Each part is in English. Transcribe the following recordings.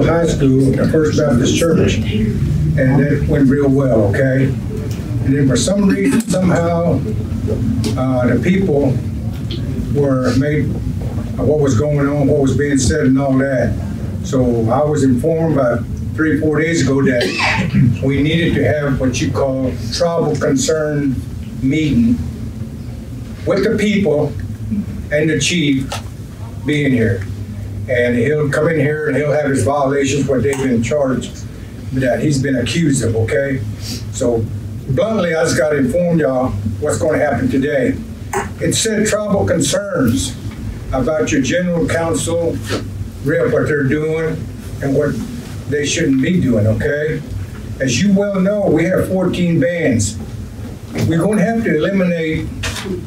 high school, the First Baptist Church, and that went real well, okay? And then for some reason, somehow, the people were made what was going on, what was being said and all that. So I was informed about 3 or 4 days ago that we needed to have what you call tribal concern meeting with the people and the chief being here. And he'll come in here and he'll have his violations, what they've been charged, that he's been accused of, okay? So bluntly, I just got to inform y'all what's going to happen today. It said tribal concerns about your general counsel rep, what they're doing and what they shouldn't be doing, okay? As you well know, we have 14 bands. We're going to have to eliminate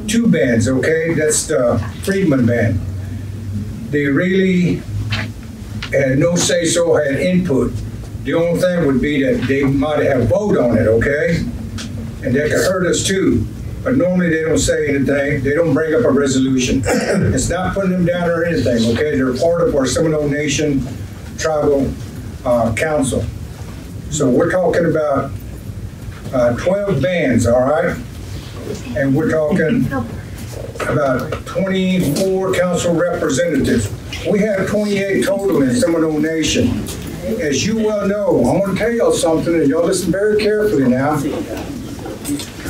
2 bands, okay? That's the Freedman Band. They really had no say-so, had input. The only thing would be that they might have a vote on it, okay? And that could hurt us too. But normally they don't say anything. They don't bring up a resolution. It's not putting them down or anything, okay? They're part of our Seminole Nation Tribal Council. So we're talking about 12 bands, all right? And we're talking about 24 council representatives. We have 28 total in Seminole Nation. As you well know, I want to tell y'all something, and y'all listen very carefully now.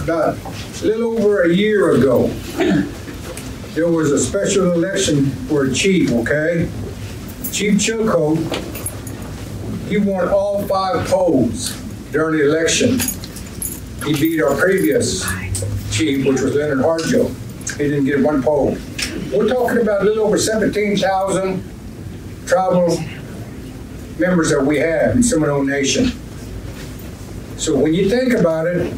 About a little over a year ago, there was a special election for a chief, okay? Chief Chilcoat, he won all 5 polls during the election. He beat our previous chief, which was Leonard Harjo. He didn't get 1 poll. We're talking about a little over 17,000 tribal members that we have in Seminole Nation. So when you think about it,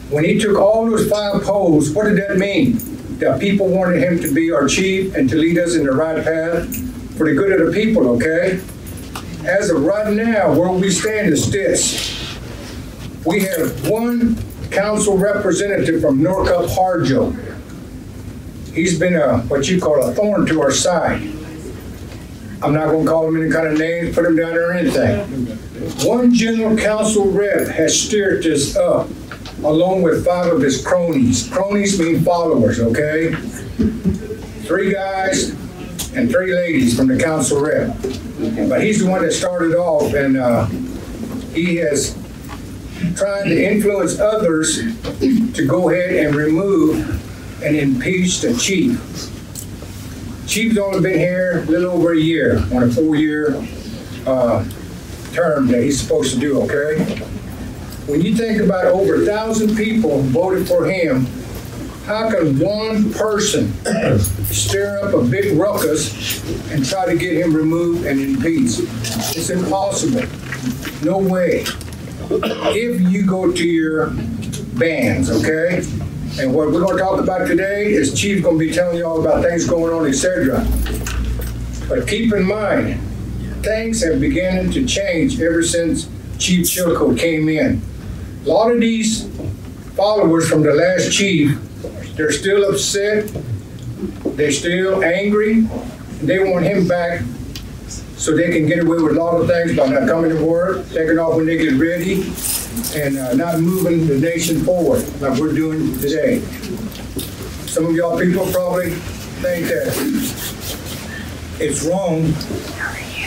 when he took all those 5 polls, what did that mean? That people wanted him to be our chief and to lead us in the right path for the good of the people, okay? As of right now, where we stand is this. We have 1 council representative from Norcup Harjo. He's been what you call a thorn to our side. I'm not going to call him any kind of names, put him down there or anything. 1 general council rep has steered this up, along with 5 of his cronies. Cronies mean followers, okay? 3 guys and 3 ladies from the council rep. But he's the one that started off, and he has trying to influence others to go ahead and remove and impeach the chief. Chief's only been here a little over a year on a 4-year term that he's supposed to do, okay? When you think about over 1,000 people voted for him, how can 1 person stir up a big ruckus and try to get him removed and impeached? It's impossible. No way. If you go to your bands, okay? And what we're going to talk about today is Chief's going to be telling you all about things going on, etc. But keep in mind, things have begun to change ever since Chief Chilcoat came in. A lot of these followers from the last chief, they're still upset, they're still angry, they want him back so they can get away with a lot of things by not coming to work, taking off when they get ready, and not moving the nation forward like we're doing today. Some of y'all people probably think that it's wrong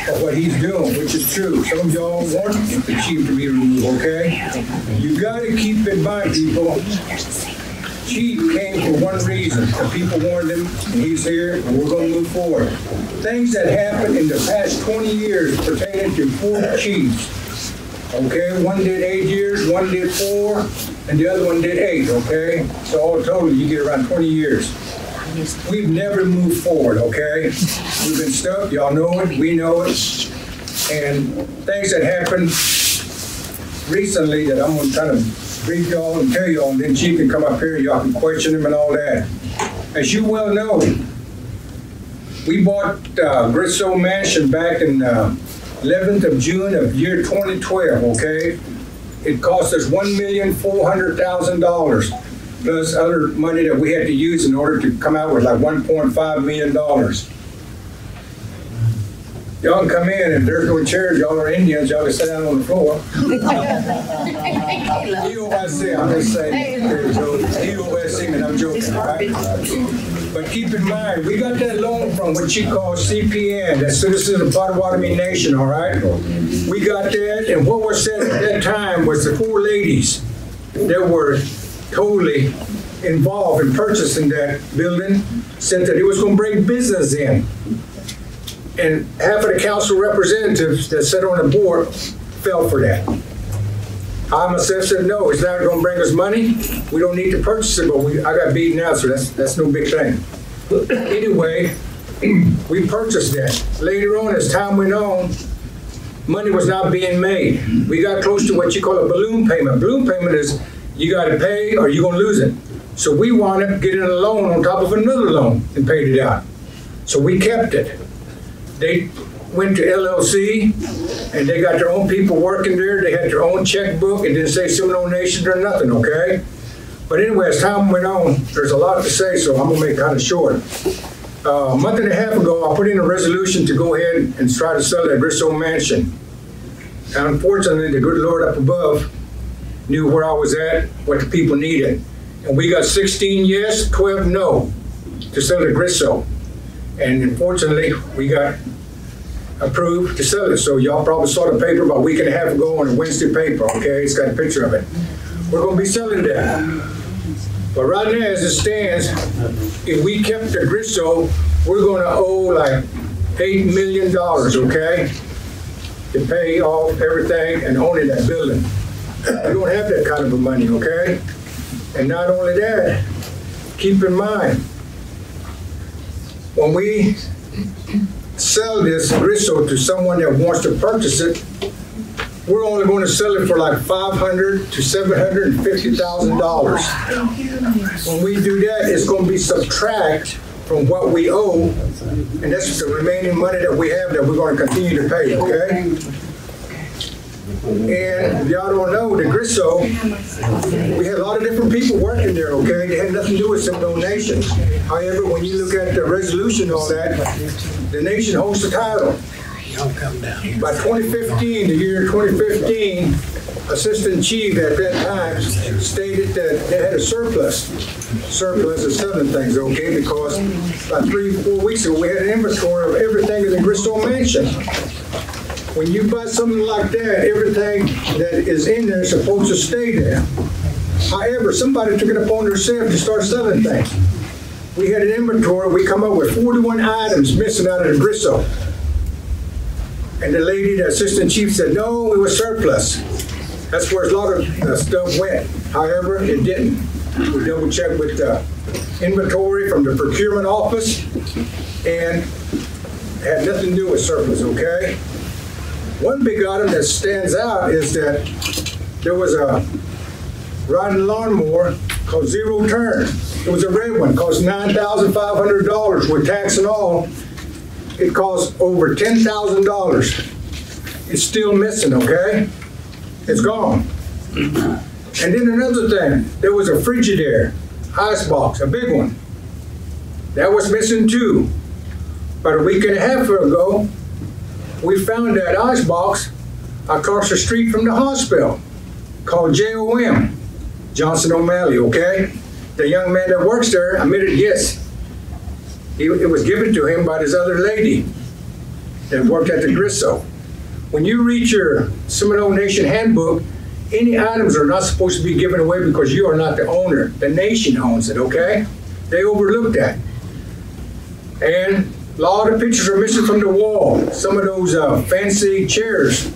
for what he's doing, which is true. Some of y'all want the chief to be removed, okay? You got to keep in mind, people, Chief came for one reason. The people wanted him, and he's here, and we're going to move forward. Things that happened in the past 20 years pertaining to 4 chiefs. Okay, 1 did 8 years, 1 did 4, and the other one did 8, okay? So all total, you get around 20 years. We've never moved forward, okay? We've been stuck, y'all know it, we know it. And things that happened recently that I'm going to kind of brief y'all and tell y'all, and then Chief can come up here and y'all can question him and all that. As you well know, we bought Griswold Mansion back in 11th of June of year 2012, okay? It cost us $1,400,000 plus other money that we had to use in order to come out with like $1.5 million. Y'all can come in, and there's no chairs. Y'all are Indians. Y'all can sit down on the floor. EOSC, I'm just saying. EOSC, and I'm joking, right? But keep in mind, we got that loan from what you call CPN, that's Citizens of Potawatomi Nation, all right? We got that, and what was said at that time was the 4 ladies that were totally involved in purchasing that building said that it was going to bring business in. And half of the council representatives that sat on the board fell for that. I myself said, no, it's not going to bring us money. We don't need to purchase it, but I got beaten out, so that's no big thing. Anyway, we purchased that. Later on, as time went on, money was not being made. We got close to what you call a balloon payment. Balloon payment is you got to pay or you're going to lose it. So we wound up getting a loan on top of another loan and paid it out. So we kept it. They went to LLC, and they got their own people working there. They had their own checkbook. It didn't say Seminole Nation or nothing, okay? But anyway, as time went on, there's a lot to say, so I'm going to make it kind of short. A month and a half ago, I put in a resolution to go ahead and try to sell that Grisso mansion. And unfortunately, the good Lord up above knew where I was at, what the people needed. And we got 16 yes, 12 no to sell the Grisso. And unfortunately, we got approved to sell it. So y'all probably saw the paper about a week and a half ago on a Wednesday paper, okay? It's got a picture of it. We're gonna be selling that. But right now, as it stands, if we kept the Grisso, we're gonna owe like $8 million, okay? To pay off everything and owning that building. We don't have that kind of money, okay? And not only that, keep in mind, when we sell this Grisso to someone that wants to purchase it, we're only going to sell it for like $500,000 to $750,000. When we do that, it's going to be subtract from what we owe, and that's the remaining money that we have that we're going to continue to pay, okay? And if y'all don't know, the Grisso, we had a lot of different people working there, okay? They had nothing to do with Seminole Nation. However, when you look at the resolution on that, the nation holds the title. By 2015, the year 2015, Assistant Chief at that time stated that they had a surplus. Surplus of selling things, okay? Because about 3-4 weeks ago, we had an inventory of everything in the Grisso mansion. When you buy something like that, everything that is in there is supposed to stay there. However, somebody took it upon themselves to start selling things. We had an inventory, we come up with 41 items missing out of the Grisso. And the lady, the assistant chief said, no, it was surplus. That's where a lot of stuff went. However, it didn't. We double checked with the inventory from the procurement office, and it had nothing to do with surplus, okay? One big item that stands out is that there was a riding lawnmower called Zero Turn. It was a red one, cost $9,500 with tax and all. It cost over $10,000. It's still missing, okay? It's gone. And then another thing, there was a Frigidaire ice box, a big one. That was missing too. About a week and a half ago, we found that ice box across the street from the hospital called JOM, Johnson O'Malley, okay? The young man that works there admitted, yes, it was given to him by this other lady that worked at the Grisso. When you read your Seminole Nation handbook, any items are not supposed to be given away because you are not the owner. The nation owns it, okay? They overlooked that. And a lot of pictures are missing from the wall. Some of those fancy chairs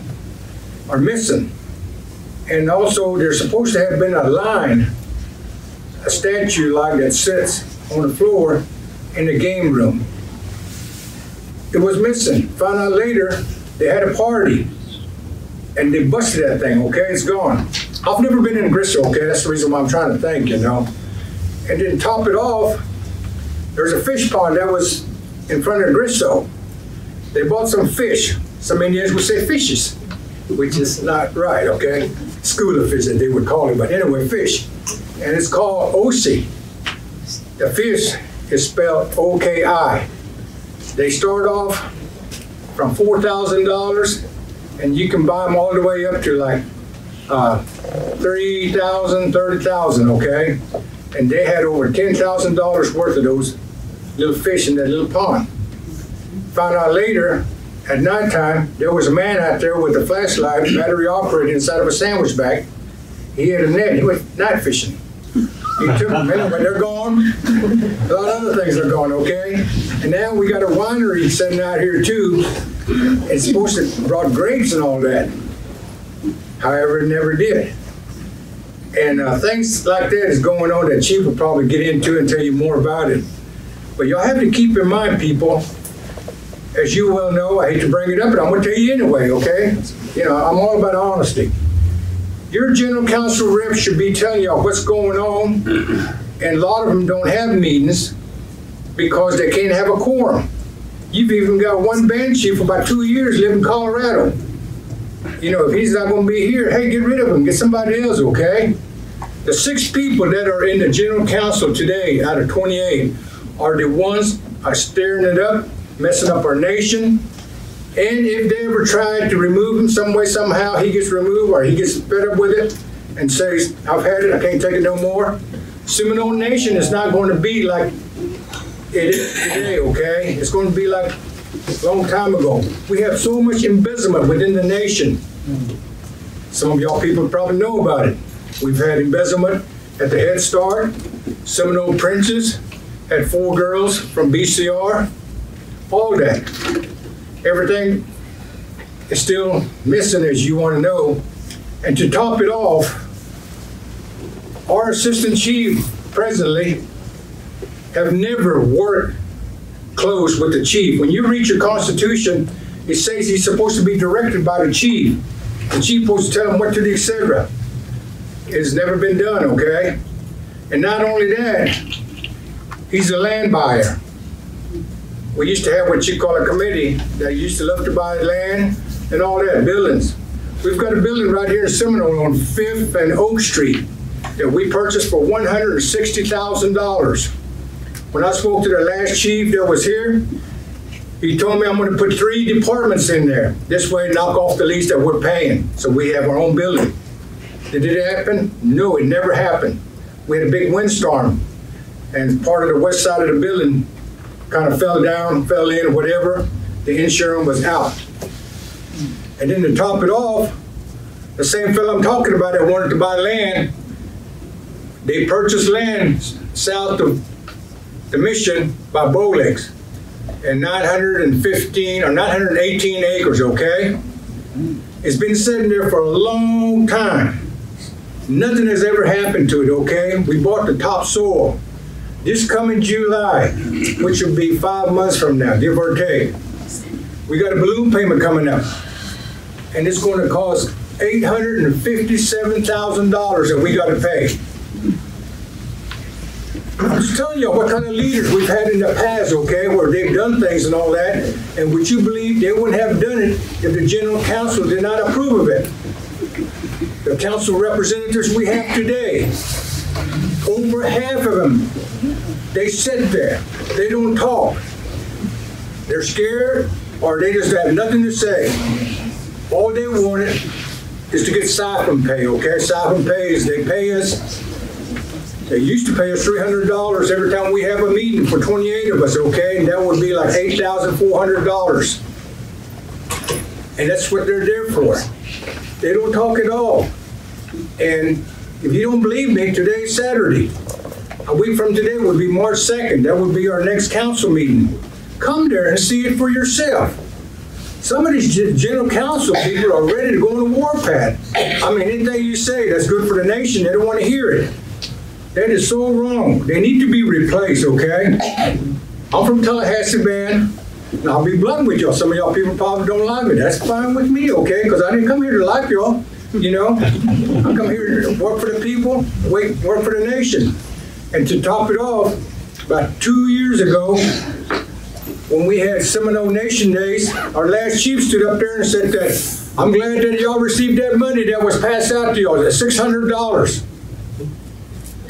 are missing. And also, there's supposed to have been a line, a statue like that sits on the floor in the game room. It was missing. Found out later, they had a party, and they busted that thing, okay? It's gone. I've never been in Grisso, okay? That's the reason why I'm trying to think, you know? And then top it off, there's a fish pond that was in front of Grisso. They bought some fish. Some Indians would say fishes, which is not right, okay? School of fish that they would call it, but anyway, fish. And it's called Osi. The fish is spelled O-K-I. They start off from $4,000, and you can buy them all the way up to like $3,000, $30,000, okay? And they had over $10,000 worth of those little fish in that little pond. Found out later, at nighttime, there was a man out there with a flashlight, battery operated, inside of a sandwich bag. He had a net. He went night fishing. He took them in, but they're gone. A lot of other things are gone, okay? And now we got a winery sitting out here too. It's supposed to brought grapes and all that. However, it never did. And things like that is going on that Chief will probably get into and tell you more about it. But y'all have to keep in mind, people, as you well know, I hate to bring it up, but I'm going to tell you anyway, okay? You know, I'm all about honesty. Your general counsel rep should be telling y'all what's going on, and a lot of them don't have meetings because they can't have a quorum. You've even got one band chief for about 2 years live in Colorado. You know, if he's not going to be here, hey, get rid of him, get somebody else, okay? The 6 people that are in the general council today out of 28 are the ones are stirring it up, messing up our nation. And if they ever tried to remove him some way, somehow he gets removed or he gets fed up with it and says, I've had it, I can't take it no more. Seminole Nation is not going to be like it is today, okay? It's going to be like a long time ago. We have so much embezzlement within the nation. Some of y'all people probably know about it. We've had embezzlement at the Head Start. Seminole Princes had 4 girls from BCR. All that. Everything is still missing, as you want to know. And to top it off, our assistant chief presently have never worked close with the chief. When you read your constitution, it says he's supposed to be directed by the chief. The chief supposed to tell him what to do, etc. It's never been done, okay? And not only that, he's a land buyer. We used to have what you call a committee that used to love to buy land and all that, buildings. We've got a building right here in Seminole on 5th and Oak Street that we purchased for $160,000. When I spoke to the last chief that was here, he told me I'm going to put 3 departments in there. This way, knock off the lease that we're paying, so we have our own building. Did it happen? No, it never happened. We had a big windstorm, and part of the west side of the building kind of fell down, fell in, or whatever. The insurance was out. And then to top it off, the same fellow I'm talking about that wanted to buy land, they purchased land south of the Mission by Bowlegs, and 915 or 918 acres, okay? It's been sitting there for a long time. Nothing has ever happened to it, okay? We bought the topsoil. This coming July, which will be 5 months from now, give or take, we got a balloon payment coming up, and it's going to cost $857,000 that we got to pay. I'm just telling you what kind of leaders we've had in the past, okay, where they've done things and all that, and would you believe they wouldn't have done it if the General Counsel did not approve of it? The council representatives we have today, over half of them, they sit there. They don't talk. They're scared, or they just have nothing to say. All they wanted is to get siphon pay, okay? Siphon pay is they pay us. They used to pay us $300 every time we have a meeting for 28 of us, okay? And that would be like $8,400. And that's what they're there for. They don't talk at all. And if you don't believe me, today's Saturday. A week from today would be March 2nd. That would be our next council meeting. Come there and see it for yourself. Some of these general council people are ready to go on a warpath. I mean, anything you say that's good for the nation, they don't want to hear it. That is so wrong. They need to be replaced, okay? I'm from Tallahassee, man. And I'll be blunt with y'all. Some of y'all people probably don't like me. That's fine with me, okay? Because I didn't come here to like y'all, you know? I come here to work for the people, work for the nation. And to top it off, about 2 years ago, when we had Seminole Nation Days, our last chief stood up there and said that, I'm glad that y'all received that money that was passed out to y'all, that $600.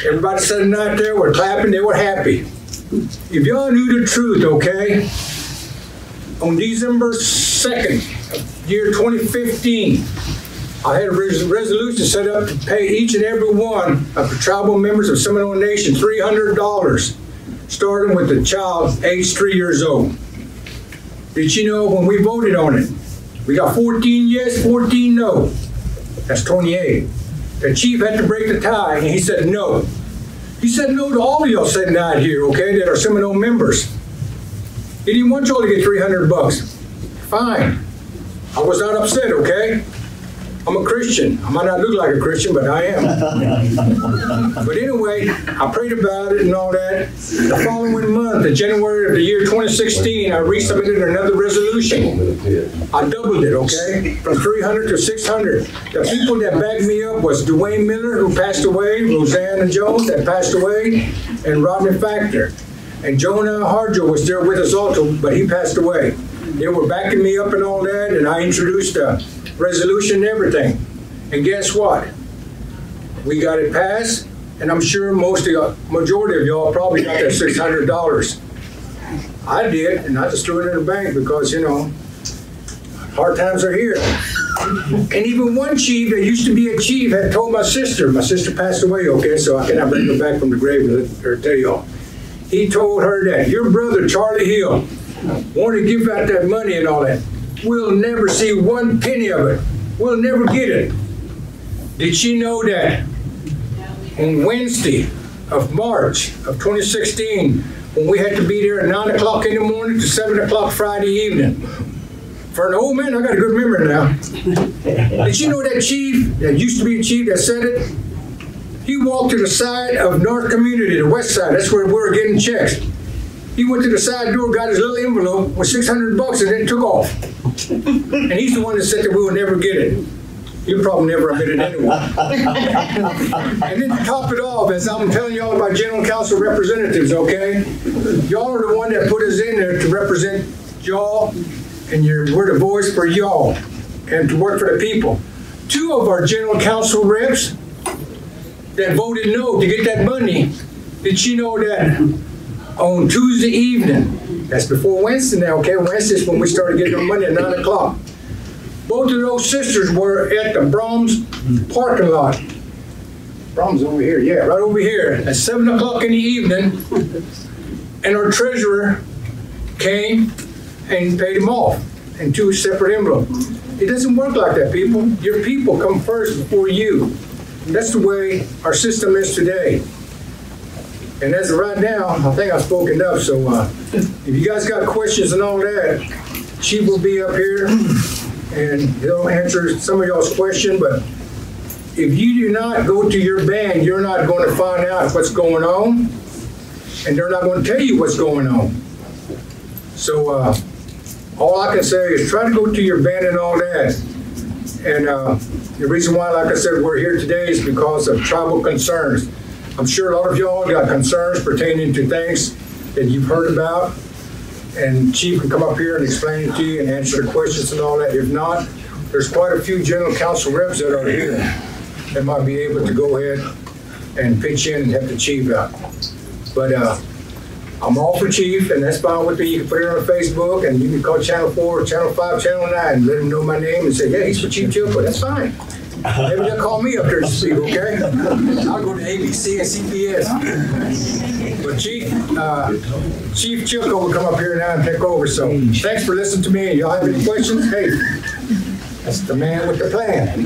Everybody sitting out there were clapping, they were happy. If y'all knew the truth, okay, on December 2nd, year 2015, I had a resolution set up to pay each and every one of the tribal members of Seminole Nation $300, starting with the child aged 3 years old. Did you know when we voted on it, we got 14 yes, 14 no. That's 28. The chief had to break the tie, and he said no. He said no to all of y'all sitting out here, okay, that are Seminole members. He didn't want y'all to get $300. Fine. I was not upset, okay? I'm a Christian. I might not look like a Christian, but I am. But anyway, I prayed about it and all that. The following month, in January of the year 2016, I resubmitted another resolution. I doubled it, okay? From 300 to 600. The people that backed me up was Dwayne Miller, who passed away, Rosanna Jones, that passed away, and Rodney Factor. And Jonah Harjo was there with us also, but he passed away. They were backing me up and all that, and I introduced a resolution and everything. And guess what? We got it passed, and I'm sure majority of y'all probably got that $600. I did, and I just threw it in the bank because, you know, hard times are here. And even one chief that used to be a chief had told my sister passed away, okay, so I cannot bring her back from the grave and let her tell y'all. He told her that your brother, Charlie Hill, wanted to give out that money and all that. We'll never see one penny of it. We'll never get it. Did she know that on Wednesday of March of 2016, when we had to be there at 9 o'clock in the morning to 7 o'clock Friday evening? For an old man, I got a good memory now. Did you know that chief, that used to be a chief that said it? He walked to the side of North Community, the west side. That's where we were getting checks. He went to the side door, got his little envelope with $600 and then took off. And he's the one that said that we would never get it. You'll probably never admit it anyway. And then to top it off, as I'm telling y'all about General Council representatives, okay? Y'all are the one that put us in there to represent y'all, and we're the voice for y'all, and to work for the people. 2 of our General Council reps that voted no to get that money, did you know that on Tuesday evening, that's before Wednesday now, okay? Wednesday's when we started getting our money at 9 o'clock. Both of those sisters were at the Brahms parking lot. Brahms over here, yeah, right over here, at 7 o'clock in the evening, and our treasurer came and paid them off in 2 separate envelopes. It doesn't work like that, people. Your people come first before you. That's the way our system is today. And as of right now, I think I've spoken enough, so if you guys got questions and all that, Chief will be up here and he'll answer some of y'all's questions, but if you do not go to your band, you're not going to find out what's going on, and they're not going to tell you what's going on. So all I can say is try to go to your band and all that. And the reason why, like I said, we're here today is because of tribal concerns. I'm sure a lot of y'all got concerns pertaining to things that you've heard about, and Chief can come up here and explain it to you and answer the questions and all that. If not, there's quite a few General Council reps that are here that might be able to go ahead and pitch in and help the Chief out. But I'm all for Chief, and that's fine with me. You can put it on Facebook, and you can call Channel 4, Channel 5, Channel 9, and let them know my name and say, yeah, he's for Chief Chilcoat. That's fine. Maybe they'll call me up there to speak, okay? I'll go to ABC and CBS. But Chief Chilcoat will come up here now and take over. So thanks for listening to me. And y'all have any questions? Hey, that's the man with the plan.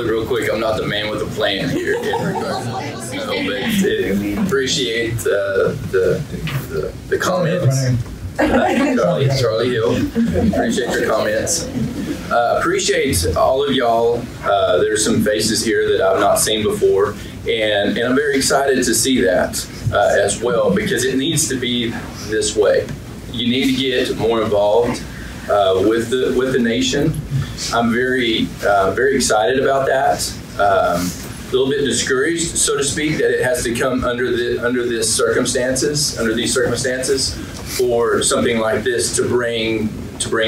Real quick, I'm not the man with a plan here. But appreciate the comments. Charlie Hill. Appreciate your comments. Appreciate all of y'all. There's some faces here that I've not seen before, and I'm very excited to see that as well, because it needs to be this way. You need to get more involved with the nation. I'm very excited about that. A little bit discouraged, so to speak, that it has to come under these circumstances for something like this to bring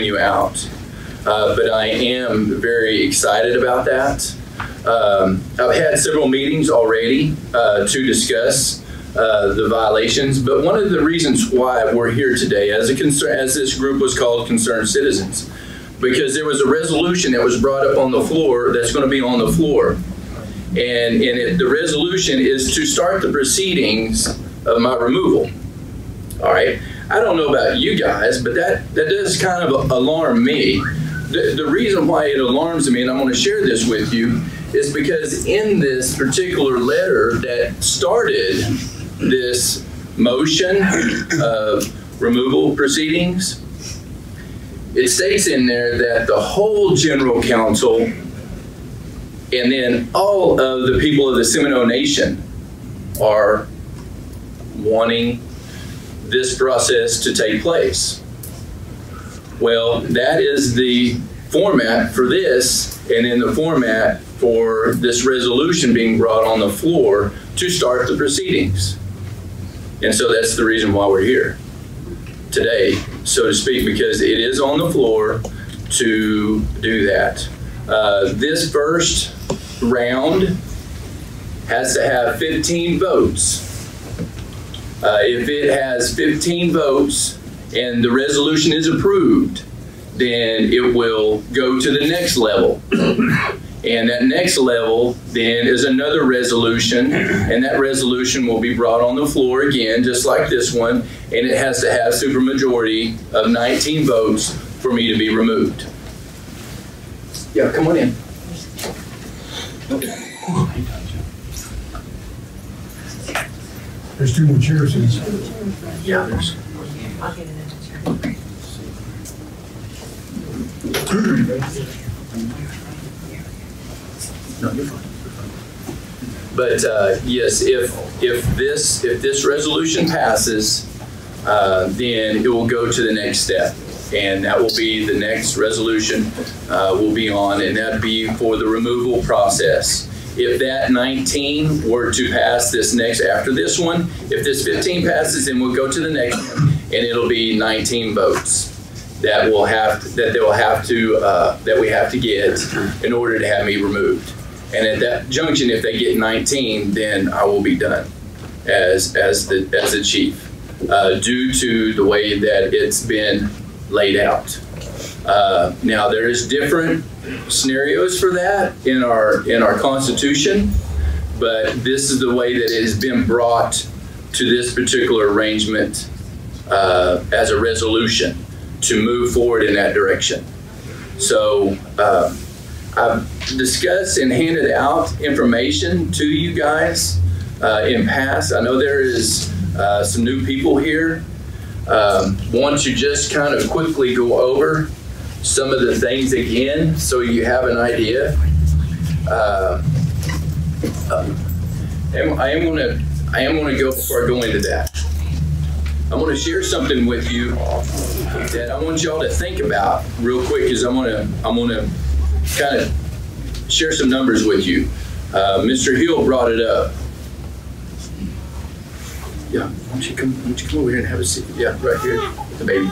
you out. but I am very excited about that. I've had several meetings already to discuss the violations, but one of the reasons why we're here today as this group was called Concerned Citizens, because there was a resolution that was brought up on the floor that's going to be on the floor. And the resolution is to start the proceedings of my removal. All right. I don't know about you guys, but that does kind of alarm me. The reason why it alarms me, and I'm going to share this with you, is because in this particular letter that started this motion of removal proceedings, it states in there that the whole general counsel and then all of the people of the Seminole Nation are wanting this process to take place. Well, that is the format for this, and in the format for this resolution being brought on the floor to start the proceedings. And so that's the reason why we're here today, so to speak, because it is on the floor to do that. This first round has to have 15 votes. If it has 15 votes and the resolution is approved, then it will go to the next level. And that next level then is another resolution, and that resolution will be brought on the floor again, just like this one, and it has to have supermajority of 19 votes for me to be removed. Yeah, come on in. Okay. There's 2 more chairs in this. Yeah, there's. I'll get it in the chair. No, you're fine. But yes, if this resolution passes, then it will go to the next step, and that will be the next resolution will be on, and that'd be for the removal process. If that 19 were to pass this next after this one, if this 15 passes, then we'll go to the next one, and it'll be 19 votes that we have to get in order to have me removed. And at that junction, if they get 19, then I will be done as the chief, due to the way that it's been laid out. Now there is different scenarios for that in our Constitution, but this is the way that it has been brought to this particular arrangement as a resolution to move forward in that direction. So I've discussed and handed out information to you guys in past. I know there is some new people here. Want to just kind of quickly go over some of the things again so you have an idea. I am going to go before I go into that. I'm going to share something with you that I want y'all to think about real quick, because I'm going to kind of share some numbers with you. Mr. Hill brought it up. Yeah, why don't you come over here and have a seat? Yeah, right here, the baby.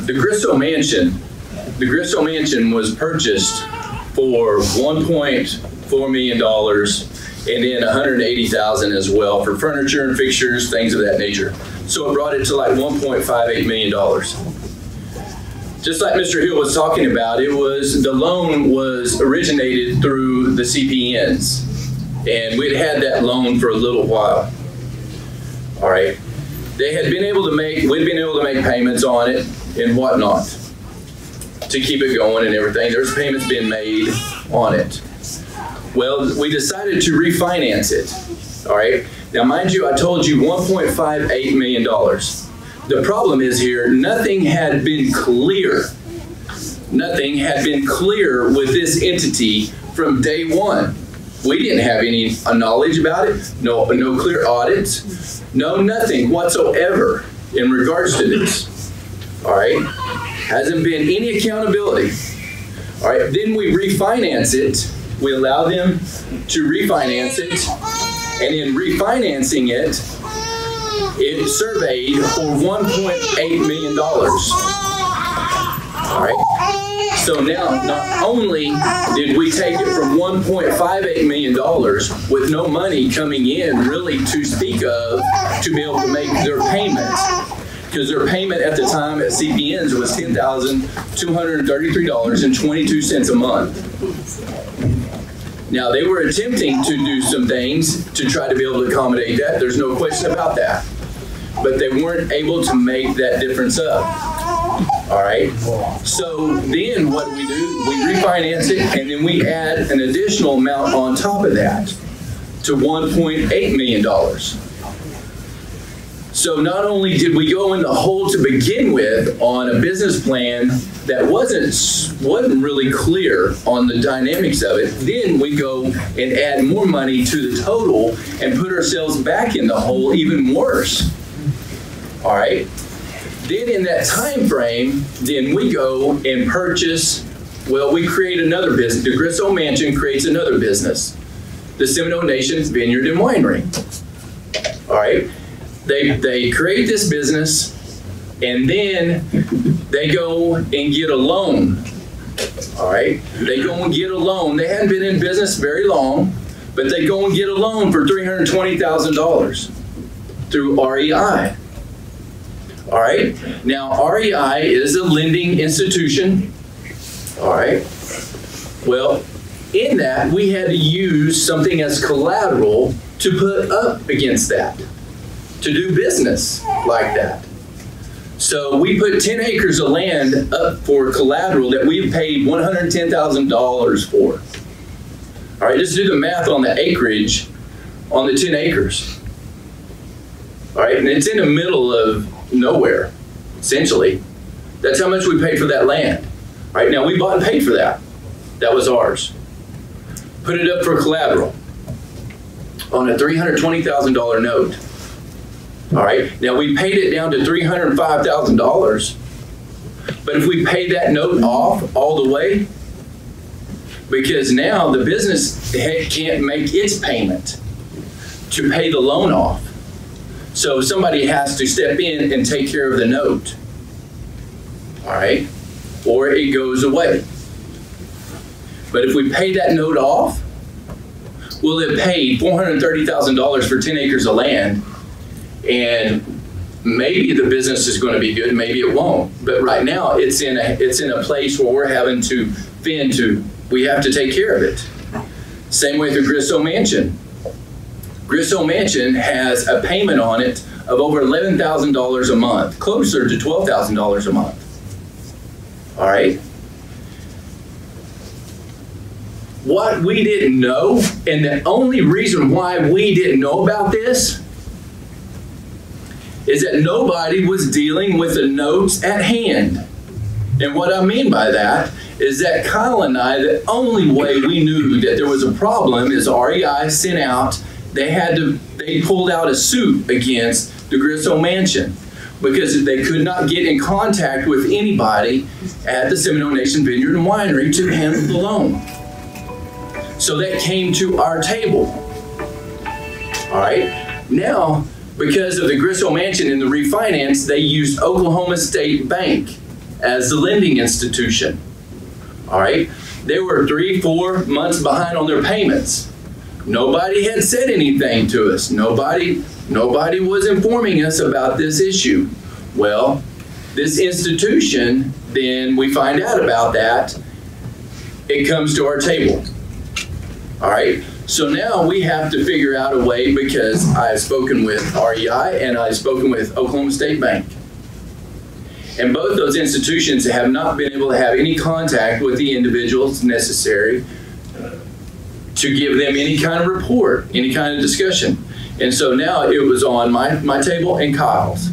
The Gristle Mansion was purchased for $1.4 million, and then $180,000 as well for furniture and fixtures, things of that nature. So it brought it to like $1.58 million. Just like Mr. Hill was talking about, the loan was originated through the CPNs, and we'd had that loan for a little while. All right. We'd been able to make payments on it and whatnot to keep it going and everything. There's payments being made on it. Well, we decided to refinance it. All right. Now, mind you, I told you $1.58 million. The problem is here, nothing had been clear. Nothing had been clear with this entity from day one. We didn't have any knowledge about it, no clear audits, no nothing whatsoever in regards to this. All right, hasn't been any accountability. All right, then we refinance it. We allow them to refinance it, and in refinancing it, it surveyed for $1.8 million. All right. So now, not only did we take it from $1.58 million with no money coming in really to speak of to be able to make their payment, because their payment at the time at CPN's was $10,233.22 a month. Now, they were attempting to do some things to try to be able to accommodate that. There's no question about that. But they weren't able to make that difference up. All right. So then what do? We refinance it, and then we add an additional amount on top of that to $1.8 million. So not only did we go in the hole to begin with on a business plan that wasn't really clear on the dynamics of it, then we go and add more money to the total and put ourselves back in the hole even worse. All right. Then in that time frame, then we go and purchase, well, we create another business. The Grissom Mansion creates another business, the Seminole Nation's Vineyard and Winery. All right. They create this business, and then they go and get a loan. All right. They go and get a loan. They hadn't been in business very long, but they go and get a loan for $320,000 through REI. All right. Now, REI is a lending institution. All right. Well, in that, we had to use something as collateral to put up against that, to do business like that. So we put 10 acres of land up for collateral that we paid $110,000 for. All right. Just do the math on the acreage on the 10 acres. All right. And it's in the middle of nowhere, essentially. That's how much we paid for that land. Right now, we bought and paid for that. That was ours. Put it up for collateral on a $320,000 note. All right. Now, we paid it down to $305,000. But if we pay that note off all the way, because now the business can't make its payment to pay the loan off. So somebody has to step in and take care of the note. All right. Or it goes away. But if we pay that note off, we'll have paid $430,000 for 10 acres of land, and maybe the business is going to be good, maybe it won't. But right now, it's in a place where we're having to we have to take care of it. Same way with the Grissom Mansion. Grissom Mansion has a payment on it of over $11,000 a month, closer to $12,000 a month. All right. What we didn't know, and the only reason why we didn't know about this, is that nobody was dealing with the notes at hand. And what I mean by that is that Kyle and I, the only way we knew that there was a problem is REI sent out, they pulled out a suit against the Grissom Mansion because they could not get in contact with anybody at the Seminole Nation Vineyard and Winery to handle the loan. So that came to our table. All right. Now, because of the Grissom Mansion and the refinance, they used Oklahoma State Bank as the lending institution. All right. They were 3-4 months behind on their payments. Nobody had said anything to us. Nobody was informing us about this issue. Well, this institution, then we find out about that. It comes to our table. All right. So now we have to figure out a way, because I've spoken with REI and I've spoken with Oklahoma State Bank. And both those institutions have not been able to have any contact with the individuals necessary to give them any kind of report, any kind of discussion. And so now it was on my table and Kyle's.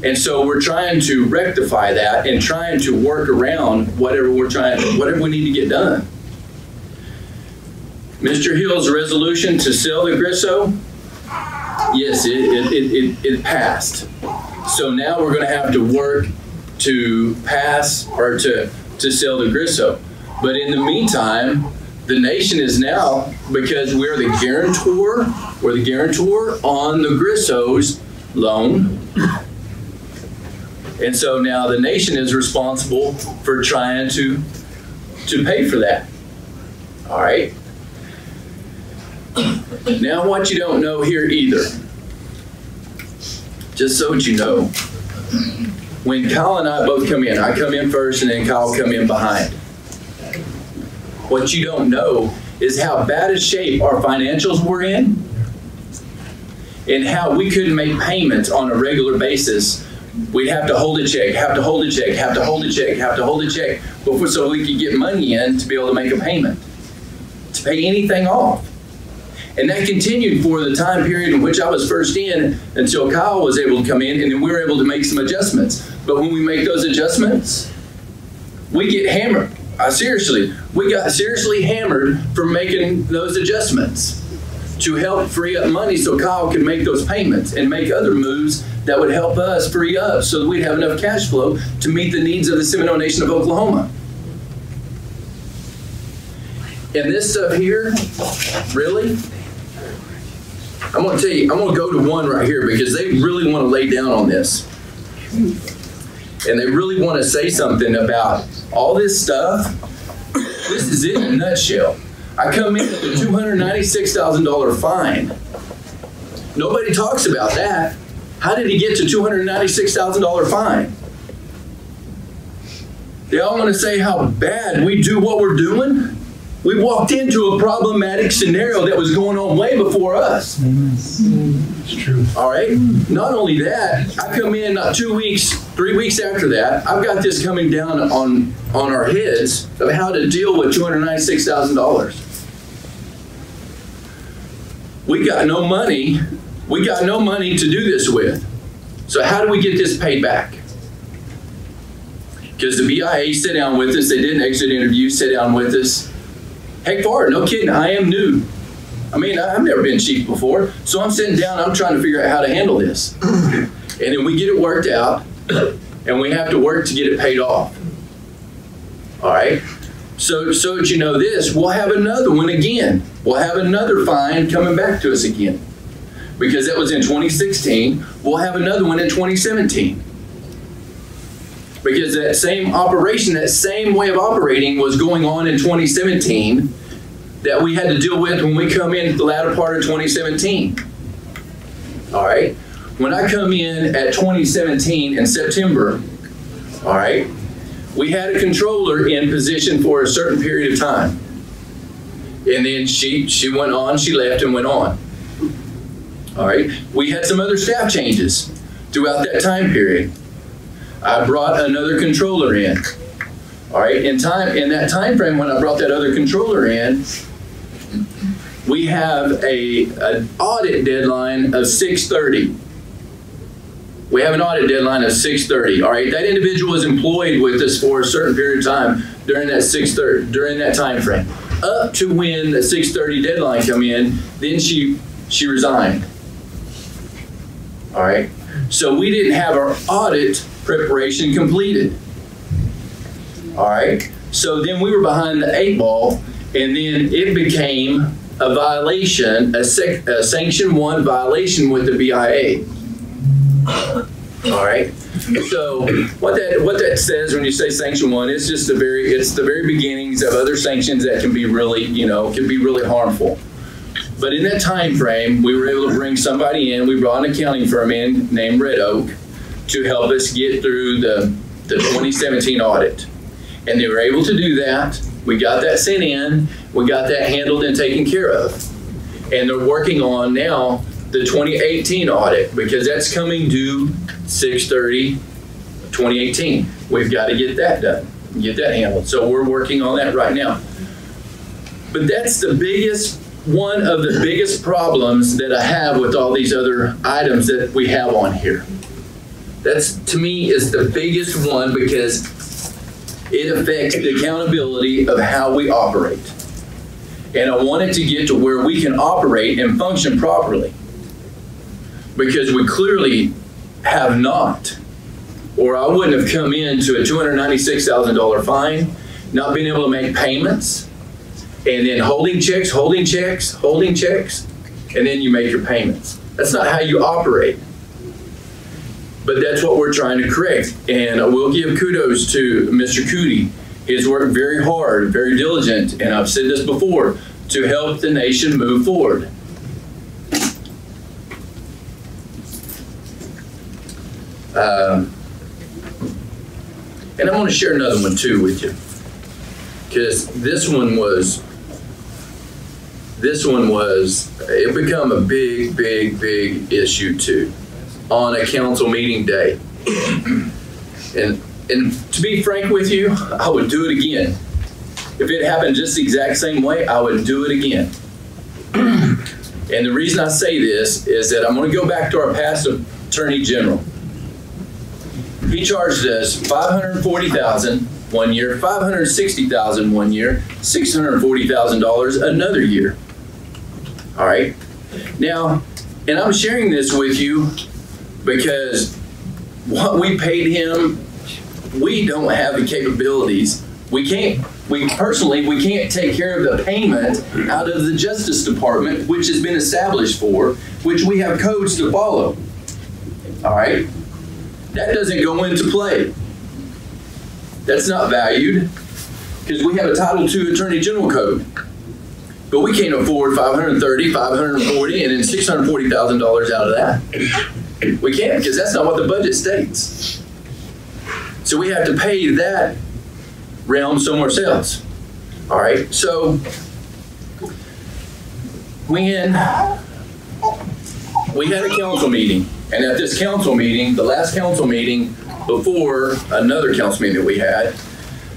And so we're trying to rectify that and trying to work around whatever we need to get done. Mr. Hill's resolution to sell the Grisso, yes, it passed. So now we're going to have to work to pass or to sell the Grisso. But in the meantime, the nation is now, because we're the guarantor on the Grisso's loan. And so now the nation is responsible for trying to pay for that. All right. Now what you don't know here either, just so that you know, when Kyle and I both come in, I come in first and then Kyle come in behind. What you don't know is how bad a shape our financials were in and how we couldn't make payments on a regular basis. We'd have to hold a check, have to hold a check, have to hold a check, have to hold a check before, so we could get money in to be able to make a payment, to pay anything off. And that continued for the time period in which I was first in until Kyle was able to come in, and then we were able to make some adjustments. But when we make those adjustments, we get hammered. We got seriously hammered for making those adjustments to help free up money so Kyle could make those payments and make other moves that would help us free up so that we'd have enough cash flow to meet the needs of the Seminole Nation of Oklahoma. And this stuff here, really, I'm going to tell you, I'm going to go to one right here because they really want to lay down on this. And they really want to say something about all this stuff. This is it in a nutshell. I come in with a $296,000 fine. Nobody talks about that. How did he get to $296,000 fine? They all want to say how bad we do what we're doing. We walked into a problematic scenario that was going on way before us. It's true. All right. Not only that, I come in 2 weeks, 3 weeks after that, I've got this coming down on our heads of how to deal with $296,000. We got no money. We got no money to do this with. So how do we get this paid back? Because the BIA sat down with us. They did an exit interview, sat down with us. Heck for it, no kidding, I am new. I mean, I've never been chief before. So I'm sitting down, I'm trying to figure out how to handle this. And then we get it worked out, and we have to work to get it paid off. All right? So that you know this, we'll have another one again. We'll have another fine coming back to us again. Because that was in 2016, we'll have another one in 2017. Because that same operation, that same way of operating was going on in 2017 that we had to deal with when we come in the latter part of 2017. All right? When I come in at 2017 in September, all right, we had a controller in position for a certain period of time. And then she went on, she left and went on. All right? We had some other staff changes throughout that time period. I brought another controller in. All right, in that time frame when I brought that other controller in, we have an audit deadline of 6:30. We have an audit deadline of 6:30. All right, that individual was employed with us for a certain period of time during that time frame, up to when the 6:30 deadline come in. Then she resigned. All right, so we didn't have our audit preparation completed. All right, so then we were behind the 8 ball, and then it became a violation, a Sanction 1 violation with the BIA. All right, so what that says when you say Sanction 1, it's just it's the very beginnings of other sanctions that can be really, can be really harmful. But in that time frame, we were able to bring somebody in. We brought an accounting firm in named Red Oak to help us get through the 2017 audit. And they were able to do that. We got that sent in. We got that handled and taken care of. And they're working on now the 2018 audit because that's coming due 6/30/2018. We've got to get that done, get that handled. So we're working on that right now. But that's one of the biggest problems that I have with all these other items that we have on here. That's, to me, is the biggest one because it affects the accountability of how we operate. And I want it to get to where we can operate and function properly. Because we clearly have not. Or I wouldn't have come into a $296,000 fine, not being able to make payments, and then holding checks, and then you make your payments. That's not how you operate. But that's what we're trying to correct. And I will give kudos to Mr. Cootie. He's worked very hard, very diligent, and I've said this before, to help the nation move forward. And I'm going to share another one too with you, because this one was, it become a big issue too on a council meeting day. And to be frank with you, I would do it again. If it happened just the exact same way, I would do it again. And the reason I say this is that I'm going to go back to our past Attorney General. He charged us $540,000 one year, $560,000 one year, $640,000 another year. All right. Now, and I'm sharing this with you because what we paid him, we don't have the capabilities. We can't take care of the payment out of the Justice Department, which has been established for, which we have codes to follow. All right. That doesn't go into play. That's not valued because we have a Title II Attorney General code. But we can't afford $530,000, $540,000, and then $640,000 out of that. We can't, because that's not what the budget states. So we have to pay that realm somewhere else. All right, so when we had a council meeting, and at this council meeting, the last council meeting before another council meeting that we had,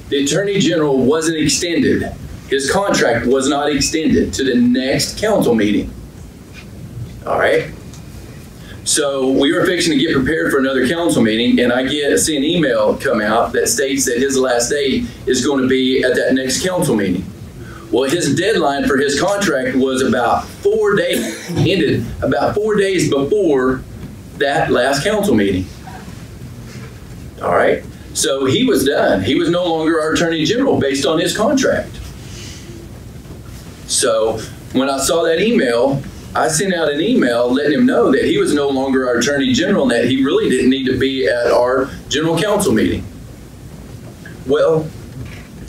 the Attorney General wasn't extended. His contract was not extended to the next council meeting. All right. So we were fixing to get prepared for another council meeting, and I see an email come out that states that his last day is going to be at that next council meeting. Well, his deadline for his contract was about 4 days, ended about 4 days before that last council meeting. All right. So he was done. He was no longer our Attorney General based on his contract. So when I saw that email, I sent out an email letting him know that he was no longer our Attorney General and that he really didn't need to be at our General Council meeting. Well,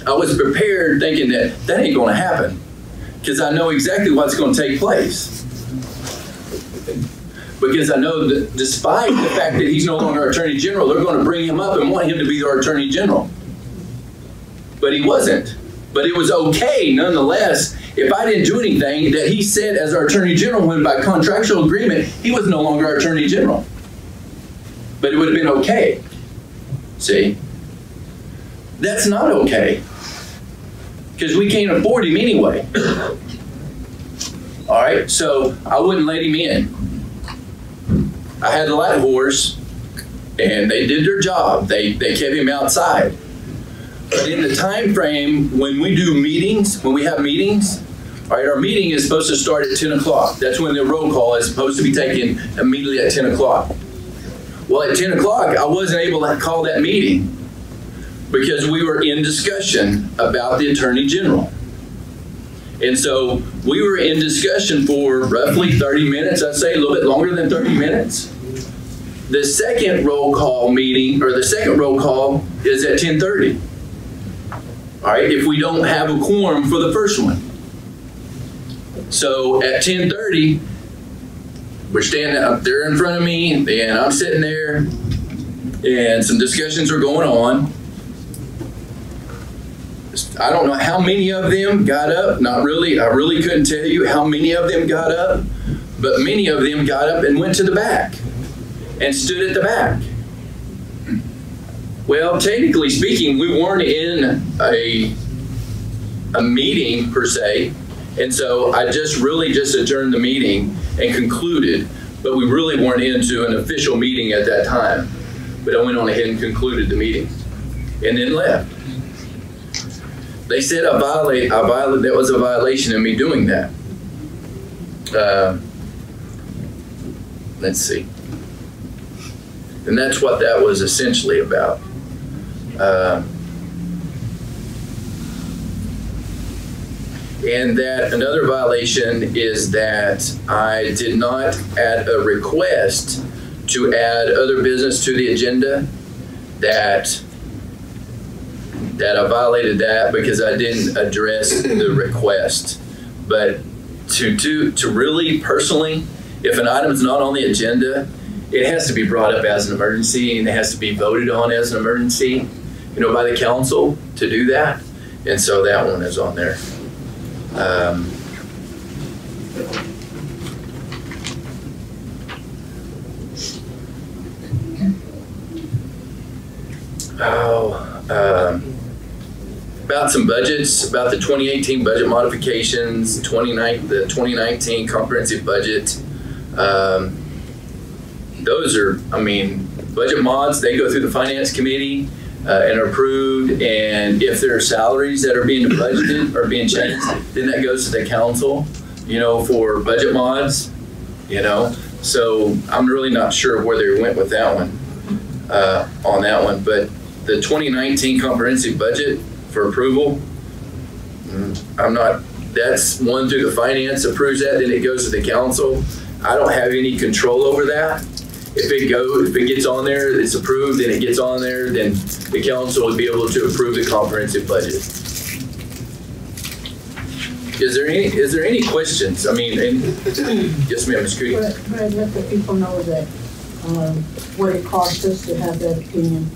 I was prepared thinking that ain't going to happen because I know exactly what's going to take place. Because I know that despite the fact that he's no longer our Attorney General, they're going to bring him up and want him to be our Attorney General. But he wasn't. But it was okay, nonetheless, if I didn't do anything that he said as our Attorney General when by contractual agreement, he was no longer our Attorney General. But it would have been okay. See? That's not okay. Because we can't afford him anyway. All right, so I wouldn't let him in. I had the light horse, and they did their job. They kept him outside. But in the time frame when we do meetings, when we have meetings, all right, our meeting is supposed to start at 10 o'clock. That's when the roll call is supposed to be taken immediately at 10 o'clock. Well, at 10 o'clock, I wasn't able to call that meeting because we were in discussion about the Attorney General. And so we were in discussion for roughly 30 minutes, I'd say a little bit longer than 30 minutes. The second roll call meeting, or the second roll call is at 10:30. All right, if we don't have a quorum for the first one. So at 10:30, we're standing up there in front of me, and I'm sitting there, and some discussions are going on. I don't know how many of them got up, not really, I really couldn't tell you how many of them got up, but many of them got up and went to the back and stood at the back. Well, technically speaking, we weren't in a meeting per se, and so I really just adjourned the meeting and concluded, but we really weren't into an official meeting at that time. But I went on ahead and concluded the meeting and then left. they said that was a violation of me doing that. Let's see. And that's what that was essentially about. And that another violation is that I did not add a request to add other business to the agenda, that I violated that because I didn't address the request. But to really personally, if an item is not on the agenda, it has to be brought up as an emergency and it has to be voted on as an emergency, by the council to do that. And so that one is on there. About some budgets, about the 2018 budget modifications, the 2019 comprehensive budget. Those are, budget mods, they go through the finance committee and are approved, and if there are salaries that are being budgeted or being changed, then that goes to the council, for budget mods, So I'm really not sure where they went with that one, on that one, but the 2019 comprehensive budget for approval, that's one through the finance approves that, then it goes to the council. I don't have any control over that. If it gets on there, it's approved, and it gets on there, then the council would be able to approve the comprehensive budget. Is there any questions? Yes, ma'am, Ms. Cootie. Brad, let the people know that what it cost us to have that opinion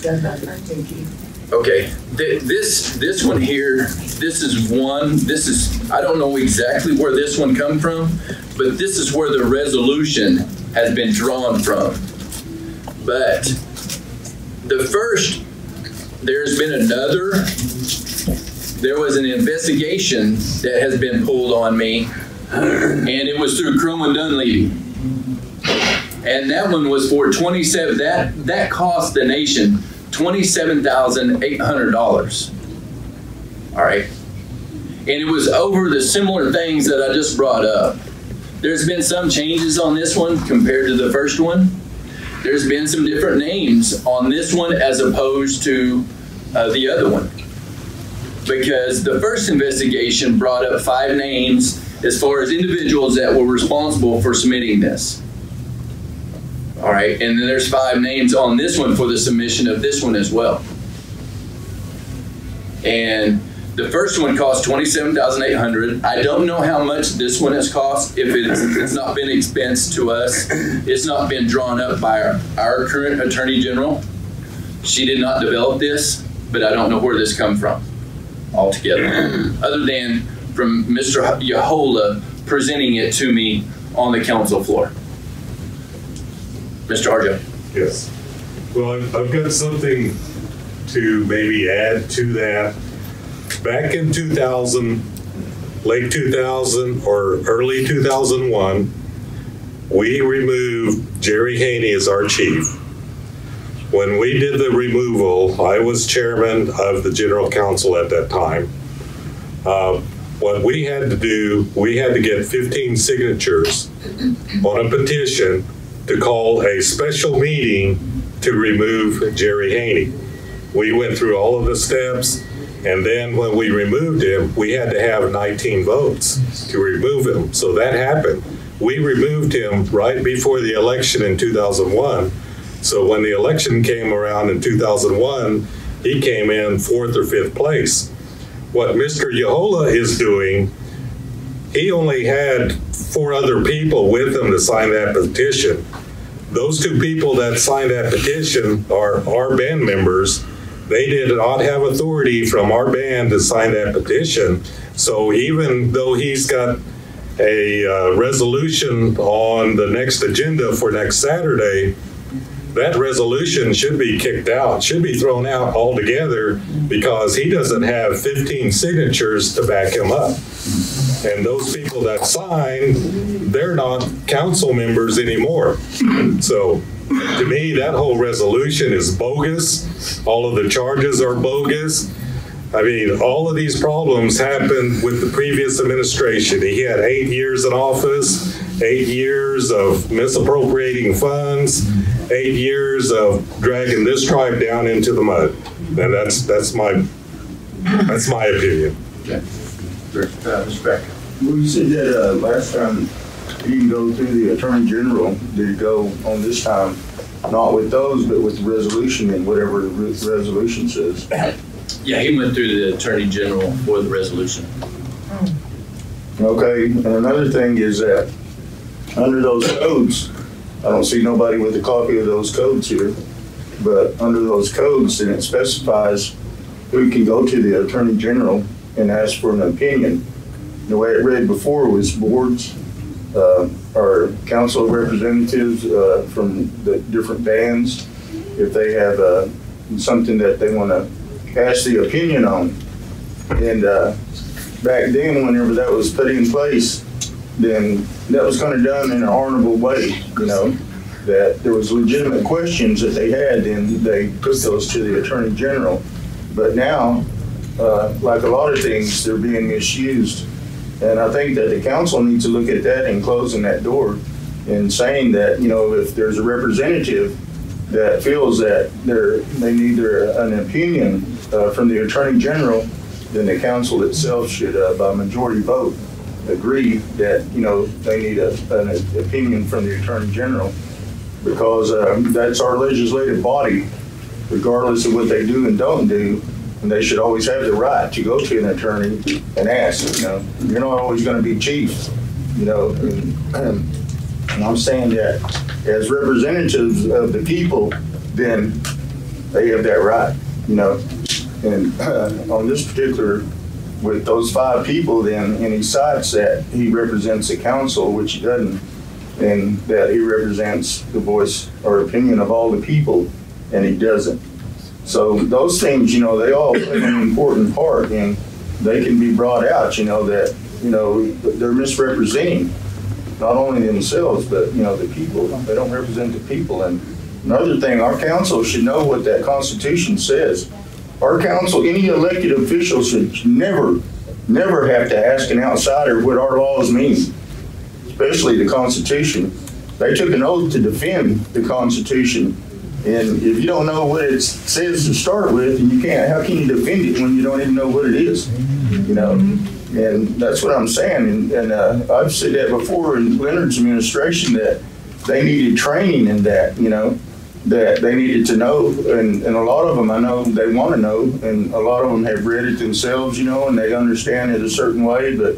done by the KG. Okay, this one here, I don't know exactly where this one come from, but this is where the resolution has been drawn from. But there was an investigation that has been pulled on me, and it was through Crumlin Dunleavy. And that one was for that cost the nation $27,800. All right. And it was over the similar things that I just brought up. There's been some changes on this one compared to the first one. There's been some different names on this one as opposed to the other one. Because the first investigation brought up 5 names as far as individuals that were responsible for submitting this. All right, and then there's 5 names on this one for the submission of this one as well. And the first one cost $27,800. I don't know how much this one has cost. If it's not been expensed to us, it's not been drawn up by our current Attorney General. She did not develop this, but I don't know where this come from altogether, other than from Mr. Yahola presenting it to me on the council floor. Mr. Arjo. Yes. Well, I've got something to maybe add to that. Back in 2000, late 2000 or early 2001, we removed Jerry Haney as our chief. When we did the removal, I was chairman of the general council at that time. What we had to do, we had to get 15 signatures on a petition to call a special meeting to remove Jerry Haney. We went through all of the steps, and then when we removed him, we had to have 19 votes to remove him. So that happened. We removed him right before the election in 2001. So when the election came around in 2001, he came in 4th or 5th place. What Mr. Yahola is doing, he only had 4 other people with him to sign that petition. Those 2 people that signed that petition are our band members. They did not have authority from our band to sign that petition. So even though he's got a resolution on the next agenda for next Saturday, that resolution should be kicked out, should be thrown out altogether, because he doesn't have 15 signatures to back him up. And those people that signed, they're not council members anymore. So to me, that whole resolution is bogus. All of the charges are bogus. I mean, all of these problems happened with the previous administration. He had 8 years in office, 8 years of misappropriating funds, 8 years of dragging this tribe down into the mud. And that's my opinion. Okay. Mr. Beck. Well, you said that last time he didn't go through the Attorney General. Did he go on this time? Not with those, but with the resolution and whatever the resolution says. Yeah, he went through the Attorney General for the resolution. Okay, and another thing is that under those codes, I don't see nobody with a copy of those codes here, but under those codes, then it specifies who can go to the Attorney General and ask for an opinion. The way it read before was boards, or council representatives from the different bands, if they have something that they want to ask the opinion on. And back then, whenever that was put in place, then that was kind of done in an honorable way, you know, that there was legitimate questions that they had, and they put those to the Attorney General. But now, like a lot of things, they're being misused. And I think that the council needs to look at that and closing that door and saying that, you know, if there's a representative that feels that they need an opinion from the Attorney General, then the council itself should, by majority vote, agree that, you know, they need an opinion from the Attorney General, because that's our legislative body, regardless of what they do and don't do. And they should always have the right to go to an attorney and ask. You know, you're not always going to be chief, you know. And I'm saying that as representatives of the people, then they have that right, you know. And on this particular, with those 5 people, then, and he cites that he represents the council, which he doesn't, and that he represents the voice or opinion of all the people, and he doesn't. So those things, you know, they all play an important part, and they can be brought out, you know, that, you know, they're misrepresenting not only themselves, but, you know, the people. They don't represent the people. And another thing, our council should know what that Constitution says. Our council, any elected official should never have to ask an outsider what our laws mean, especially the Constitution. They took an oath to defend the Constitution. And if you don't know what it says to start with, and how can you defend it when you don't even know what it is? You know, and that's what I'm saying. And I've said that before in Leonard's administration, that they needed training in that, you know, that they needed to know. And a lot of them, I know they want to know, and a lot of them have read it themselves, you know, and they understand it a certain way. But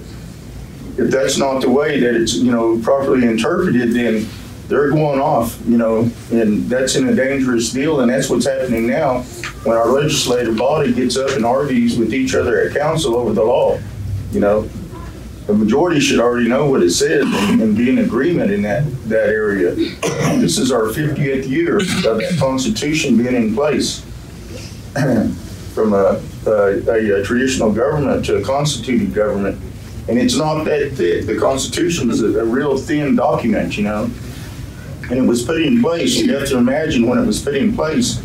if that's not the way that it's, you know, properly interpreted, then they're going off, you know, and that's in a dangerous deal. And that's what's happening now when our legislative body gets up and argues with each other at council over the law. You know, the majority should already know what it says and be in agreement in that area. This is our 50th year of that Constitution being in place, from a traditional government to a constituted government. And it's not that thick. The Constitution is a real thin document, you know. And it was put in place, you have to imagine when it was put in place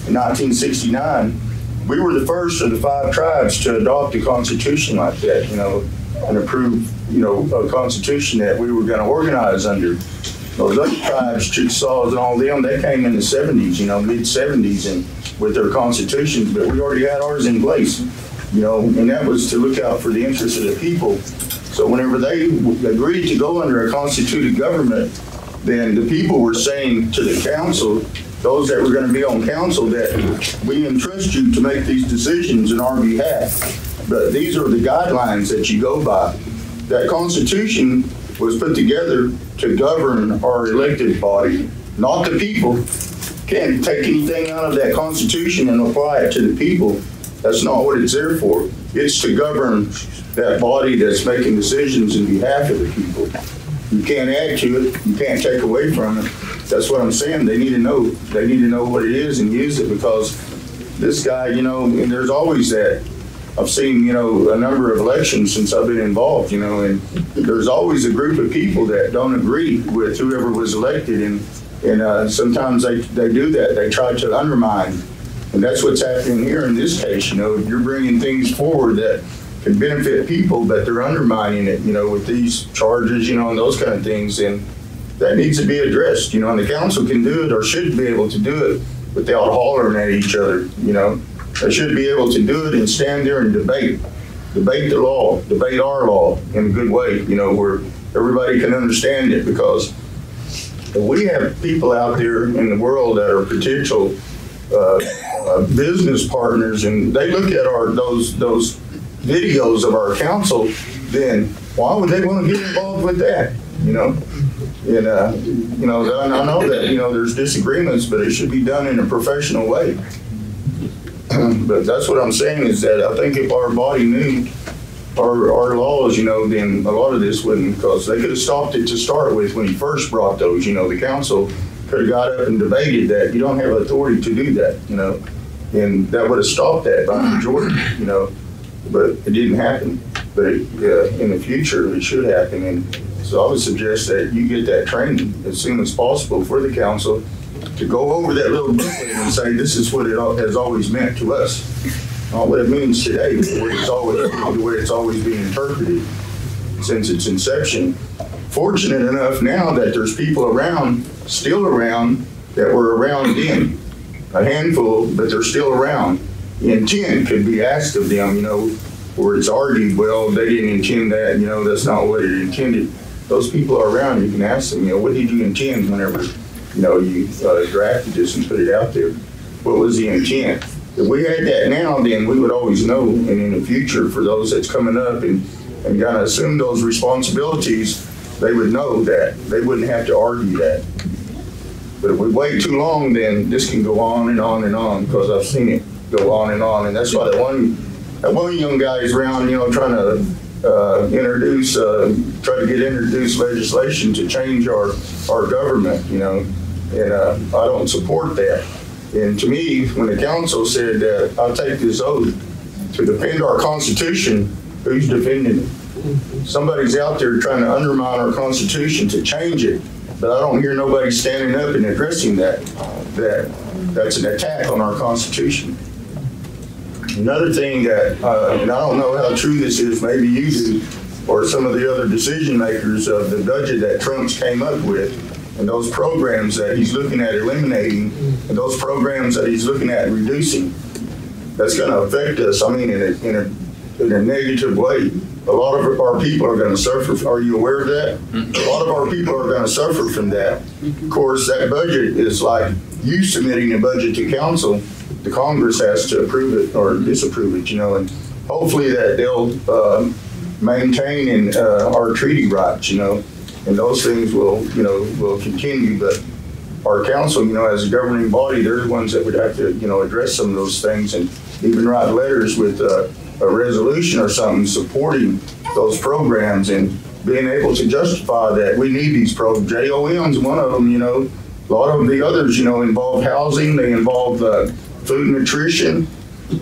in 1969, we were the first of the 5 tribes to adopt a constitution like that, you know, and approve, you know, a constitution that we were going to organize under. Those other tribes, Chickasaws and all them, they came in the 70s, you know, mid-70s, and with their constitutions, but we already had ours in place, you know, and that was to look out for the interests of the people. So whenever they agreed to go under a constituted government, then the people were saying to the council, those that were going to be on council, that we entrust you to make these decisions in our behalf. But these are the guidelines that you go by. That Constitution was put together to govern our elected body, not the people. Can't take anything out of that Constitution and apply it to the people. That's not what it's there for. It's to govern that body that's making decisions in behalf of the people. You can't add to it. You can't take away from it. That's what I'm saying. They need to know. They need to know what it is and use it, because this guy, you know, and there's always that. I've seen, you know, a number of elections since I've been involved, you know, and there's always a group of people that don't agree with whoever was elected, and sometimes they do that. They try to undermine And that's what's happening here in this case. You're bringing things forward that can benefit people, but they're undermining it, with these charges, and those kind of things. And that needs to be addressed, and the council can do it or should be able to do it without hollering at each other, They should be able to do it and stand there and debate the law, debate our law in a good way, where everybody can understand it, because we have people out there in the world that are potential business partners, and they look at those videos of our council, then why would they want to get involved with that? And I know that there's disagreements, but it should be done in a professional way. But that's what I'm saying, is that I think if our body knew our laws, then a lot of this wouldn't, because they could have stopped it to start with when he first brought those. The council could have got up and debated that you don't have authority to do that, and that would have stopped that by majority, but it didn't happen. But in the future, it should happen. And so I would suggest that you get that training as soon as possible for the council to go over that little booklet and say, this is what it has always meant to us. Not what it means today, but the way it's always been interpreted since its inception. Fortunate enough now that there's people still around, that were around then. A handful, but they're still around. The intent could be asked of them, where it's argued, well, they didn't intend that, that's not what it intended. Those people are around, you can ask them, what did you intend whenever, you drafted this and put it out there? What was the intent? If we had that now, then we would always know, and in the future, for those that's coming up and kind of assume those responsibilities, they would know that. They wouldn't have to argue that. But if we wait too long, then this can go on and on and on, because I've seen it go on. And that's why that one young guy is around, trying to try to get introduced legislation to change our government, and I don't support that. And to me, when the council said that I'll take this oath to defend our Constitution, who's defending it? Somebody's out there trying to undermine our Constitution to change it, but I don't hear nobody standing up and addressing that that's an attack on our Constitution. Another thing that, and I don't know how true this is, maybe you do, or some of the other decision makers of the budget that Trump's came up with, and those programs that he's looking at eliminating, and those programs that he's looking at reducing, that's going to affect us, in a negative way. A lot of our people are going to suffer. Are you aware of that? A lot of our people are going to suffer from that. Of course, that budget is like you submitting a budget to council. The Congress has to approve it or disapprove it, and hopefully that they'll maintain our treaty rights, and those things will continue. But our council, as a governing body, they're the ones that would have to, address some of those things and even write letters with a resolution or something supporting those programs and being able to justify that we need these programs. JOM's one of them, A lot of the others, involve housing, they involve food and nutrition.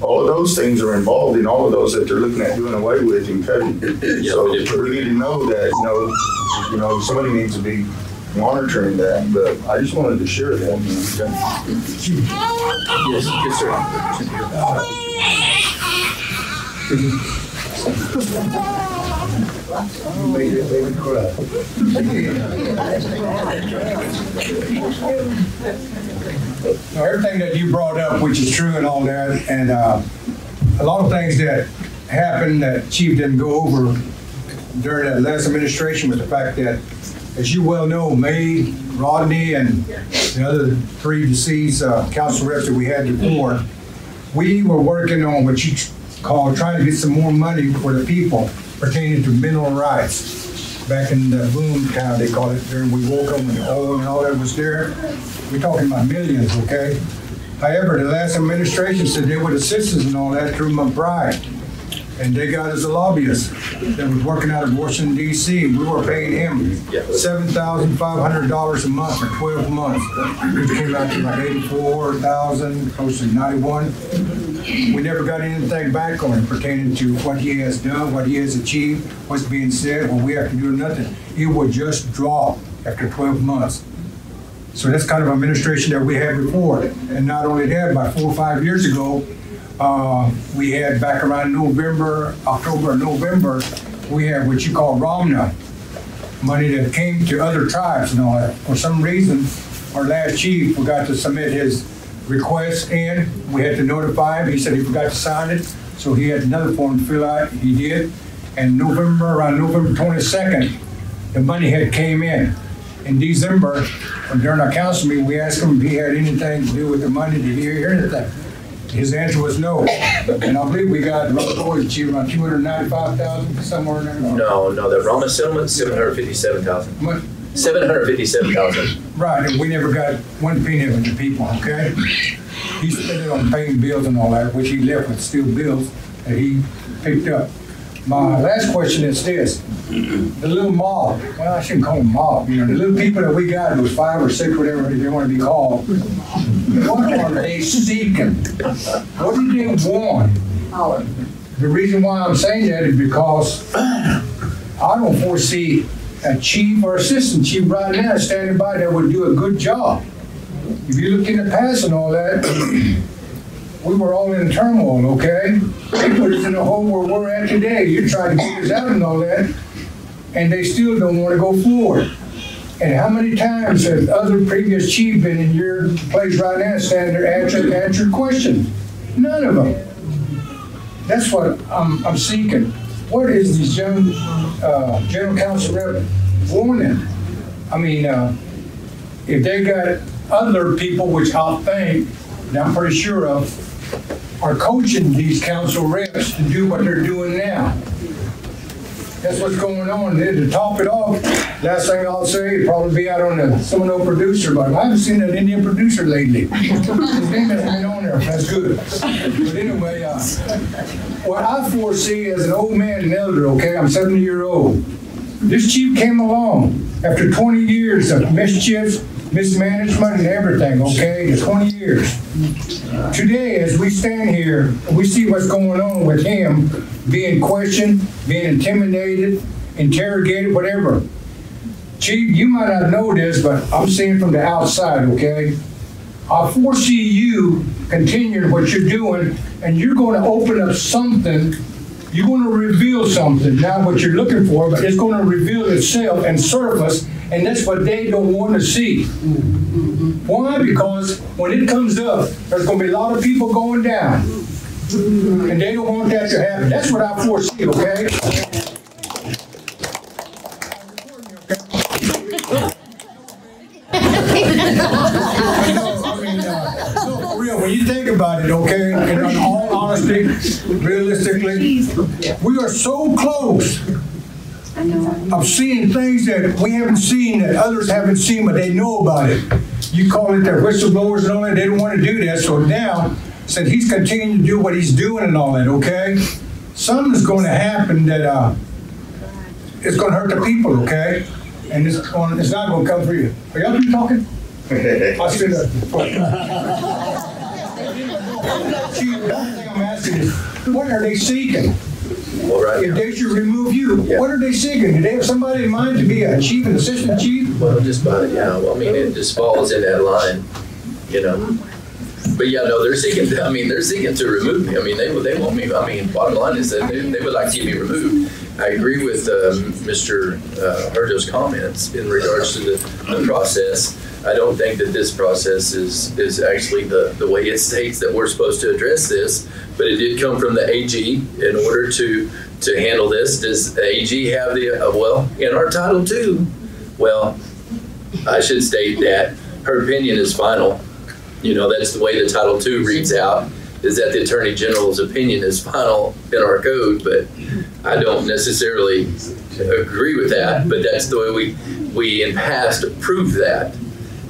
All of those things are involved in all of those that they're looking at doing away with and cutting. So we need to know that, somebody needs to be monitoring that. But I just wanted to share that. Yes, sir. Made it cry. So everything that you brought up, which is true and all that, and a lot of things that happened that Chief didn't go over during that last administration was the fact that, as you well know, May, Rodney, and the other three deceased council reps that we had before, we were working on what you call trying to get some more money for the people pertaining to mineral rights. Back in the boom town, they called it, during we woke up when the oil and all that was there. We're talking about millions, okay? However, the last administration said they would assist us and all that through McBride. And they got us a lobbyist that was working out of Washington, D.C. We were paying him $7,500 a month for 12 months. It came out to like $84,000, close to $91,000. We never got anything back on it pertaining to what he has done, what he has achieved, what's being said. Well, we have to do nothing. It would just drop after 12 months. So that's kind of administration that we had before. And not only that, about 4 or 5 years ago, we had back around October, November, we had what you call Ramna, money that came to other tribes and all that. For some reason, our last chief forgot to submit his request in. We had to notify him. He said he forgot to sign it, so he had another form to fill out. He did. And around November 22nd, the money had came in. In December, during our council meeting, we asked him if he had anything to do with the money. Did he hear anything? His answer was no. And I believe we got around $295,000 somewhere in there. No, the Rama settlement, 757,000. What? 757,000. Right, and we never got one penny of it to people, okay? He spent it on paying bills and all that, which he left with still bills that he picked up. My last question is this. The little mob, well, I shouldn't call them mob, the little people that we got, those 5 or 6, whatever they want to be called, what are they seeking? What do they want? The reason why I'm saying that is because I don't foresee a chief or assistant chief right now standing by that would do a good job. If you look in the past and all that, we were all in turmoil, okay? They put us in the hole where we're at today. You try to get us out and all that, and they still don't want to go forward. And how many times have other previous chiefs been in your place right now standing there answering questions? None of them. That's what I'm seeking. What is this young general counsel rep wanting? I mean, if they got other people, which I think, and I'm pretty sure of, are coaching these council reps to do what they're doing now. That's what's going on. And then to top it off, last thing I'll say, it'll probably be out on the Seminole producer, but I haven't seen an Indian producer lately. His name hasn't been on there. That's good. But anyway, what I foresee as an old man and elder, okay, I'm 70-year-old. This chief came along after 20 years of mischief, mismanagement, and everything, okay, 20 years. Today, as we stand here, we see what's going on with him being questioned, being intimidated, interrogated, whatever. Chief, you might not know this, but I'm seeing from the outside, okay? I foresee you continuing what you're doing, and you're going to open up something. You're going to reveal something, not what you're looking for, but it's going to reveal itself and surface, and that's what they don't want to see. Why? Because when it comes up, there's going to be a lot of people going down, and they don't want that to happen. That's what I foresee, okay? When you think about it, okay, in all honesty, realistically, we are so close of seeing things that we haven't seen, that others haven't seen, but they know about it. You call it their whistleblowers and all that, they don't want to do that. So now, since he's continuing to do what he's doing and all that, okay, something's going to happen that it's going to hurt the people, okay? And it's not going to come for you. Are y'all been talking? I'll sit up. Chief, the only thing I'm asking is, what are they seeking? Well, right if now, they should remove you, yeah. What are they seeking? Do they have somebody in mind to be a chief, an assistant chief? well, just by, yeah, well, I mean, it just falls in that line, But yeah, no, they're seeking to remove me. I mean, they want me. I mean, bottom line is that they would like to get me removed. I agree with Mr. Herjo's comments in regards to the process. I don't think that this process is actually the way it states that we're supposed to address this, but it did come from the AG in order to handle this. Does the AG have in our Title II, well, I should state that her opinion is final. That's the way the Title II reads out, is that the Attorney General's opinion is final in our code, but I don't necessarily agree with that, but that's the way we in past approved that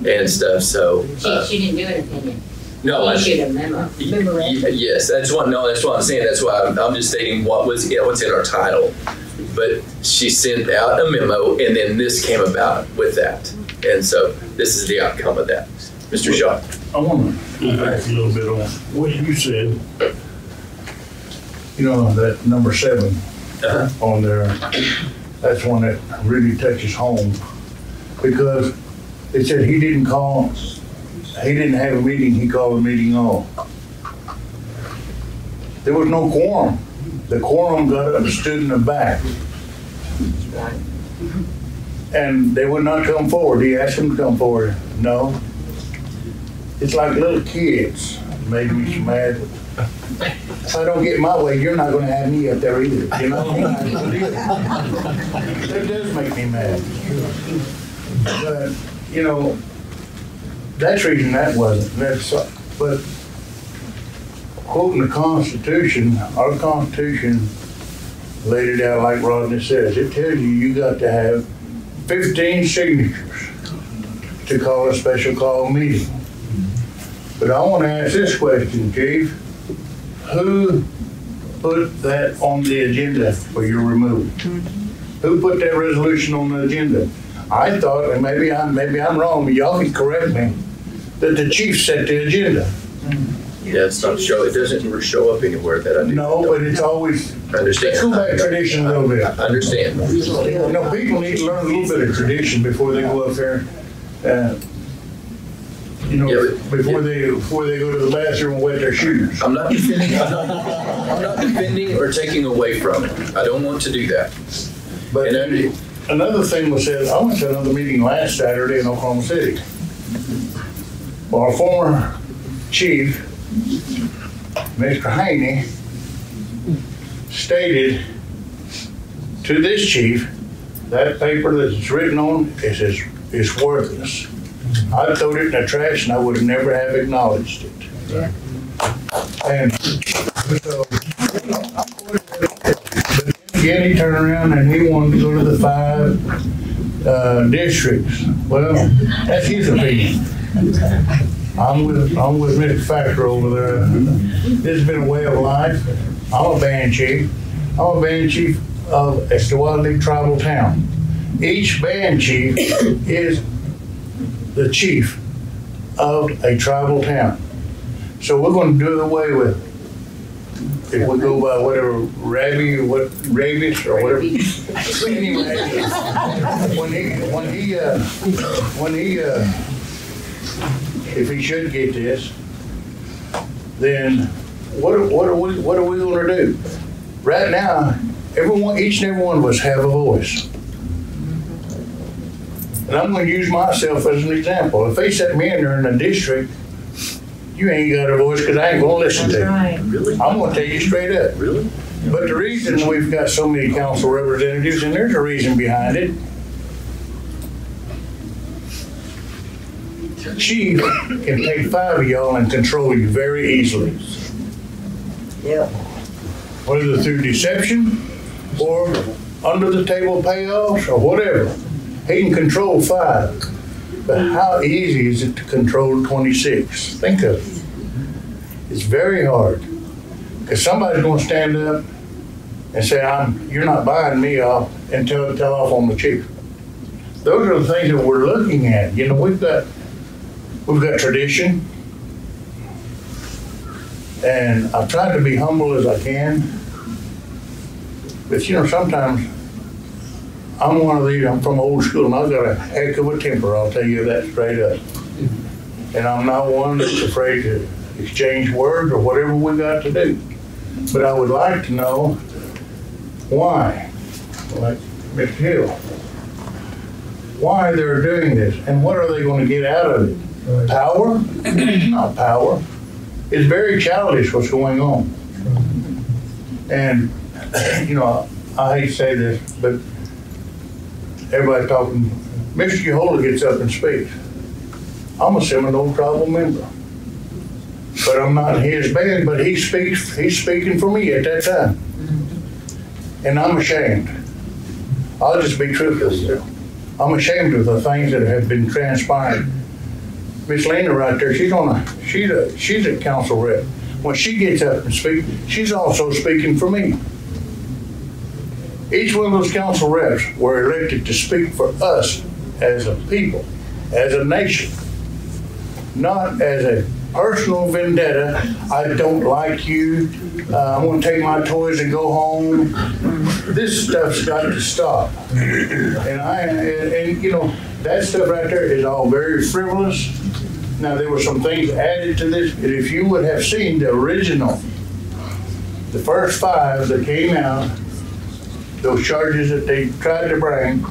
and stuff, so. She didn't do an opinion. No, She issued a memo. yes, that's what I'm saying. That's why I'm just stating what's in our title. But she sent out a memo, and then this came about with that. And so this is the outcome of that. Mr. Shaw. I want to go back a little bit on what you said. That number 7 on there, that's one that really touches home, because They said he didn't have a meeting, he called a meeting off. There was no quorum. The quorum got up and stood in the back. And they would not come forward. He asked them to come forward. No. It's like little kids. Made me so mad. If I don't get my way, you're not going to have me up there either. You know? That does make me mad. But, you know, that's the reason that wasn't. But quoting the Constitution, our Constitution laid it out like Rodney says. It tells you got to have 15 signatures to call a special call meeting. But I want to ask this question, Chief. Who put that on the agenda for your removal? Who put that resolution on the agenda? I thought, and maybe I'm wrong, but y'all can correct me, that the chief set the agenda. Yeah, it doesn't show up anywhere that I do. No, but it's always, I understand. let's go back to tradition a little bit. I understand. You know, people need to learn a little bit of tradition before they go up there. You know, before they go to the bathroom and wet their shoes. I'm not defending or taking away from it. I don't want to do that. But another thing was said, I went to another meeting last Saturday in Oklahoma City. Well, our former chief, Mr. Haney, stated to this chief, that paper that it's written on is worthless. I'd thrown it in the trash and I would have never have acknowledged it. Yeah. And so, again, he turned around and he wanted to go to the 5 districts. Well, that's his opinion. I'm with Mr. Factor over there. This has been a way of life. I'm a band chief. I'm a band chief of a Stewardly tribal town. Each band chief is the chief of a tribal town. So we're going to do away with, if we go by whatever rabies or whatever. Anyway, when he if he should get this, then what are we going to do? Right now, each and every one of us have a voice. And I'm going to use myself as an example. If they set me in there in a district, you ain't got a voice because I ain't going to listen to you. Right. Really? I'm going to tell you straight up. Really? But the reason we've got so many council representatives, and there's a reason behind it. Chief can take 5 of y'all and control you very easily. Yep. Whether through deception or under the table payoffs or whatever. He can control 5. But how easy is it to control 26? Think of it. It's very hard. Because somebody's going to stand up and say, you're not buying me off, and tell off on the chief. Those are the things that we're looking at. You know, we've got tradition. And I've tried to be humble as I can. But you know, sometimes I'm one of these, I'm from old school, and I've got a heck of a temper, I'll tell you that straight up. And I'm not one that's afraid to exchange words or whatever we got to do. But I would like to know why, like Mr. Hill, why they're doing this, and what are they going to get out of it? Power? It's not power. It's very childish what's going on. And, you know, I hate to say this, but everybody talking, Mr. Yehola gets up and speaks. I'm a Seminole tribal member. But I'm not in his band, but he's speaking for me at that time. And I'm ashamed. I'll just be truthful with you. I'm ashamed of the things that have been transpiring. Miss Lena right there, she's a council rep. When she gets up and speaks, she's also speaking for me. Each one of those council reps were elected to speak for us as a people, as a nation, not as a personal vendetta. I don't like you. I'm going to take my toys and go home. This stuff's got to stop. And you know, that stuff right there is all very frivolous. Now, there were some things added to this, and if you would have seen the original, the first 5 that came out, those charges that they tried to bring,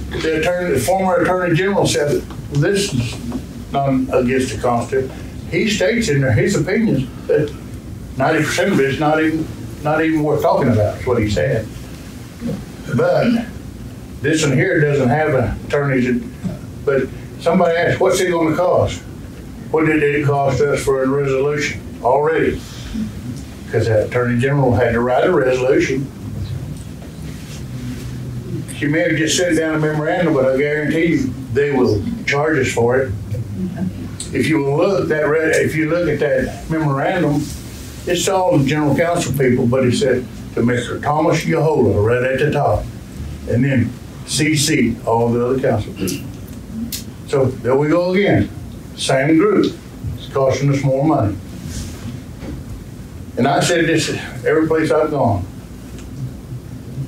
the former Attorney General said this is not against the Constitution. He states in there his opinions that 90% of it is not even worth talking about, is what he said. But this one here doesn't have attorneys, but somebody asked, what's it going to cost? What did it cost us for a resolution already? Because the Attorney General had to write a resolution. She may have just sent down a memorandum, but I guarantee you they will charge us for it. If you look at that memorandum, it's all the general counsel people, but it said to Mr. Thomas Yahola right at the top, and then CC all the other council people. So there we go again, same group. It's costing us more money. And I said this every place I've gone.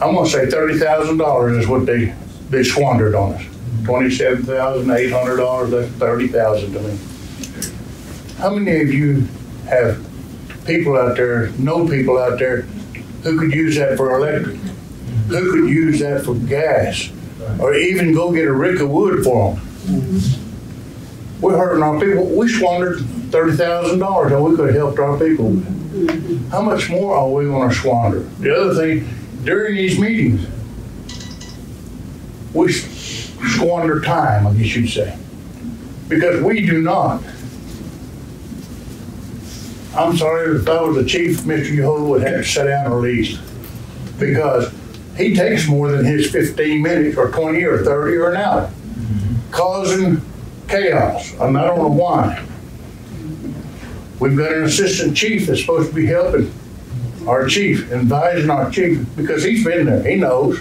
I'm gonna say $30,000 is what they squandered on us. $27,800, that's $30,000 to me. How many of you have people out there, know people out there who could use that for electric, who could use that for gas, or even go get a rick of wood for them? We're hurting our people. We squandered $30,000 and we could have helped our people. How much more are we going to squander? The other thing, during these meetings, we squander time, I guess you'd say, because we do not. I'm sorry, if I was the chief, Mr. Yahola would have to sit down at least, because he takes more than his 15 minutes or 20 or 30 or an hour, causing chaos, and I don't know why. We've got an assistant chief that's supposed to be helping our chief, advising our chief, because he's been there, he knows.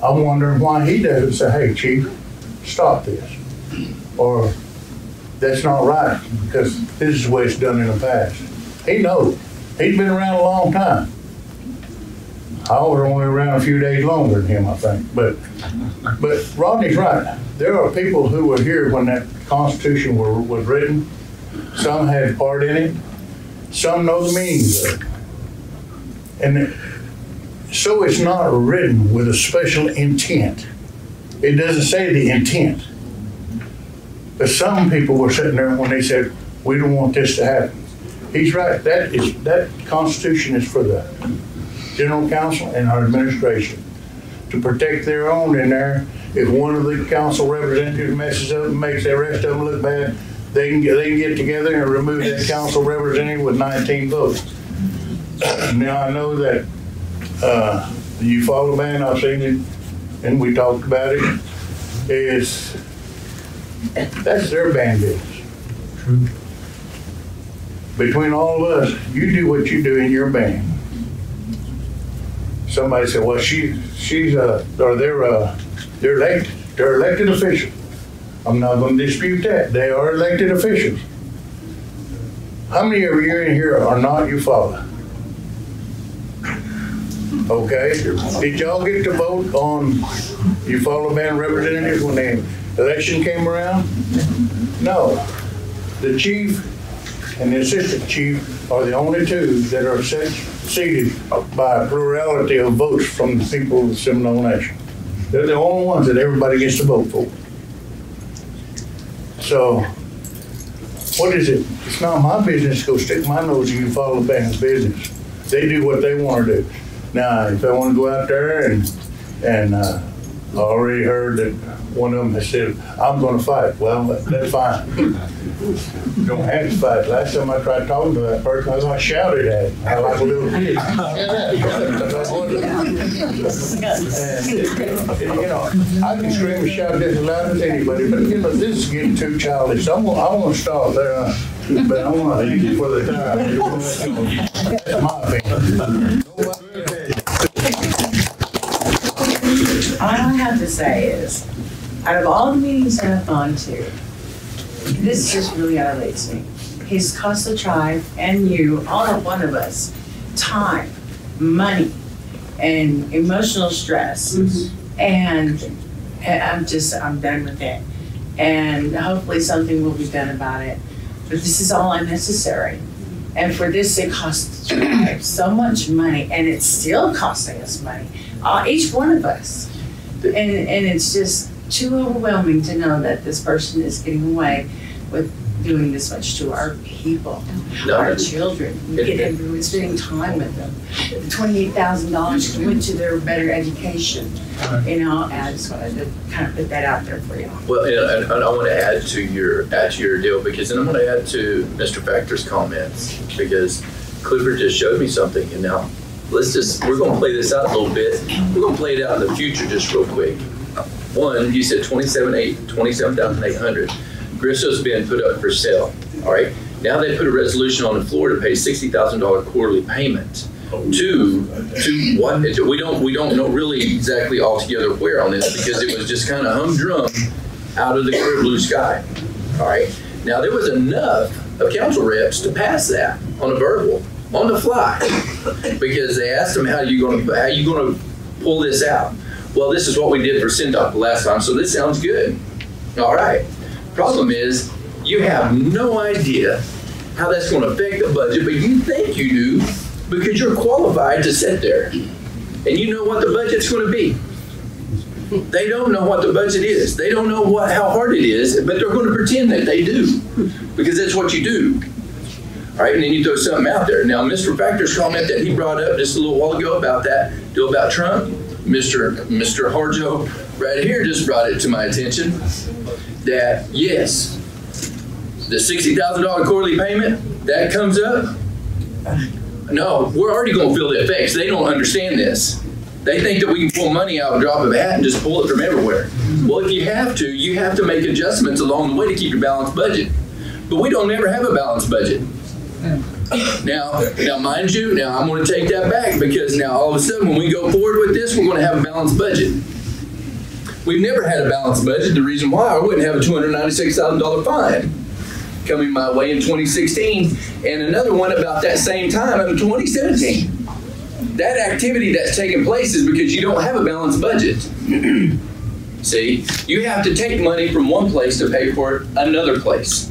I'm wondering why he doesn't say, hey, chief, stop this, or that's not right, because this is the way it's done in the past. He knows. He's been around a long time. I was only around a few days longer than him, I think. But Rodney's right. There are people who were here when that Constitution was written. Some had part in it. Some know the meanings of it. And so it's not written with a special intent. It doesn't say the intent. But some people were sitting there when they said, we don't want this to happen. He's right. That Constitution is for the General Counsel and our administration to protect their own in there. If one of the council representatives messes up and makes the rest of them look bad, they can get together and remove that council representative with 19 votes. Now I know that you follow ban, I've seen it, and we talked about it. That's their band business. True. Between all of us, you do what you do in your band. Somebody said, well, they're elected officials. I'm not going to dispute that. They are elected officials. How many of you in here are not you follow? Okay. Did y'all get to vote on you follow band representatives when the election came around? No. The chief and the assistant chief are the only two that are seated by a plurality of votes from the people of the Seminole Nation. They're the only ones that everybody gets to vote for. So, what is it? It's not my business to go stick my nose in you follow the band's business. They do what they want to do. Now, if I want to go out there and I already heard that one of them has said, I'm going to fight. Well, that's fine. You don't have to fight. Last time I tried talking to that person, I shouted at him. I like a little kid. And, you know, I can scream and shout just as loud as anybody, but, you know, this is getting too childish. So I want to stop there, but I want to thank you for the time. That's my opinion. All I have to say is, out of all the meetings that I've gone to, this just really elevates me. He's cost the tribe and you, all one of us, time, money, and emotional stress. Mm-hmm. I'm done with it. And hopefully something will be done about it. But this is all unnecessary. And for this, it costs so much money, and it's still costing us money, each one of us. And it's just too overwhelming to know that this person is getting away with doing this much to our people, our children. We get everyone spending time with them. The $28,000 went to their better education. You know, and I just wanted to kind of put that out there for you. Well, and I want to add to your deal, because then I'm going to add to Mr. Factor's comments, because Clifford just showed me something, and now we're going to play this out a little bit. We're going to play it out in the future just real quick. One, you said 27,800. Grisso's been put up for sale. All right. Now they put a resolution on the floor to pay $60,000 quarterly payment. To what? We don't know really exactly altogether where on this, because it was just kind of humdrum out of the clear blue sky. All right. Now there was enough of council reps to pass that on a verbal, on the fly, because they asked them, how you going to pull this out? Well, this is what we did for Sindoc the last time, so this sounds good. All right. Problem is, you have no idea how that's going to affect the budget, but you think you do because you're qualified to sit there. And you know what the budget's going to be. They don't know what the budget is. They don't know how hard it is, but they're going to pretend that they do, because that's what you do. All right, and then you throw something out there. Now, Mr. Factor's comment that he brought up just a little while ago about Trump, Mr. Harjo right here just brought it to my attention that, yes, the $60,000 quarterly payment, that comes up. No, we're already going to feel the effects. They don't understand this. They think that we can pull money out of a drop of a hat and just pull it from everywhere. Well, if you have to make adjustments along the way to keep your balanced budget. But we don't ever have a balanced budget. Now, mind you, now I'm going to take that back, because now all of a sudden when we go forward with this, we're going to have a balanced budget. We've never had a balanced budget. The reason why, I wouldn't have a $296,000 fine coming my way in 2016, and another one about that same time in 2017. That activity that's taking place is because you don't have a balanced budget. See, you have to take money from one place to pay for another place.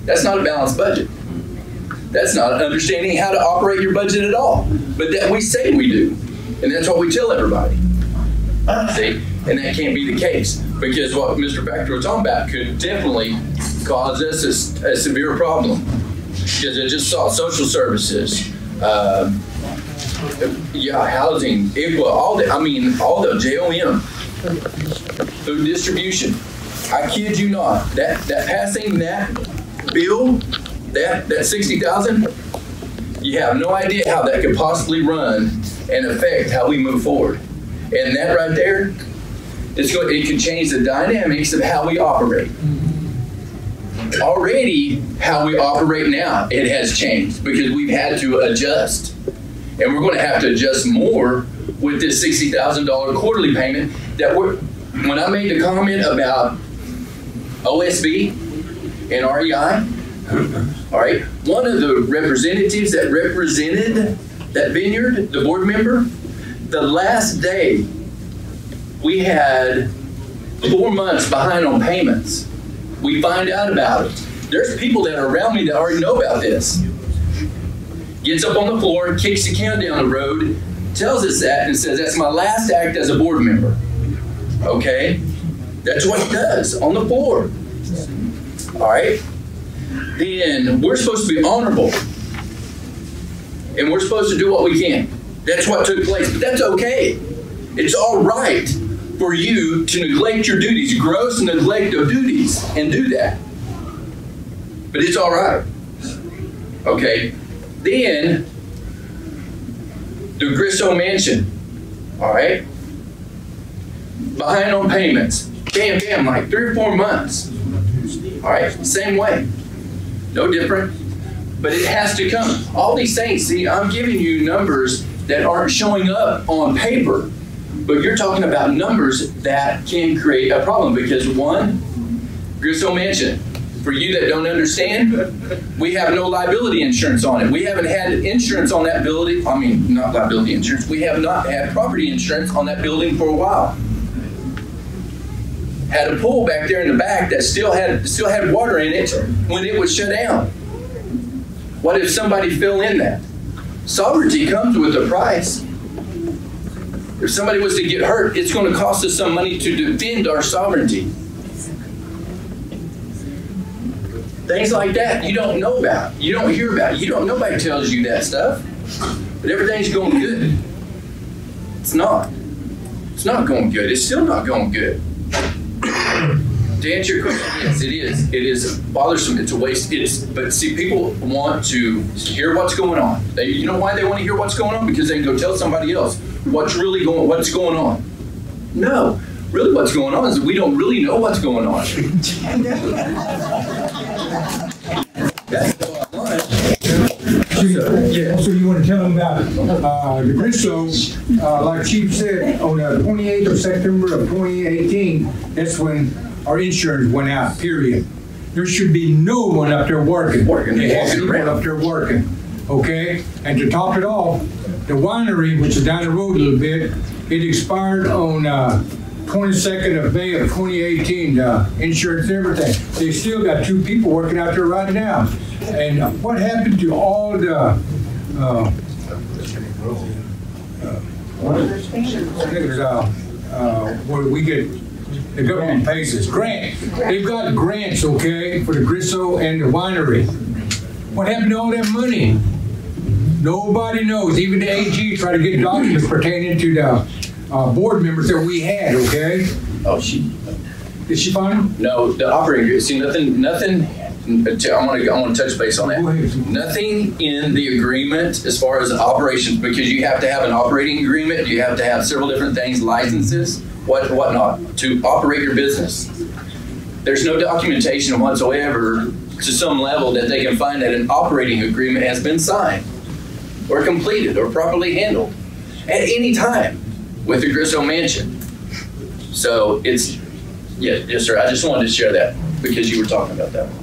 That's not a balanced budget. That's not understanding how to operate your budget at all. But that we say we do, and that's what we tell everybody. See, and that can't be the case, because what Mr. Factor was talking about could definitely cause us a severe problem. Because I just saw social services, housing, all the JOM, food distribution. I kid you not, that passing that bill, that 60,000, you have no idea how that could possibly run and affect how we move forward. And that right there, it can change the dynamics of how we operate. Already, how we operate now, it has changed because we've had to adjust. And we're going to have to adjust more with this $60,000 quarterly payment. When I made the comment about OSB and REI, all right, one of the representatives that represented that vineyard, the board member, the last day we had 4 months behind on payments. We find out about it. There's people that are around me that already know about this. Gets up on the floor, kicks the can down the road, tells us that, and says, that's my last act as a board member. Okay? That's what he does on the floor. All right? Then we're supposed to be honorable. And we're supposed to do what we can. That's what took place. But that's okay. It's all right for you to neglect your duties, gross neglect of duties, and do that. But it's all right. Okay? Then, the Grisso Mansion, all right? Behind on payments. Bam, like 3 or 4 months. All right? Same way. No different. But it has to come. All these things, see, I'm giving you numbers that aren't showing up on paper. But you're talking about numbers that can create a problem. Because one, Grisso Mansion. For you that don't understand, we have no liability insurance on it. We haven't had insurance on that building. Not liability insurance. We have not had property insurance on that building for a while. had a pool back there in the back that still had water in it when it was shut down. What if somebody fell in that? Sovereignty comes with a price. If somebody was to get hurt, it's going to cost us some money to defend our sovereignty. Things like that you don't know about. You don't hear about. Nobody tells you that stuff. But everything's going good. It's not. It's not going good. It's still not going good. To answer your question, yes, it is. It is bothersome. It's a waste. But see, people want to hear what's going on. You know why they want to hear what's going on? Because they can go tell somebody else what's going on. No, really, what's going on is that we don't really know what's going on. That's the bottom line. So you want to tell them about the Grisso, like Chief said, on the 28th of September of 2018, that's when our insurance went out, period. There should be no one up there working. They have people up there working, okay? And to top it off, the winery, which is down the road a little bit, it expired on 22nd of May of 2018, insurance and everything. They still got 2 people working out there right now. And what happened to all the where we get, the government pays us grants. They've got grants, okay, for the Grisso and the winery. What happened to all that money? Nobody knows. Even the AG tried to get documents pertaining to the board members that we had, okay? Oh, Did she find them? No, the operating agreement. See, nothing. I want to touch base on that. Nothing in the agreement as far as operations, because you have to have an operating agreement. You have to have several different things, licenses, whatnot, to operate your business. There's no documentation whatsoever to some level that they can find that an operating agreement has been signed or completed or properly handled at any time with the Grisso Mansion. So it's, yes, sir. I just wanted to share that because you were talking about that one.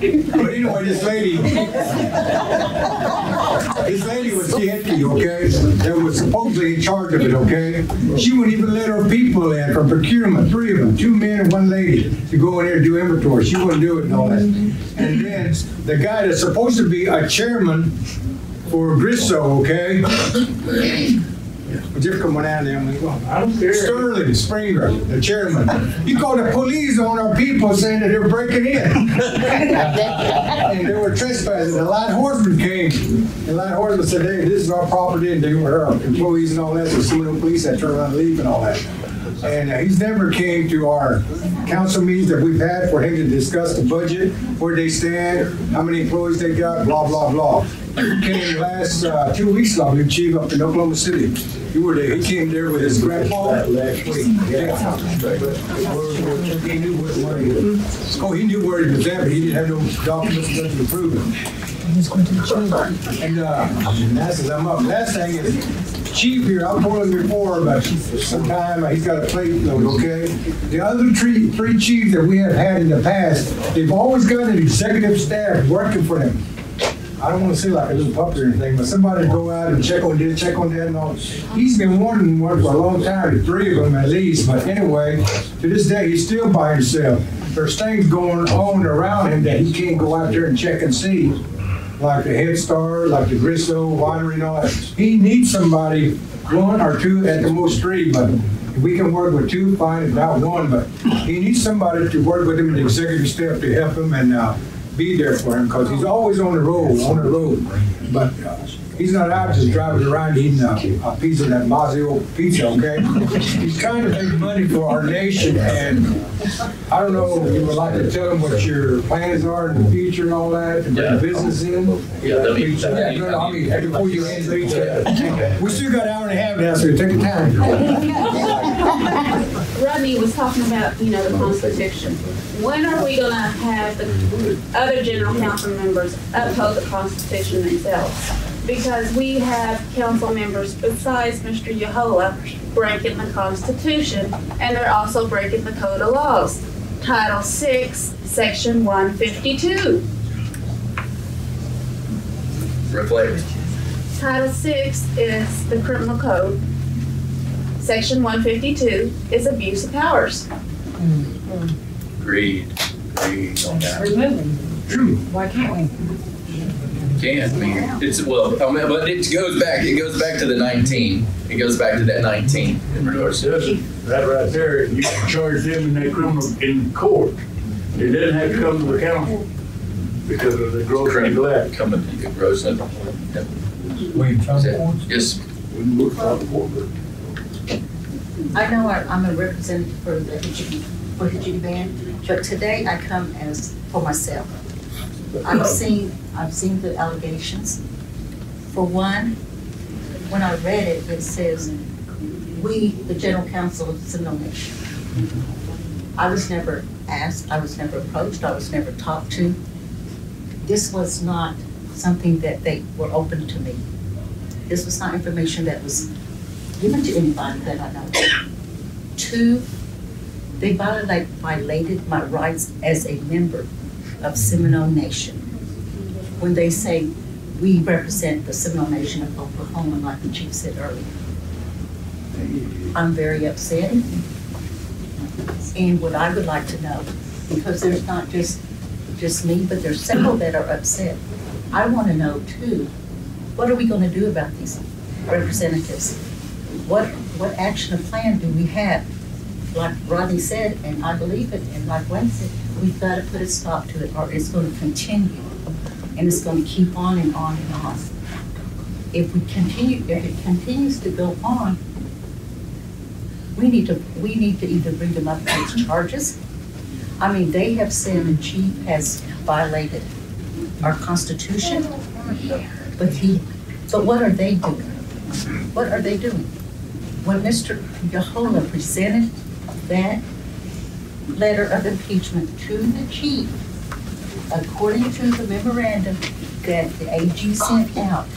But anyway, this lady was Chianti, okay, that was supposedly in charge of it, okay? She wouldn't even let her people in from procurement, 3 of them, 2 men and 1 lady, to go in there and do inventory. She wouldn't do it and all that. And then the guy that's supposed to be a chairman for Grisso, okay? Just come on down there and we go. I don't care. Sterling Springer, the chairman. He called the police on our people saying that they're breaking in. And they were trespassing. The light horseman came. The light horseman said, hey, this is our property, and they were our employees and all that. So some of the police had turned around and leave and all that. And he's never came to our council meetings that we've had for him to discuss the budget, where they stand, how many employees they got, blah, blah, blah. He came last 2 weeks ago, the chief up in Oklahoma City. You were there. He came there with his grandpa last week. Yeah. He knew where he was. Oh, he knew where he was at, but he didn't have no documents to prove it. And that's as I'm up. Last thing is, Chief here, I've told him before, but sometime he's got a plate load, okay? The other 3 chiefs that we have had in the past, they've always got an executive staff working for them. I don't want to say like a little puppet or anything, but somebody to go out and check on this, check on that and all. He's been wanting one for a long time, 3 of them at least. But anyway, to this day, he's still by himself. There's things going on around him that he can't go out there and check and see, like the Head Start, like the Grisso winery and all that. He needs somebody, 1 or 2, at the most 3, but if we can work with 2, fine, if not 1, but he needs somebody to work with him in the executive staff to help him and be there for him, because he's always on the road, but he's not out just driving around eating a piece of that Mazio pizza, okay? He's trying to make money for our nation, and I don't know if you would like to tell him what your plans are in the future and all that, to bring business in. Before you end the pizza. We still got an hour and a half now, so take your time. Rodney was talking about, the Constitution. When are we going to have the other general council members uphold the Constitution themselves? Because we have council members besides Mr. Yahola breaking the Constitution, and they're also breaking the Code of Laws. Title 6, Section 152. Reflect. Title 6 is the criminal code. Section 152 is abuse of powers. Agreed on that. We're moving. Why can't we? Can, I mean, it's, well, I mean, but it goes back to the 19. It goes back to that 19 in regards to. That right there, you can charge them in that criminal in court. It doesn't have to come to the council because of the gross neglect. Coming to gross neglect. Yes. I know I'm a representative for the Hitchity Band, but today I come as for myself. I've seen the allegations. For one, when I read it, it says, "We, the General Counsel of the Seminole Nation." I was never asked, I was never approached, I was never talked to. This was not something that they were open to me. This was not information that was given to anybody that I know. Two, they violated my rights as a member of Seminole Nation. When they say we represent the Seminole Nation of Oklahoma, like the chief said earlier. I'm very upset. And what I would like to know, because there's not just me, but there's several that are upset. I want to know too, what are we going to do about these representatives? What action or plan do we have? Like Rodney said, and I believe it, and like Wayne said, we've got to put a stop to it or it's going to continue. And it's going to keep on and on and on. If it continues to go on, we need to either bring them up against charges. I mean, they have said the chief has violated our Constitution, but what are they doing? What are they doing? When Mr. Yahola presented that letter of impeachment to the chief, according to the memorandum that the AG sent out,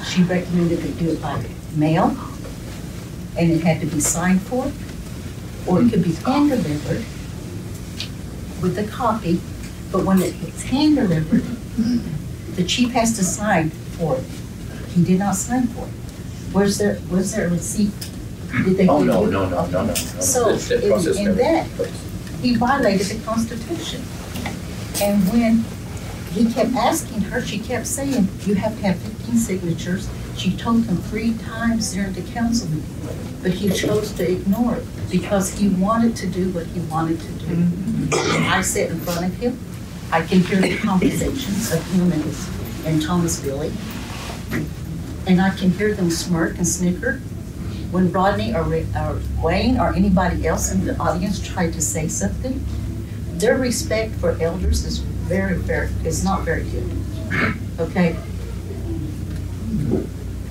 she recommended they do it by mail, and it had to be signed for, or it could be hand delivered with a copy. But when it's hand delivered, the chief has to sign for it. He did not sign for it. Was there a receipt? Did they? Oh no. So in that, he violated the Constitution. And when he kept asking her, she kept saying, "You have to have 15 signatures." She told him 3 times during the council meeting, but he chose to ignore it because he wanted to do what he wanted to do. I sat in front of him. I can hear the conversations of him and Thomas Billy, and I can hear them smirk and snicker when Rodney or Wayne or anybody else in the audience tried to say something. Their respect for elders is is not very good. Okay?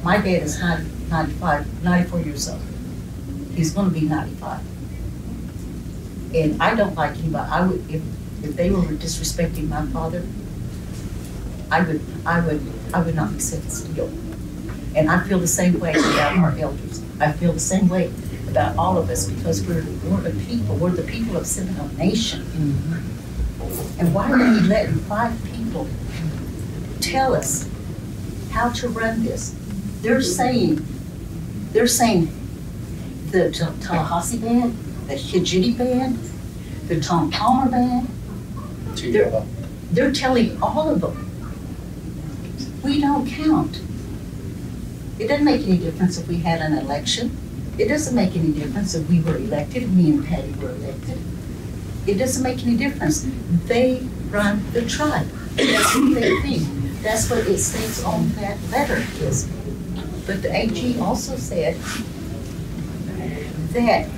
My dad is 94 years old. He's going to be 95. And I don't like anybody. I would, if they were disrespecting my father, I would not be sitting still. And I feel the same way about our elders. I feel the same way about all of us because we're the people of Seminole Nation. And why are we letting 5 people tell us how to run this? They're saying the Tallahassee band, the Hitchity band, the Tom Palmer band, they're telling all of them, we don't count. It doesn't make any difference if we had an election. It doesn't make any difference if we were elected, if me and Patty were elected. It doesn't make any difference. They run the tribe. That's what they think. That's what it states on that letter is. But the AG also said that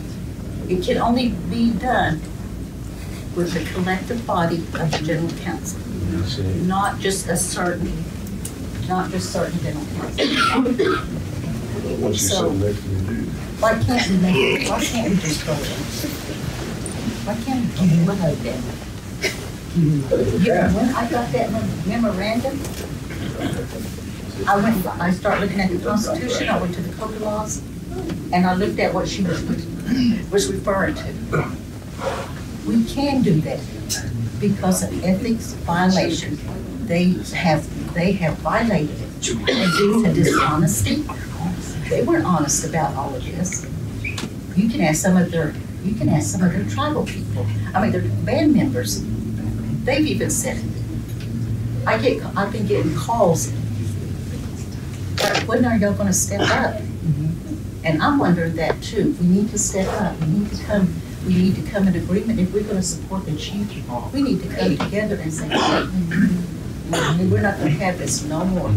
it can only be done with the collective body of the General Council, not just certain General Council. So, why can't we just go in? Why can't we give them a that? When I got that memorandum, I started looking at the Constitution, I went to the Code of Laws, and I looked at what she was referring to. We can do that because of ethics violation. They have violated it. And due to dishonesty, they weren't honest about all of this. You can ask some of their You can ask some of their tribal people. I mean, their band members. They've even said it. I've been getting calls. Like, when are y'all gonna step up? And I'm wondering that too. We need to step up. We need to come in agreement. If we're gonna support the chief, we need to come together and say, hey, we're not gonna have this no more.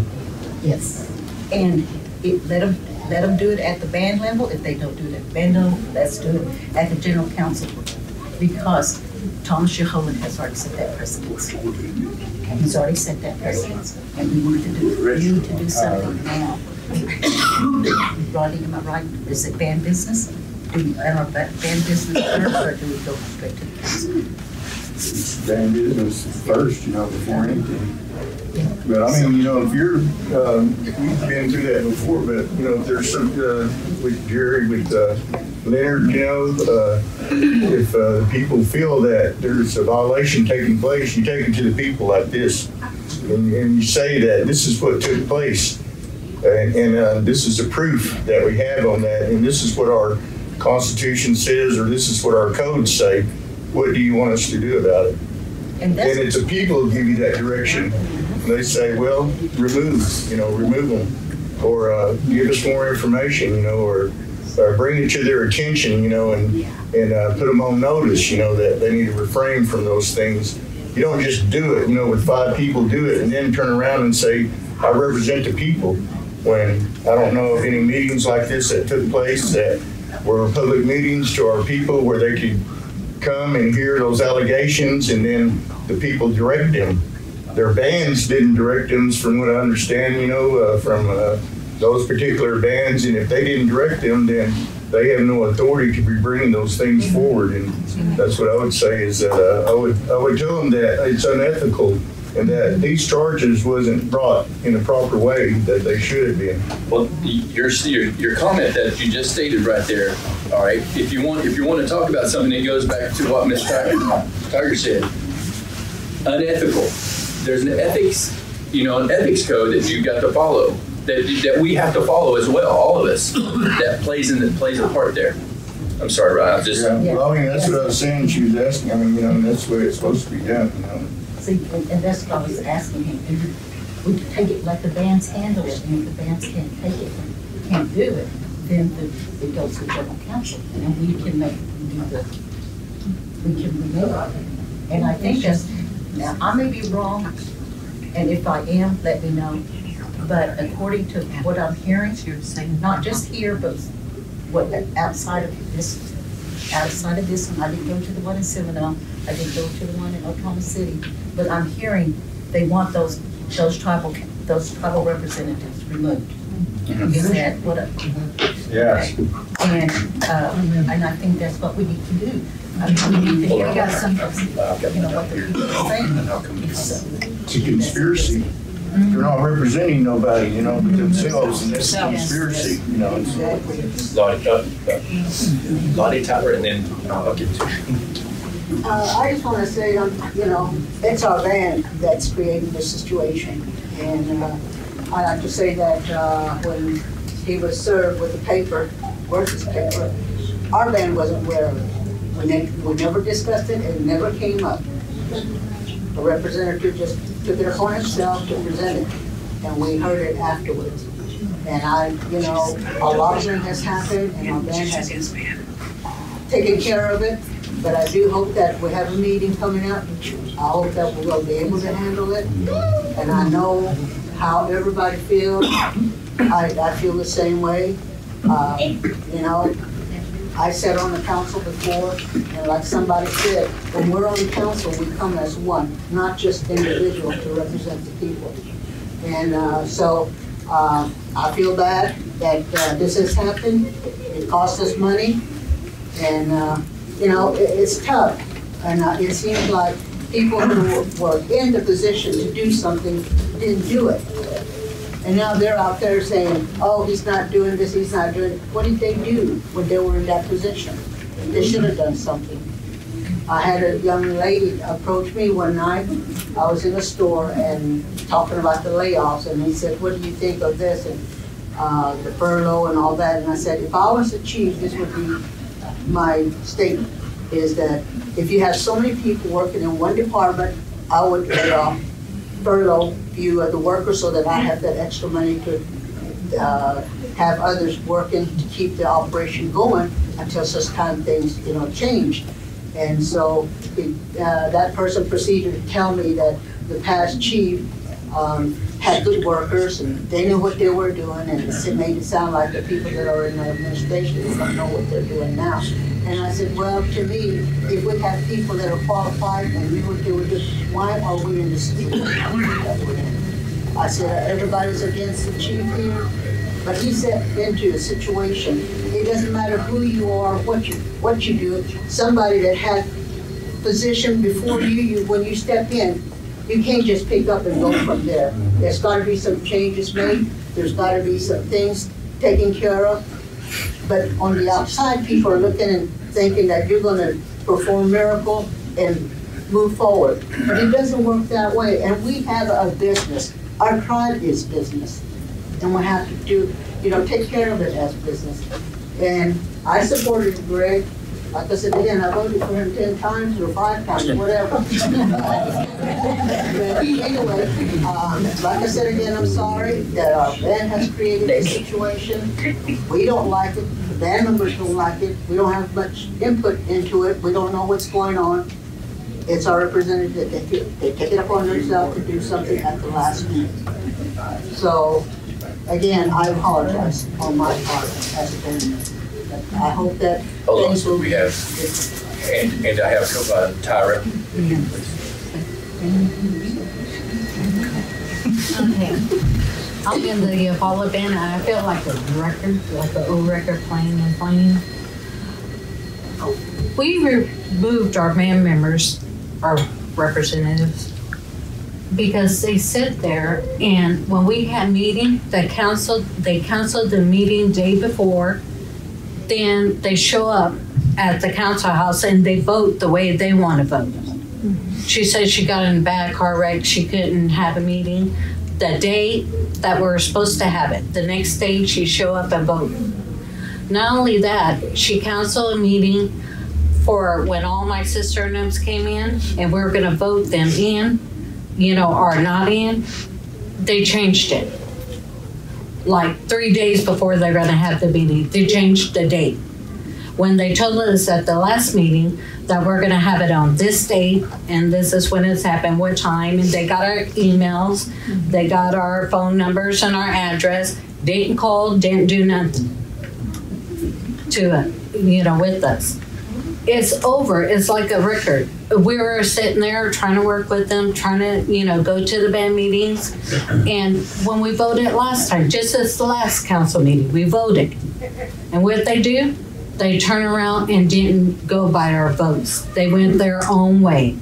Yes. And let them do it at the band level. If they don't do it at the band level, let's do it at the general council. Because Thomas Yeholan has already set that precedence. He's already set that precedence. And we need to do something now. Rodney, am I right? Is it band business? Do we enter band business first, or do we go straight to the council? Band business first, before anything. But I mean, if you're, we've been through that before, but, if there's some, with Jerry, with Leonard, if people feel that there's a violation taking place, you take it to the people like this, and you say that this is what took place, and this is the proof that we have on that, and this is what our Constitution says, or this is what our codes say. What do you want us to do about it? And it's the people who give you that direction. They say, well, remove them, or give us more information, or bring it to their attention, and put them on notice, that they need to refrain from those things. You don't just do it, with 5 people do it, and then turn around and say, I represent the people, when I don't know of any meetings like this that took place that were public meetings to our people where they could come and hear those allegations, and then the people direct them. Their bands didn't direct them, from what I understand, from those particular bands, and if they didn't direct them, then they have no authority to be bringing those things forward. And that's what I would say is that I would tell them that it's unethical, and that these charges wasn't brought in a proper way that they should have been. Well, your comment that you just stated right there, all right, if you want to talk about something that goes back to what Ms. Tiger said, unethical. There's an ethics code that you've got to follow, that we have to follow as well, all of us, that plays a part there. I'm sorry, Ryan, Well, I mean, that's what I was saying. She was asking, that's the way it's supposed to be done, See, and that's what I was asking him. We could take it like the bands handle it, and if the bands can't take it, can't do it, then it goes to general council, and we can remove it. And I think now I may be wrong, and if I am, let me know. But according to what I'm hearing, not just here, but what outside of this, one, I didn't go to the one in Seminole, I didn't go to the one in Oklahoma City, but I'm hearing they want those tribal representatives removed. Is that what? Yes. And I think that's what we need to do. We need to hear about some of what the people are saying. It's a conspiracy. They're not representing nobody, but themselves, and it's a conspiracy, Lottie Tyler, and then I'll get to you. I just want to say, it's our band that's creating this situation. And I like to say that when he was served with the paper, worthless paper, our band wasn't aware of it. We never discussed it, it never came up. The representative just took it upon himself to present it, and we heard it afterwards. And a lot of it has happened, and our band has taken care of it. But I do hope that we have a meeting coming up. I hope that we'll be able to handle it. And I know how everybody feels. I feel the same way. I sat on the council before, and like somebody said, when we're on the council, we come as one, not just individuals to represent the people. And so I feel bad that this has happened. It cost us money, and it's tough. And it seems like people who were in the position to do something didn't do it. And now they're out there saying, oh, he's not doing this, he's not doing it. What did they do when they were in that position? They should have done something. I had a young lady approach me one night. I was in a store and talking about the layoffs, and he said, what do you think of this? And the furlough and all that. And I said, if I was the chief, this would be my statement is that if you have so many people working in one department, I would lay off, furlough few of the workers so that I have that extra money to have others working to keep the operation going until such time things, change. And so that person proceeded to tell me that the past chief had good workers and they knew what they were doing, and it made it sound like the people that are in the administration don't know what they're doing now. And I said, well, to me, if we have people that are qualified and knew what they were doing, why are we in the situation that we're in? I said, everybody's against the chief here, but he set into a situation. It doesn't matter who you are, what you do. Somebody that had position before you, when you step in, you can't just pick up and go from there. There's got to be some changes made. There's got to be some things taken care of. But on the outside, people are looking and thinking that you're going to perform a miracle and move forward. But it doesn't work that way. And we have a business. Our tribe is business. And we have to do, take care of it as business. And I supported Greg. Like I said again, I voted for him 10 times or 5 times, whatever. But anyway, like I said again, I'm sorry that our band has created this situation. We don't like it. The band members don't like it. We don't have much input into it. We don't know what's going on. It's our representative that they take it upon themselves to do something at the last minute. So, again, I apologize on my part as a band member. I hope that things will we have, and I have Tyra. Okay. I'm in the Apollo band, and I feel like a record, like an old record playing and playing. We removed our band members, our representatives, because they sit there, and when we had meeting, they canceled the meeting day before. Then they show up at the council house and they vote the way they want to vote. She said she got in a bad car wreck. She couldn't have a meeting the day that we were supposed to have it. The next day she show up and vote. Not only that, she canceled a meeting for when all my sister and them came in and we were going to vote them in, or not in. They changed it. Like 3 days before they're going to have the meeting, they changed the date. When they told us at the last meeting that we're going to have it on this date, and this is when it's happened, what time, and they got our emails, they got our phone numbers and our address, didn't call, didn't do nothing to, with us. It's over. It's like a record. We were sitting there trying to work with them, trying to, go to the band meetings. And when we voted last time, just as the last council meeting, we voted. And what they do, they turn around and didn't go by our votes. They went their own way.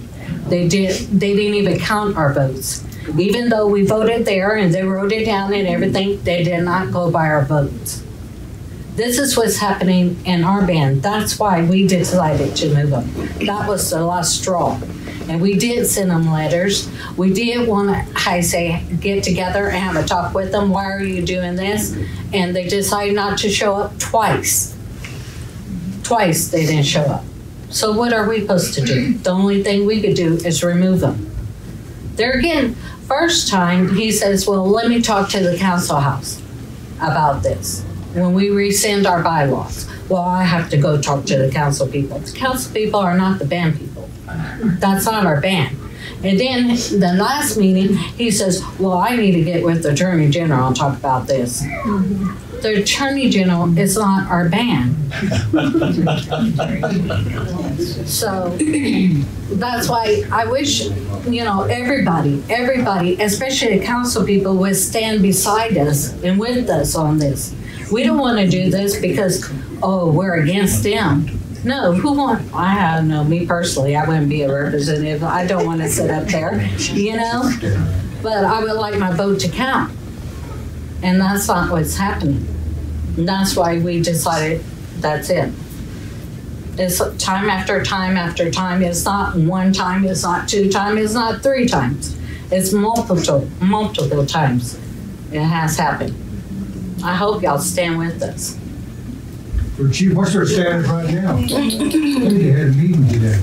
They didn't even count our votes. Even though we voted there and they wrote it down and everything, they did not go by our votes. This is what's happening in our band. That's why we decided to move them. That was the last straw. And we did send them letters. We did want to, get together and have a talk with them. Why are you doing this? And they decided not to show up twice. Twice they didn't show up. So what are we supposed to do? The only thing we could do is remove them. There again, first time he says, well, let me talk to the council house about this. When we rescind our bylaws, well, I have to go talk to the council people. The council people are not the band people. That's not our band. And then the last meeting, he says, well, I need to get with the Attorney General and talk about this. The Attorney General is not our band. So that's why I wish, everybody, especially the council people, would stand beside us and with us on this. We don't want to do this because, we're against them. No, I don't know, me personally, I wouldn't be a representative. I don't want to sit up there, but I would like my vote to count. And that's not what's happening. And that's why we decided that's it. It's time after time after time. It's not one time, it's not 2 times, it's not 3 times. It's multiple times it has happened. I hope y'all stand with us. Well, Chief, what's their status right now? I think they had a meeting today.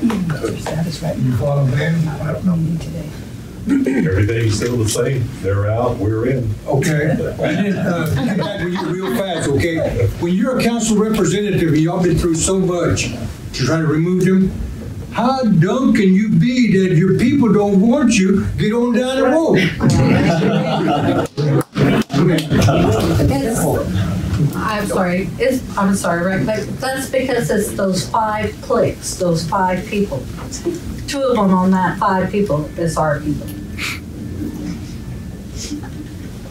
You follow Ben? I don't know. Everything's still the same. They're out, we're in. Okay. Get back with you real fast, okay? When you're a council representative and y'all been through so much to try to remove them, how dumb can you be that your people don't want you? Get on down the road. I'm sorry, right? But that's because it's those 5 cliques, those 5 people. 2 of them on that 5 people is our people.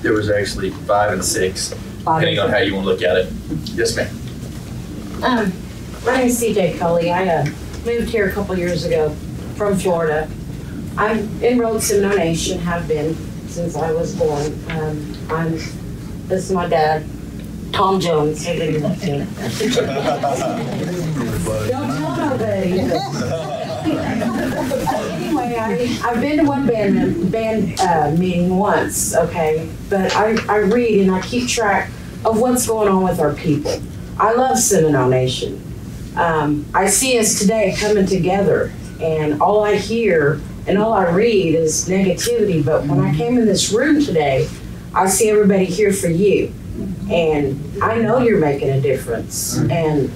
There was actually 5 and 6, depending on how you want to look at it. Yes, ma'am. My name is CJ Cully. I moved here a couple years ago from Florida. I'm enrolled Seminole Nation, have been since I was born. This is my dad, Tom Jones. Don't tell nobody. Anyway, I've been to one band meeting once, okay? But I read and I keep track of what's going on with our people. I love Seminole Nation. I see us today coming together, and all I hear and all I read is negativity. But when I came in this room today, I see everybody here for you, and I know you're making a difference. And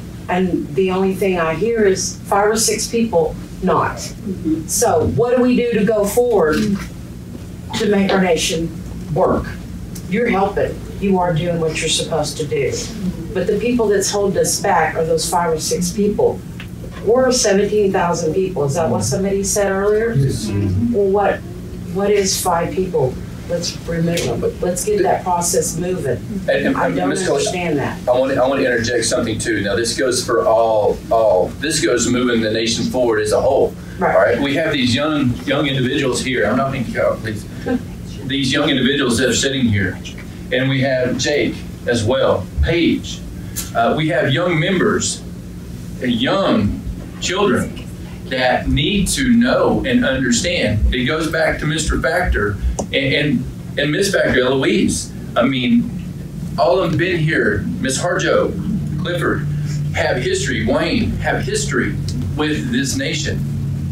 the only thing I hear is 5 or 6 people not. So what do we do to go forward to make our nation work? You're helping. You are doing what you're supposed to do. But the people that's holding us back are those 5 or 6 people. We're 17,000 people. Is that what somebody said earlier? Yes. Well, what is 5 people? Let's remove them. Let's get that process moving. And I don't Ms. Cully, understand that. I want to interject something too. Now this goes for all. This goes moving the nation forward as a whole. Right. All right. We have these young individuals here. I'm not being coward, please. These young individuals that are sitting here, and we have Jake as well, Paige. We have young members, young children that need to know and understand. It goes back to Mr. Factor and Miss Factor, Eloise. I mean, all of them been here. Miss Harjo, Clifford, have history. Wayne, have history with this nation.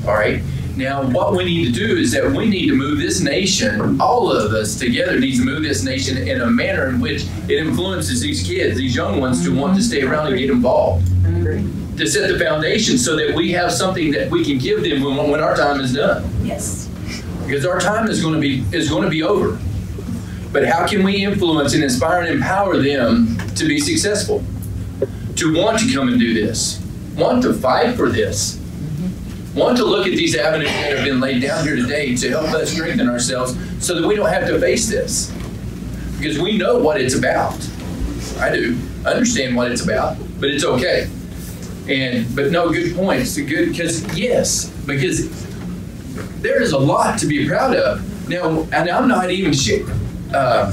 All right. Now, what we need to do is that we need to move this nation, all of us together needs to move this nation in a manner in which it influences these kids, these young ones, to want to stay around and get involved. I agree. To set the foundation so that we have something that we can give them when our time is done. Yes. Because our time is going to be over. But how can we influence and inspire and empower them to be successful? To want to come and do this, want to fight for this, want to look at these avenues that have been laid down here today to help us strengthen ourselves so that we don't have to face this. Because we know what it's about. I do. I understand what it's about, but it's okay. But no, good points. Good, because there is a lot to be proud of. Now, and I'm not even I'm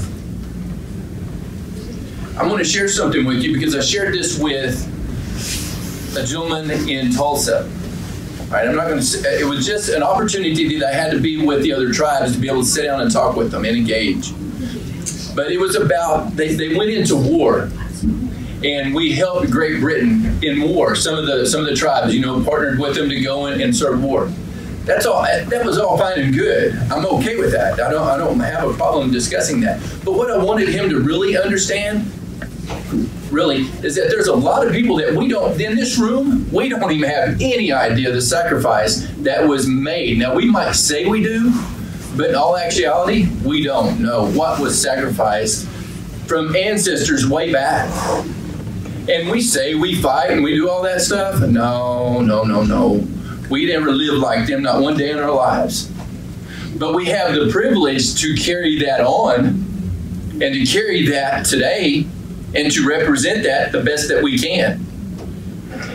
going to share something with you because I shared this with a gentleman in Tulsa. All right, I'm not going to. It was just an opportunity that I had to be with the other tribes to be able to sit down and talk with them and engage. But it was about they went into war. And we helped Great Britain in war. Some of the tribes, partnered with them to go in and serve war. That's all. That was all fine and good. I'm okay with that. I don't have a problem discussing that. But what I wanted him to really understand, is that there's a lot of people that we don't in this room. We don't even have any idea the sacrifice that was made. Now we might say we do, but in all actuality, we don't know what was sacrificed from ancestors way back. And we say we fight and we do all that stuff. No. We never lived like them, not one day in our lives. But we have the privilege to carry that on and to carry that today and to represent that the best that we can.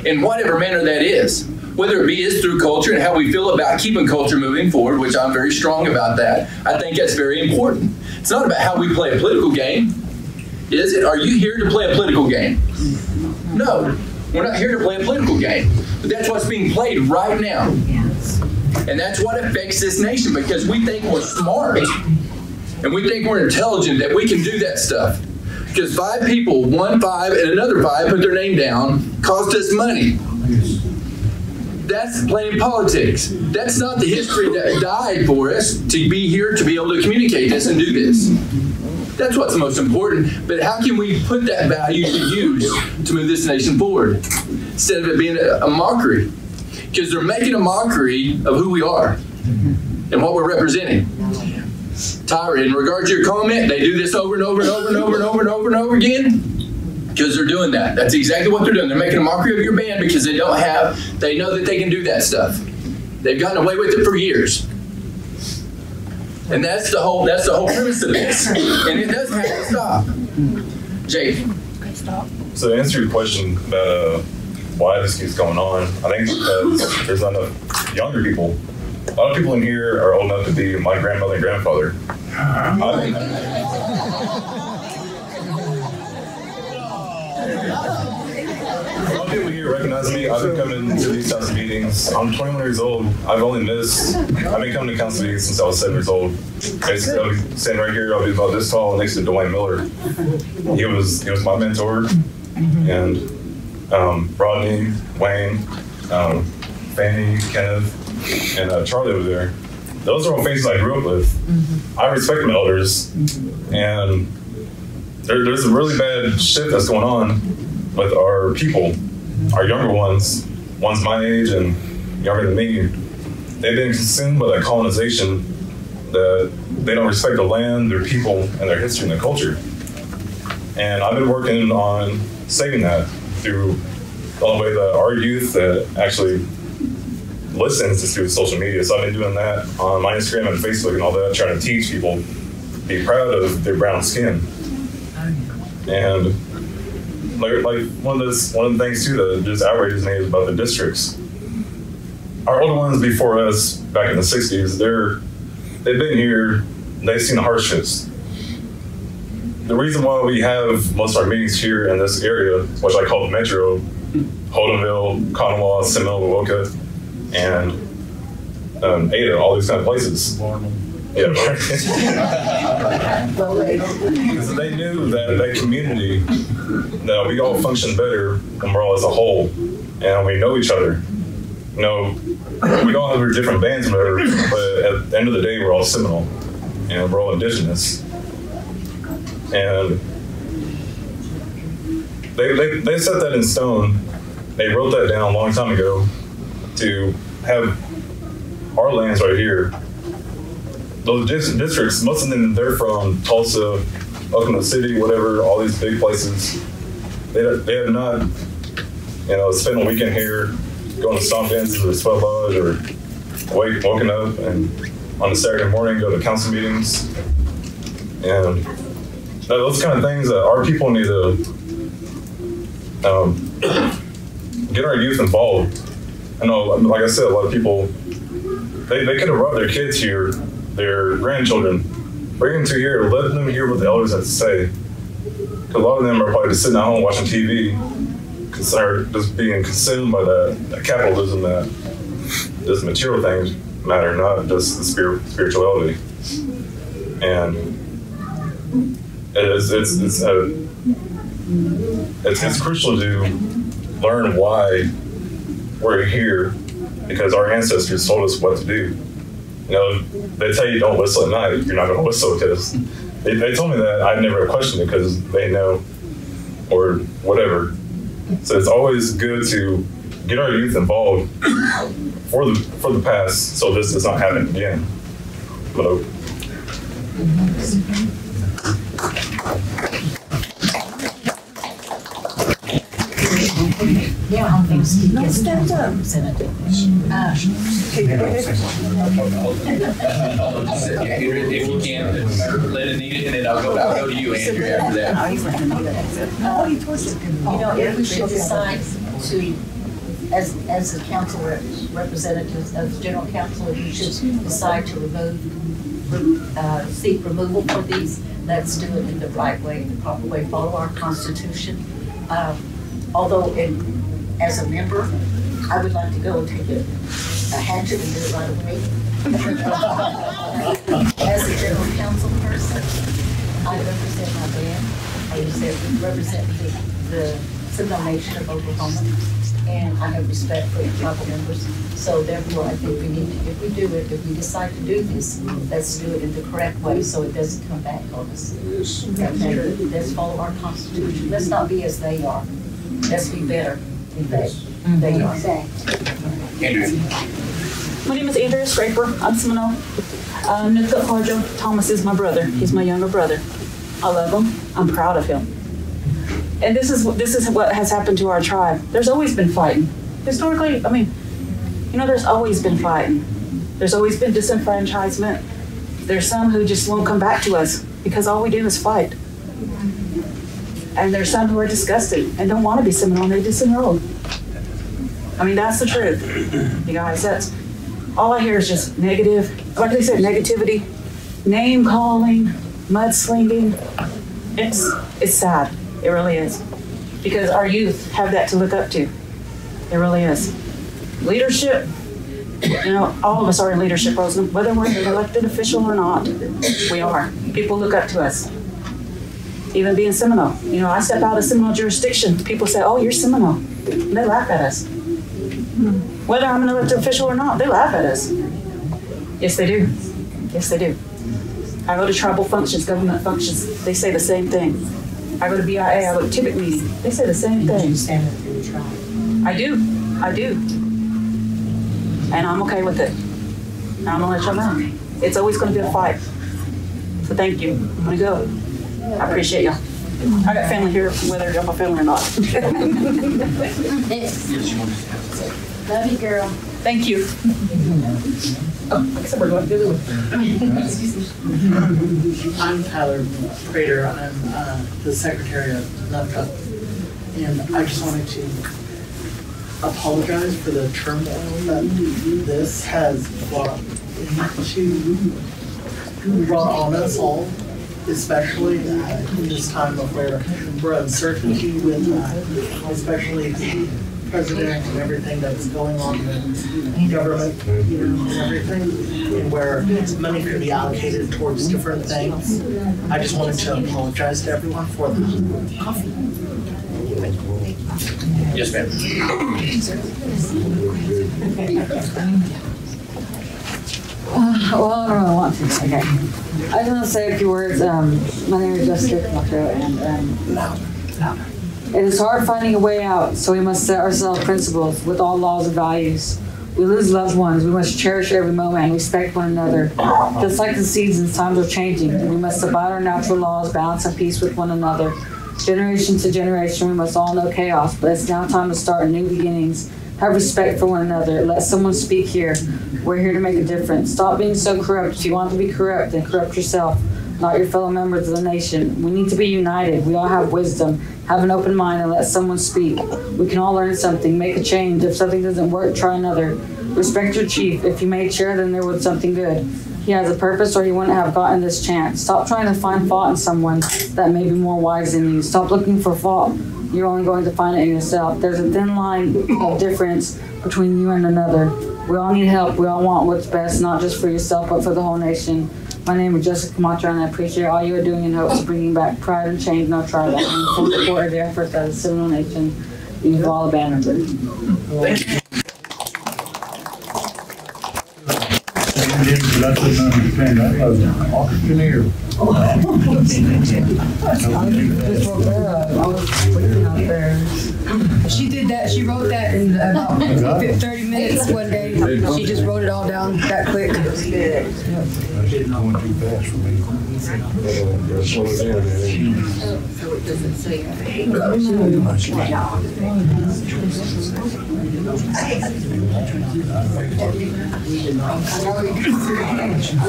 In whatever manner that is. Whether it be through culture and how we feel about keeping culture moving forward, which I'm very strong about that. I think that's very important. It's not about how we play a political game. Is it? Are you here to play a political game? No, we're not here to play a political game. But that's what's being played right now. Yes. And that's what affects this nation because we think we're smart and we think we're intelligent, that we can do that stuff. Because 5 people, 1, 5, and another 5 put their name down, cost us money. That's playing politics. That's not the history that died for us to be here to be able to communicate this and do this. That's what's most important. But how can we put that value to use to move this nation forward instead of it being a mockery? Because they're making a mockery of who we are and what we're representing. Tyra, in regard to your comment, they do this over and over and over and over and over and over and over again because they're doing that. That's exactly what they're doing. They're making a mockery of your band because they know that they can do that stuff. They've gotten away with it for years. And that's the whole premise of this. And it does have to stop. Jake. So to answer your question about why this keeps going on, I think it's because there's not enough younger people. A lot of people in here are old enough to be my grandmother and grandfather. A lot of people here recognize me. I've been coming to these types of meetings. I'm 21 years old. I've been coming to council meetings since I was 7 years old. Basically, I'll be standing right here. I'll be about this tall next to Dwayne Miller. He was my mentor. And Rodney, Wayne, Fanny, Kenneth, and Charlie over there. Those are all faces I grew up with. I respect my elders. And there's a really bad shit that's going on with our people, our younger ones my age and younger than me. They've been consumed by that colonization that they don't respect the land, their people, and their history and their culture. And I've been working on saving that through all the way that our youth that actually listens to through social media. So I've been doing that on my Instagram and Facebook and all that, trying to teach people to be proud of their brown skin. And like one of the things too that just outrages me is about the districts. Our older ones before us, back in the 60s, they've been here, they've seen the hardships. The reason why we have most of our meetings here in this area, which I call the Metro, Holdenville, Conemaugh, Seminole, Woka, and Ada, all these kind of places. Yeah, because they knew that community, that we all function better when we're all as a whole, and we know each other. You know, we all have our different bands, but at the end of the day, we're all Seminole, and we're all indigenous. And they set that in stone. They wrote that down a long time ago to have our lands right here. Those districts, most of them, they're from Tulsa, Oklahoma City, whatever, all these big places. They have not, spent a weekend here, going to stomp dances or sweat lodge, or waking up and on a Saturday morning go to council meetings. And those kind of things that our people need to get our youth involved. I know, like I said, a lot of people, they could have brought their kids here, their grandchildren, bring them to here, let them hear what the elders have to say. Because a lot of them are probably just sitting at home watching TV, or just being consumed by that capitalism, that just material things matter, not just the spirituality. And it's crucial to learn why we're here, because our ancestors told us what to do. They tell you don't whistle at night, you're not going to whistle, because they told me that. I never questioned it because they know, or whatever. So it's always good to get our youth involved for the past, so this does not happen again. Hello. Yeah, I think Steve gets representative. If you can, let Anita, and then I'll go to you, Andrea, after that. If we should decide to, as the council representatives, as general council, if we should decide to seek removal for these, let's do it in the right way, the proper way, follow our Constitution. Although, as a member, I would like to go and take a hatchet and do it right away. As a general council person, I represent my band. I represent the Seminole Nation of Oklahoma, and I have respect for the tribal members. So therefore, I think we need to, if we decide to do this, let's do it in the correct way so it doesn't come back on us. Okay? Let's follow our Constitution. Let's not be as they are. Let's be better than they are. My name is Andrea Scraper. I'm Seminole. Nick Harjo Thomas is my brother. He's my younger brother. I love him. I'm proud of him. And this is what has happened to our tribe. There's always been fighting. Historically, I mean, there's always been fighting. There's always been disenfranchisement. There's some who just won't come back to us because all we do is fight. And there's some who are disgusted and don't want to be Seminole. They disenrolled. I mean, that's the truth. You guys, that's all I hear is just negative, like they said, negativity, name calling, mudslinging. It's sad. It really is. Because our youth have that to look up to. It really is. Leadership, all of us are in leadership roles, whether we're an elected official or not. We are. People look up to us. Even being Seminole. I step out of Seminole jurisdiction. People say, oh, you're Seminole. And they laugh at us. Whether I'm an elected official or not, they laugh at us. Yes, they do. Yes, they do. I go to tribal functions, government functions. They say the same thing. I go to BIA, I go to TIBIC meeting. They say the same thing. You stand up for your tribe. I do. And I'm okay with it. And I'm gonna let y'all know. It's always gonna be a fight. So thank you. I'm gonna go. I appreciate y'all. I got family here, whether you're my family or not. Love you, girl. Thank you. Oh, I guess we're going to do it. I'm Tyler Prater. I'm the secretary of NUFCA. And I just wanted to apologize for the turmoil that this has brought on us all, especially in this time of where we're uncertainty with especially the president and everything that's going on with government, and everything, and where money could be allocated towards different things. I just wanted to apologize to everyone for the coffee. Yes, ma'am. Well, I don't really want to. Okay. I just want to say a few words. My name is Jessica Chilcoat, and it is hard finding a way out, so we must set ourselves principles with all laws and values. We lose loved ones. We must cherish every moment and respect one another. Just like the seasons, times are changing. We must abide our natural laws, balance and peace with one another. Generation to generation, we must all know chaos, but it's now time to start new beginnings. Have respect for one another. Let someone speak here. We're here to make a difference. Stop being so corrupt. If you want to be corrupt, then corrupt yourself, not your fellow members of the nation. We need to be united. We all have wisdom. Have an open mind and let someone speak. We can all learn something, make a change. If something doesn't work, try another. Respect your chief. If you made sure, then there was something good. He has a purpose or he wouldn't have gotten this chance. Stop trying to find fault in someone that may be more wise than you. Stop looking for fault. You're only going to find it in yourself. There's a thin line of difference between you and another. We all need help. We all want what's best, not just for yourself, but for the whole nation. My name is Jessica Camacho, and I appreciate all you are doing in hopes of bringing back pride and change in our tribe. I'm in full support of the efforts of the Seminole Nation. You've all abandoned it. Thank you. I couldn't understand. I was an auctioneer. I was waiting out there. She did that. She wrote that in about 30 minutes one day. She just wrote it all down that quick. It was good. I didn't go too fast for me. So it doesn't say. I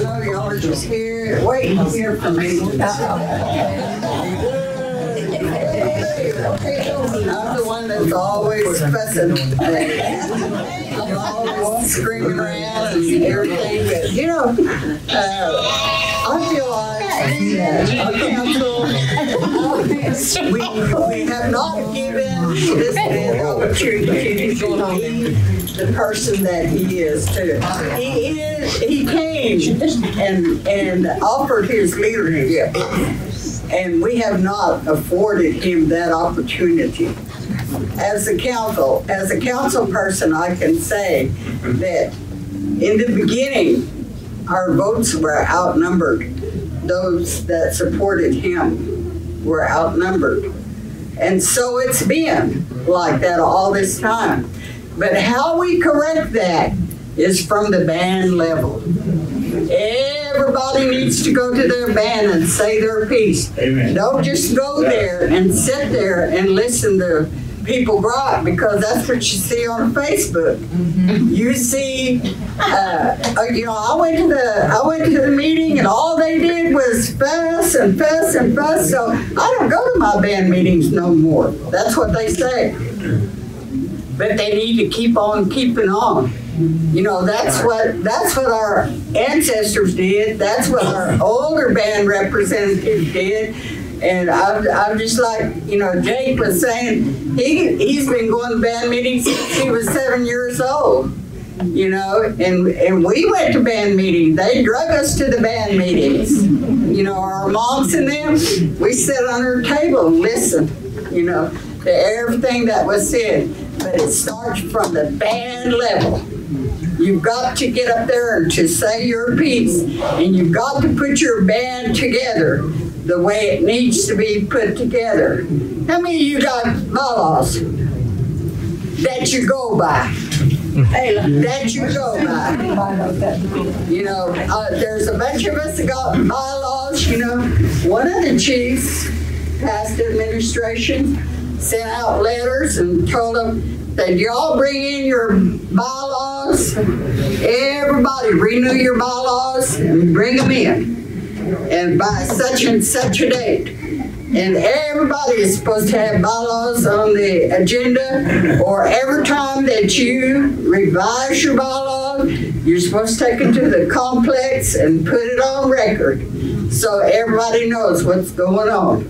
know y'all are just here, waiting to hear from me. I'm the one that's always fussing. I'm always screaming around and everything, but I feel like we have not given this man the opportunity to be the person that he is too. He came and offered his leadership, and we have not afforded him that opportunity. As a council person, I can say that in the beginning, our votes were outnumbered. Those that supported him were outnumbered. And so it's been like that all this time. But how we correct that is from the band level. Everybody needs to go to their band and say their piece. Amen. Don't just go there and sit there and listen to people gripe, because that's what you see on Facebook. You see, I went to the meeting and all they did was fuss and fuss and fuss. So I don't go to my band meetings no more. That's what they say. But they need to keep on keeping on. You know, that's what our ancestors did. That's what our older band representatives did. And I'm just like, Jake was saying, he's been going to band meetings since he was 7 years old, and we went to band meetings. They drug us to the band meetings. Our moms and them, we sat under a table and listened, to everything that was said. But it starts from the band level. You've got to get up there and to say your piece, and you've got to put your band together the way it needs to be put together. How many of you got bylaws that you go by? That you go by. There's a bunch of us that got bylaws. One of the chiefs, past administration, sent out letters and told them that y'all bring in your bylaws. Everybody renew your bylaws and bring them in. And by such and such a date. And everybody is supposed to have bylaws on the agenda, or every time that you revise your bylaws, you're supposed to take it to the complex and put it on record so everybody knows what's going on.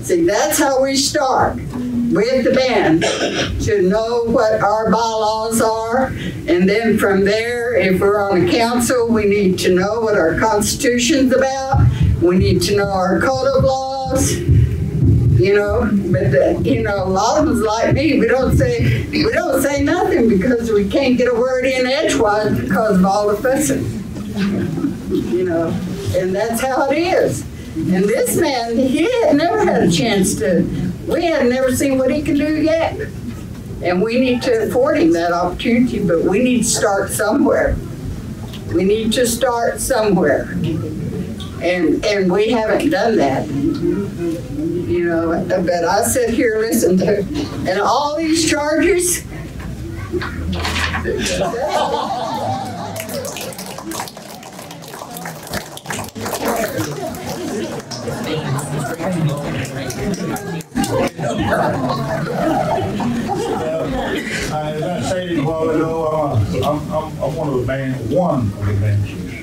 See, that's how we start with the band, to know what our bylaws are, and then from there, if we're on a council, we need to know what our constitution's about. We need to know our code of laws, But a lot of us like me, we don't say nothing because we can't get a word in edgewise because of all the fussing, And that's how it is. And this man, he had never had a chance to. We had never seen what he can do yet. And we need to afford him that opportunity, but we need to start somewhere. We need to start somewhere. And we haven't done that. But I sit here, listen to, and all these charges. As I stated a while ago, I'm one of the band chiefs.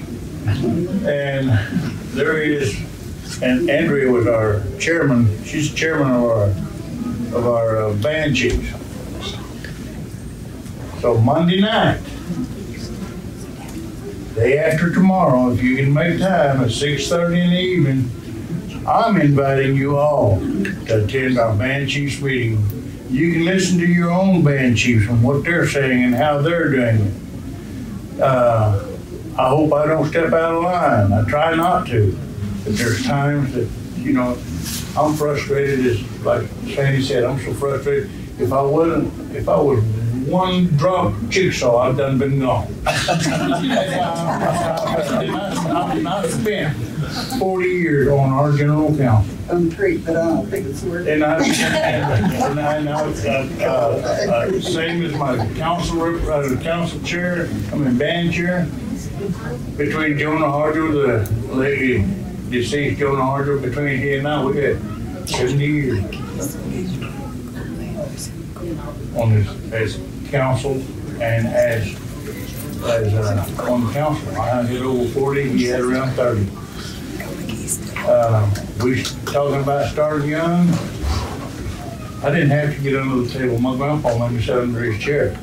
And there is, and Andrea was our chairman. She's chairman of our band chiefs. So Monday night, day after tomorrow, if you can make time at 6:30 in the evening, I'm inviting you all to attend our band chiefs meeting. You can listen to your own band chiefs and what they're saying and how they're doing it. I hope I don't step out of line. I try not to. But there's times that, I'm frustrated, as like Sandy said, I'm so frustrated. If I was one drop jigsaw, I've done been gone. I've spent 40 years on our general council. But I don't think it's worth it. And I know, same as my council chair, band chair, between Jonah Harjo, the lady deceased Jonah Harjo, between he and I, we had 70 years on this as council and as on the council. I hit over 40, he had around 30. We talking about starting young. I didn't have to get under the table. My grandpa made me sit under his chair.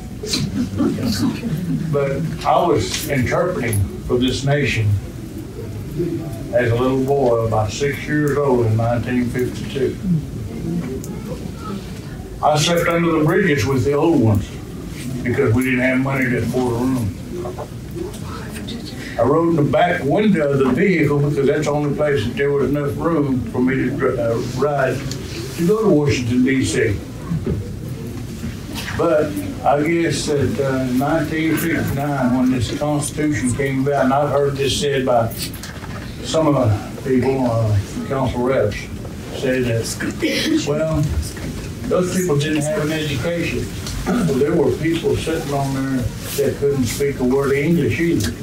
But I was interpreting for this nation as a little boy, about 6 years old in 1952. I slept under the bridges with the old ones because we didn't have money to afford a room. I rode in the back window of the vehicle because that's the only place that there was enough room for me to ride to go to Washington, D.C. But I guess that in 1959, when this Constitution came about, and I've heard this said by some of the people, council reps, say that, well, those people didn't have an education. So there were people sitting on there that couldn't speak a word of English either.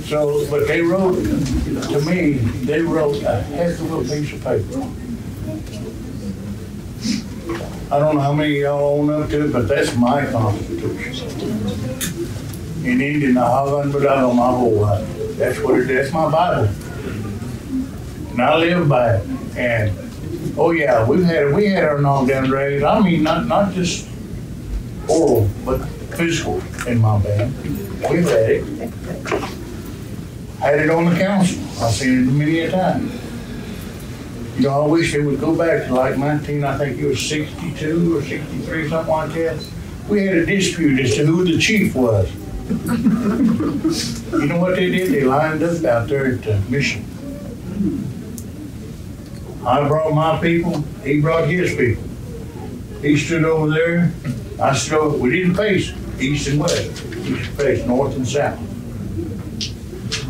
So, but they wrote, to me, they wrote a heck of a piece of paper. I don't know how many of y'all own up to it, but that's my Constitution. In Indian, I haven't but out on my whole life. That's what it is. That's my Bible. And I live by it. And oh yeah, we had our knockdown drags. I mean, not just oral, but physical in my band. We've had it. Had it on the council. I've seen it many a time. You know, I wish they would go back to like I think it was 62 or 63, something like that. We had a dispute as to who the chief was. You know what they did? They lined up out there at the mission. I brought my people, he brought his people. He stood over there, I stood over, we didn't face east and west, we faced north and south.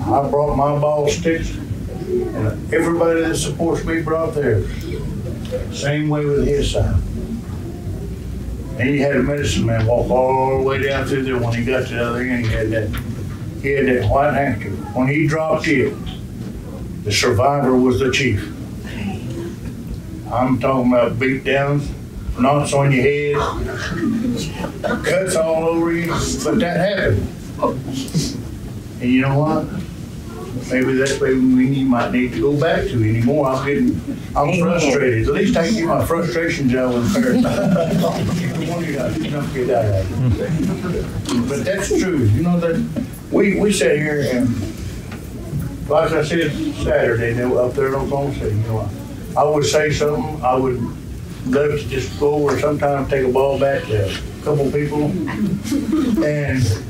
I brought my ball sticks, and everybody that supports me brought theirs. Same way with his side. And he had a medicine man walk all the way down through there. When he got to the other end, he had that white handkerchief. When he dropped it, the survivor was the chief. I'm talking about beat downs, knots on your head, cuts all over you, but that happened. And you know what? Maybe that's where we might need to go back to anymore. I'm frustrated. At least I can get my frustrations out with Paris. But that's true. You know that we sat here and, like I said Saturday, they were up there in Oklahoma City. You know, I would say something. I would love to just go over sometimes take a ball back to a couple people.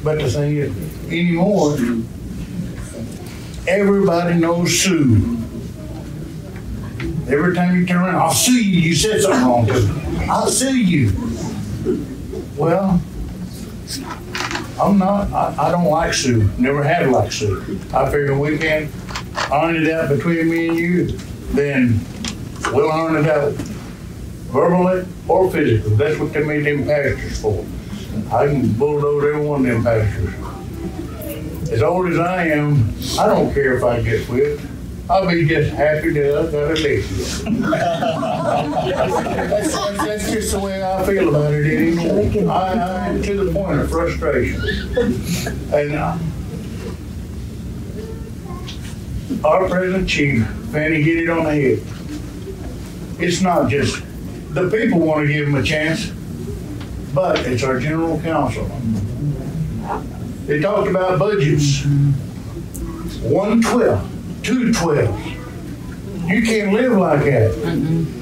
But the thing is, anymore, everybody knows Sue. Every time you turn around, I'll sue you. You said something wrong to me. I'll sue you. Well, I don't like Sue. Never have liked Sue. I figure we can iron it out between me and you, then we'll iron it out verbally or physically. That's what they made them pastors for. I can bulldoze every one of them pastors. As old as I am, I don't care if I get whipped. I'll be just happy that I've got a lick. That's just the way I feel about it anymore. I am to the point of frustration. And our present chief, Fanny, hit it on the head. It's not just, the people want to give him a chance, but it's our general counsel. They talked about budgets. 1/12, 2/12. You can't live like that.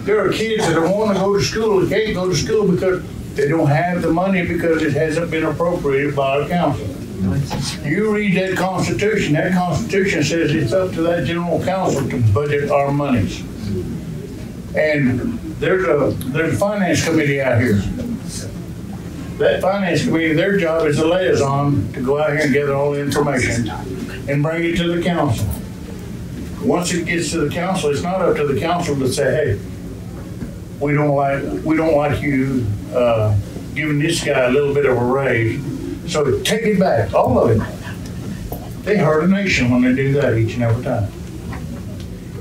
There are kids that want to go to school that can't go to school because they don't have the money because it hasn't been appropriated by our council. You read that Constitution says it's up to that general council to budget our monies. And there's a finance committee out here. That finance committee, their job is a liaison to go out here and gather all the information and bring it to the council. Once it gets to the council, it's not up to the council to say, hey, we don't like you giving this guy a little bit of a raise. So take it back, all of it. They hurt a nation when they do that each and every time.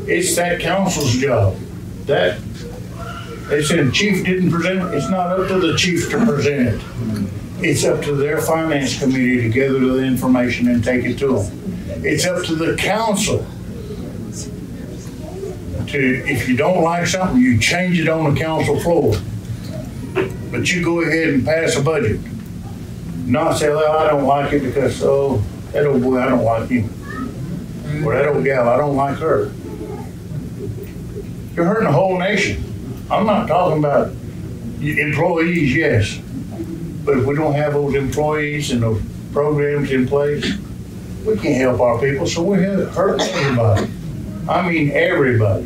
It's that council's job. They said the chief didn't present it. It's not up to the chief to present it. It's up to their finance committee to gather the information and take it to them. It's up to the council to, if you don't like something, you change it on the council floor. But you go ahead and pass a budget. Not say, well, I don't like it because, oh, that old boy, I don't like him. Or that old gal, I don't like her. You're hurting the whole nation. I'm not talking about employees, yes. But if we don't have those employees and those programs in place, we can't help our people, so we're hurting everybody. I mean everybody.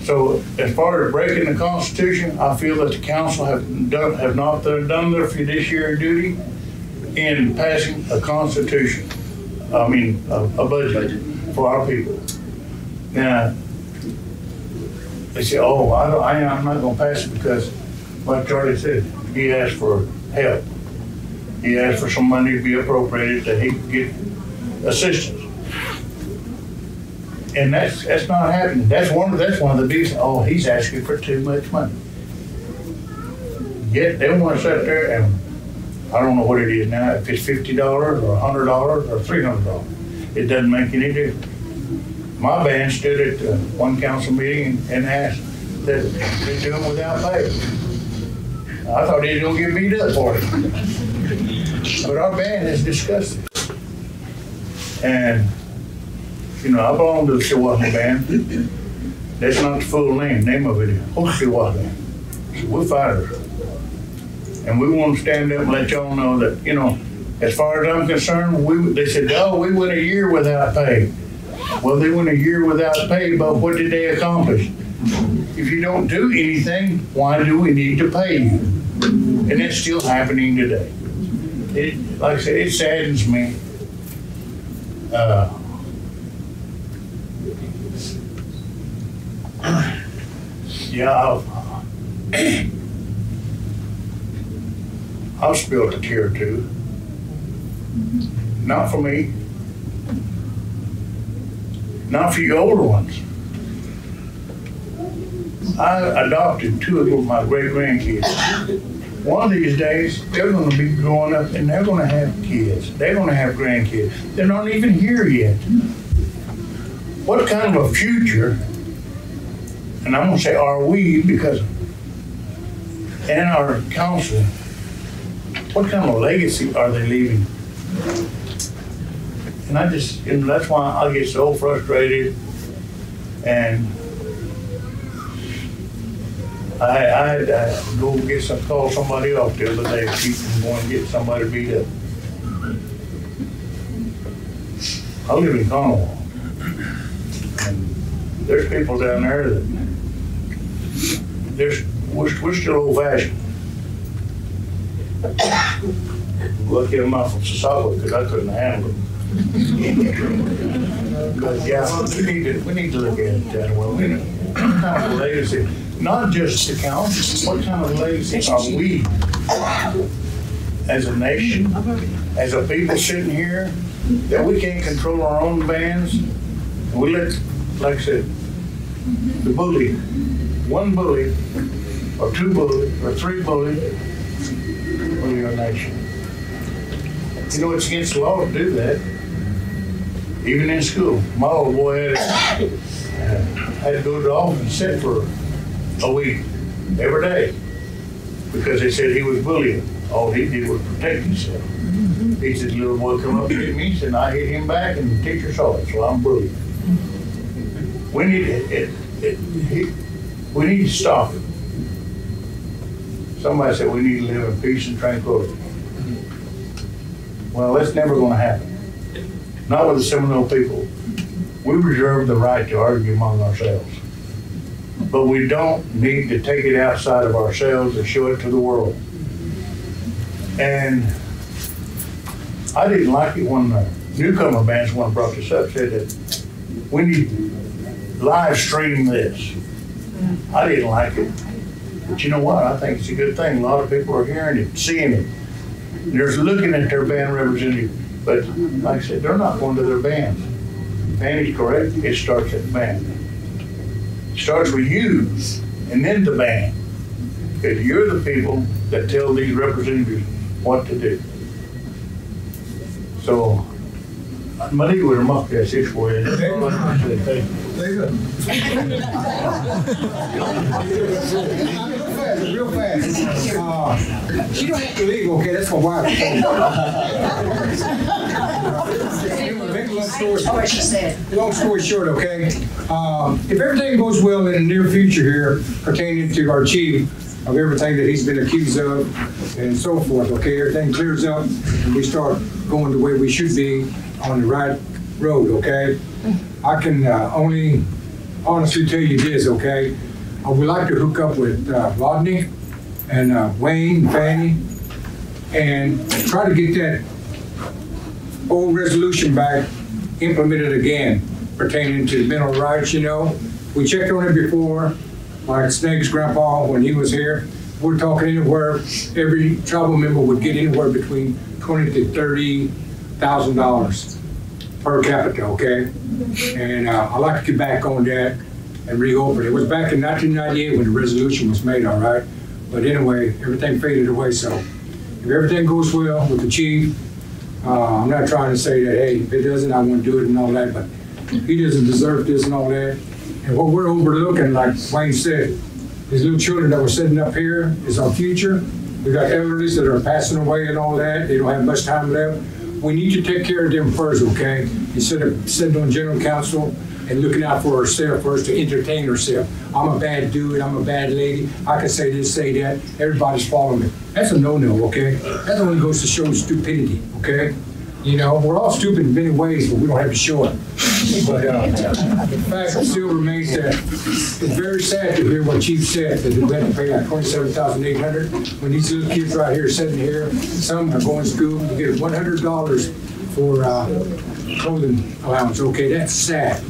So as far as breaking the Constitution, I feel that the council have not done their fiduciary duty in passing a Constitution. I mean, a budget for our people. Now, they say, oh, I'm not going to pass it because, like Charlie said, he asked for help. He asked for some money to be appropriated that he could get assistance. And that's not happening. That's one of the biggest. Oh, he's asking for too much money. Yet they want to sit there and I don't know what it is now. If it's $50 or $100 or $300, it doesn't make any difference. My band stood at one council meeting and asked that they do them without pay. I thought he was going to get beat up for it. But our band has discussed it. And you know, I belong to the Chihuahua band. That's not the full name of it is Chihuahua. So we're fighters. And we want to stand up and let y'all know that, you know, as far as I'm concerned, they said, oh, we went a year without pay. Well, they went a year without pay, but what did they accomplish? If you don't do anything, why do we need to pay you? And that's still happening today. Like I said, it saddens me. Yeah, I'll spill a tear too. Not for me. Not for you older ones. I adopted two of my great-grandkids. One of these days, they're going to be growing up and they're going to have kids. They're going to have grandkids. They're not even here yet. What kind of a future, and I'm going to say are we, because in our council, what kind of legacy are they leaving? And I just, you know, that's why I get so frustrated. And I had to go call somebody else the other day, keep from going to get somebody beat up. I live in Cornwall. And there's people down there that we're still old-fashioned. Lucky I'm not from Seminole because I couldn't handle it. But yeah, we need to look at it that way. What kind of legacy? Not just the council. What kind of legacy are we as a nation, as a people sitting here, that we can't control our own bands? We let, like I said, the bully, one bully, or two bully, or three bully our nation. You know, it's against the law to do that. Even in school. My old boy had to go to the office and sit for a week, every day, because they said he was bullying. All he did was protect himself. He said, the little boy come up and hit me, he said, I hit him back and the teacher saw it, so I'm bullying. We need to stop it. Somebody said we need to live in peace and tranquility. Well, that's never going to happen. Not with the Seminole people. We reserve the right to argue among ourselves. But we don't need to take it outside of ourselves and show it to the world. And I didn't like it when the newcomer bands, one brought this up, said that we need to live stream this. I didn't like it. But you know what? I think it's a good thing. A lot of people are hearing it, seeing it. They're looking at their band representative. But like I said, they're not going to their bands. Vanny's correct. It starts at the band. It starts with you and then the band. Because you're the people that tell these representatives what to do. So, money with a muck that's it for you. That's all I can say. Thank you. Real fast. She don't have to leave, okay? That's my wife. Long story short, okay? If everything goes well in the near future here pertaining to our chief of everything that he's been accused of and so forth, okay? Everything clears up and we start going the way we should be on the right road, okay? I can only honestly tell you this, okay? I would like to hook up with Rodney and Wayne, Fanny, and try to get that old resolution back implemented again pertaining to mental rights, you know. We checked on it before, like Snake's grandpa when he was here. We're talking anywhere, every tribal member would get anywhere between $20,000 to $30,000 per capita, okay? And I'd like to get back on that and reopen. It was back in 1998 when the resolution was made, all right? But anyway, everything faded away, so if everything goes well with the chief, I'm not trying to say that, hey, if it doesn't, I won't do it and all that, but he doesn't deserve this and all that. And what we're overlooking, like Wayne said, these little children that we're sitting up here is our future. We got elderlies that are passing away and all that. They don't have much time left. We need to take care of them first, okay? Instead of sitting on general council and looking out for ourselves first to entertain ourselves. I'm a bad dude, I'm a bad lady, I can say this, say that, everybody's following me. That's a no-no, okay? That only goes to show stupidity, okay? You know, we're all stupid in many ways, but we don't have to show it. But the fact still remains that it's very sad to hear what Chief said, that we had to pay like $27,800 when these little kids right here sitting here, some are going to school, to get $100 for clothing allowance, okay? That's sad.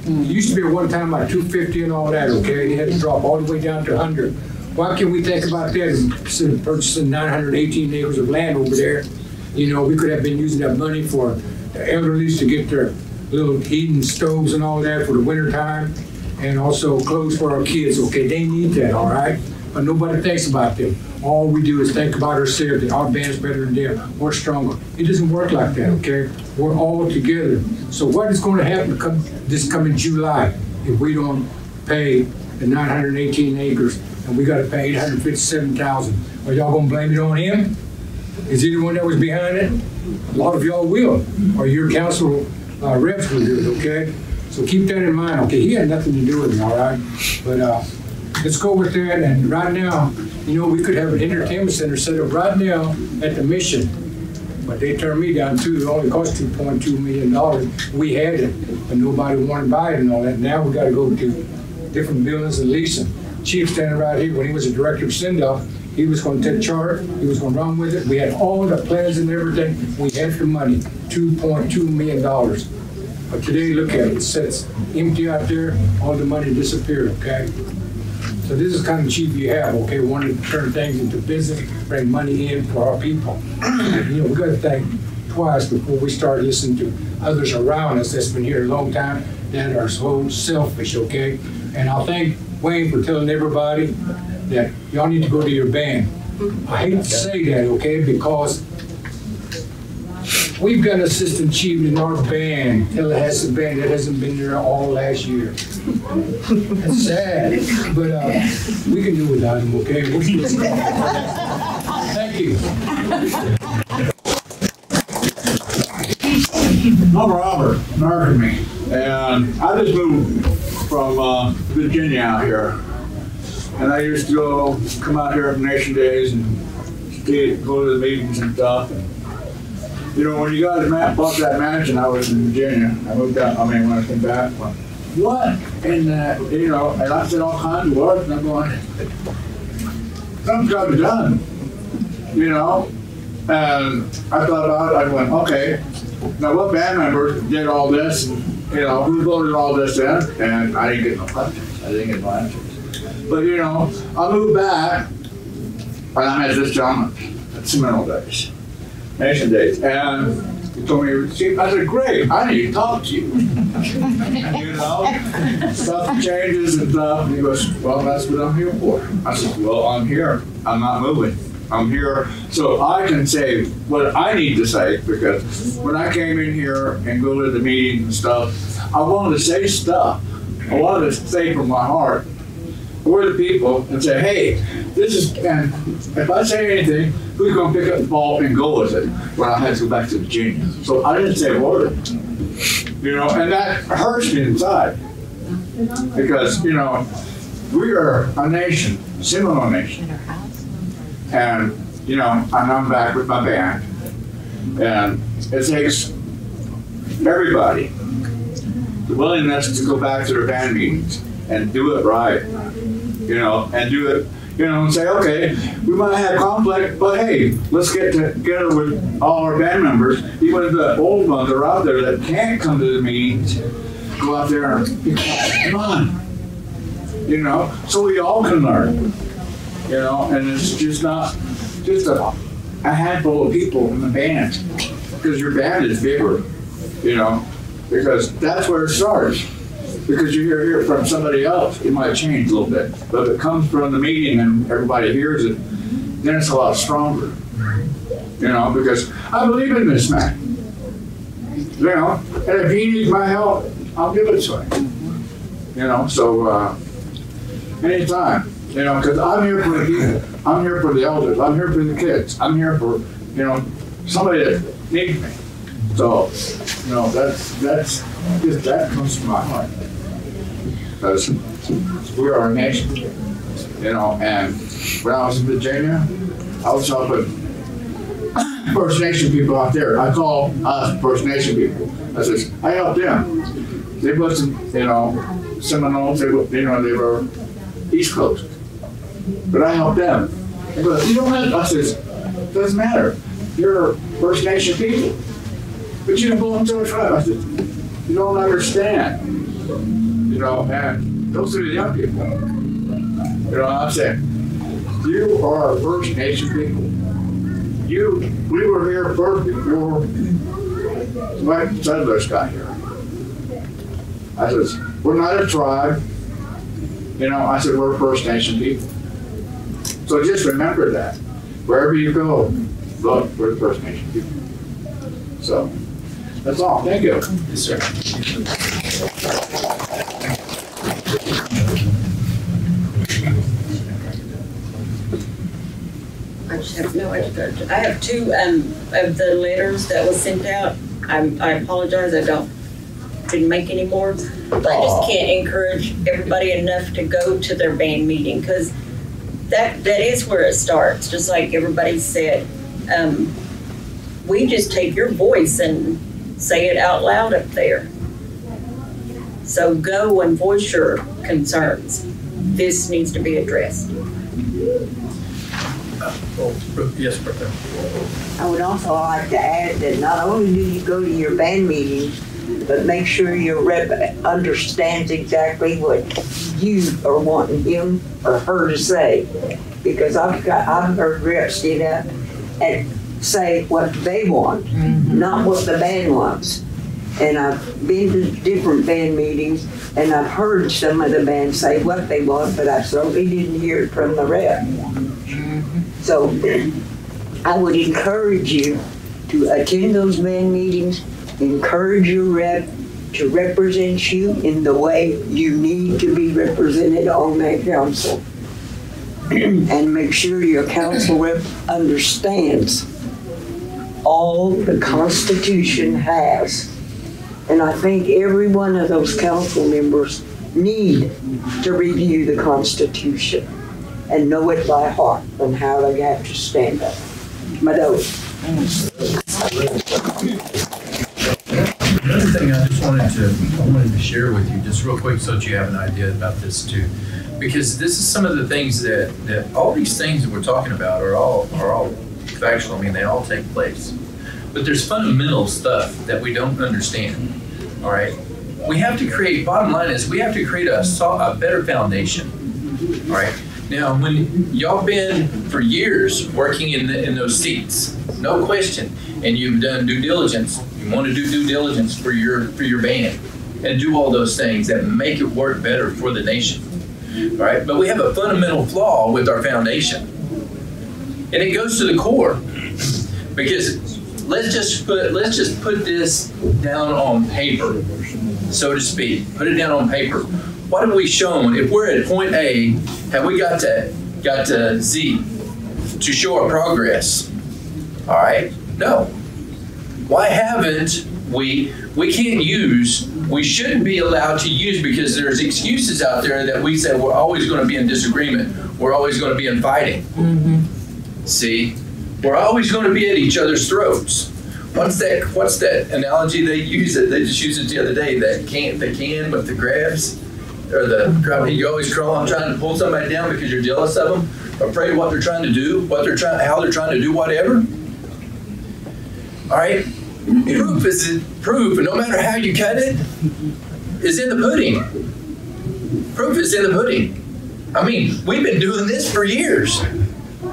It used to be at one time like $250 and all that, okay? They had to drop all the way down to $100. Why can't we think about that instead of purchasing 918 acres of land over there? You know, we could have been using that money for the elderlies to get their little heating stoves and all that for the winter time, and also clothes for our kids, okay? They need that, all right? But nobody thinks about them. All we do is think about ourselves, that our band's better than them, we're stronger. It doesn't work like that, okay? We're all together. So what is going to happen this coming July if we don't pay the 918 acres and we got to pay $857,000? Are y'all going to blame it on him? Is he the one that was behind it? A lot of y'all will, or your council reps will do it, okay? So keep that in mind, okay? He had nothing to do with it, all right? But let's go with that. And right now, you know, we could have an entertainment center set up right now at the Mission, but they turned me down too. It only cost $2.2 million. We had it, but nobody wanted to buy it and all that. Now we got to go to different buildings and lease them. Chief standing right here, when he was a director of Seminole, he was going to take charge, he was going to run with it. We had all the plans and everything. We had the money, $2.2 million. But today, look at it, it sits empty out there, all the money disappeared, okay? So this is kind of chief you have, okay? We wanted to turn things into business, bring money in for our people. You know, we got to think twice before we start listening to others around us that's been here a long time that are so selfish, okay? And I'll thank Wayne for telling everybody that y'all need to go to your band. I hate to say that, okay, because we've got an assistant chief in our band, Tallahassee band, that hasn't been there all last year. That's sad, but we can do without him, okay? We'll do it. Thank you. I'm Robert Narkamy, and I just moved from Virginia out here. And I used to come out here for Nation Days and go to the meetings and stuff. And, you know, when you guys bought that mansion, I was in Virginia. I moved out, when I came back, what? And, you know, and I said all kinds of words, and I'm going, something's got to be done, you know? And I thought about it, I went, okay, now what band members did all this, and, you know, who voted all this in? And I didn't get no questions. I didn't get no answers. But, you know, I moved back, and I met this gentleman at Seminole Days, Nation Days, and he told me, see, I said, great, I need to talk to you. You know, stuff changes and stuff, and he goes, well, that's what I'm here for. I said, well, I'm here, I'm not moving. I'm here so I can say what I need to say, because when I came in here and go to the meetings and stuff, I wanted to say stuff. I wanted to say from my heart for the people and say, hey, this is, and if I say anything, who's going to pick up the ball and go with it when I had to go back to Virginia? So I didn't say a word, you know, and that hurts me inside because, you know, we are a nation, Seminole Nation. And, you know, and I'm back with my band. And it takes everybody the willingness to go back to their band meetings and do it right, you know, and do it, you know, and say, okay, we might have conflict, but hey, let's get together with all our band members, even if the old ones are out there that can't come to the meetings, go out there and come on, you know, so we all can learn, you know, and it's just not just a handful of people in the band, because your band is bigger, you know, because that's where it starts. Because you hear it from somebody else, it might change a little bit. But if it comes from the meeting and everybody hears it, then it's a lot stronger. You know, because I believe in this man. You know, and if he needs my help, I'll give it to him. You know, so anytime. You know, because I'm here for the people. I'm here for the elders. I'm here for the kids. I'm here for, you know, somebody that needs me. So, you know, that comes from my heart. Because we are a nation, you know, and when I was in Virginia, I was helping First Nation people out there. I call us First Nation people. I helped them. They wasn't, you know, Seminoles, they were East Coast. But I helped them. But you don't have, I says, doesn't matter. You're First Nation people. But you don't belong to a tribe. I said, you don't understand. You know, and those are the young people. You know, I'm saying, you are First Nation people. We were here first before white settlers got here. I says, we're not a tribe. You know, I said, we're First Nation people. So just remember that. Wherever you go, look, we're the First Nation people. So, that's all. Thank you. Yes, sir. I just have no idea. I have two of the letters that was sent out. I apologize. I didn't make any more. But I just can't encourage everybody enough to go to their band meeting, because that is where it starts. Just like everybody said, we just take your voice and say it out loud up there. So go and voice your concerns. This needs to be addressed. Yes, Bertha. I would also like to add that not only do you go to your band meetings, but make sure your rep understands exactly what you are wanting him or her to say. Because I've heard reps get up and say what they want, not what the band wants. And I've been to different band meetings, and I've heard some of the bands say what they want, but I certainly didn't hear it from the rep. So I would encourage you to attend those band meetings, encourage your rep to represent you in the way you need to be represented on that council. And make sure your council rep understands all the Constitution has. And I think every one of those council members need to review the Constitution and know it by heart and how they have to stand up. Another thing I wanted to share with you just real quick so that you have an idea about this too. Because this is some of the things that all these things that we're talking about are all factual. I mean, they all take place. But there's fundamental stuff that we don't understand. All right, we have to create. Bottom line is, we have to create a better foundation. All right. Now, when y'all been for years working in those seats, no question, and you've done due diligence. You want to do due diligence for your band, and do all those things that make it work better for the nation. All right. But we have a fundamental flaw with our foundation. And it goes to the core. Because let's just put this down on paper, so to speak. Put it down on paper. What have we shown? If we're at point A, have we got to Z to show our progress? All right? No. Why haven't we can't use, we shouldn't be allowed to use, because there's excuses out there that we say we're always going to be in disagreement. We're always going to be in fighting. See? We're always going to be at each other's throats. What's that analogy they use? They just used it the other day. The can with the crabs, or you always crawl on trying to pull somebody down because you're jealous of them, afraid of what they're trying to do, how they're trying to do whatever. All right, proof, and no matter how you cut it, is in the pudding. Proof is in the pudding. I mean, we've been doing this for years.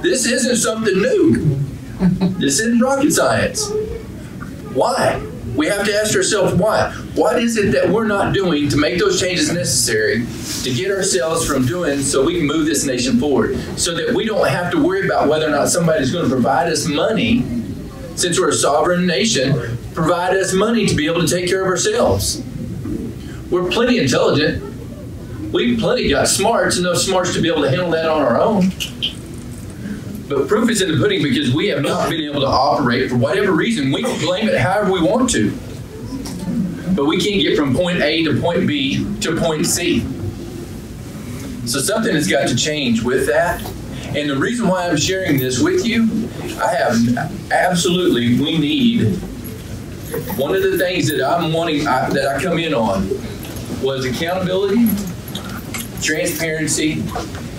This isn't something new. This isn't rocket science. Why? We have to ask ourselves why. What is it that we're not doing to make those changes necessary to get ourselves from doing so we can move this nation forward, so that we don't have to worry about whether or not somebody's going to provide us money, since we're a sovereign nation, provide us money to be able to take care of ourselves. We're plenty intelligent. We've plenty got enough smarts to be able to handle that on our own. But proof is in the pudding, because we have not been able to operate for whatever reason. We can blame it however we want to. But we can't get from point A to point B to point C. So something has got to change with that. And the reason why I'm sharing this with you, we need, one of the things that that I come in on was accountability, transparency,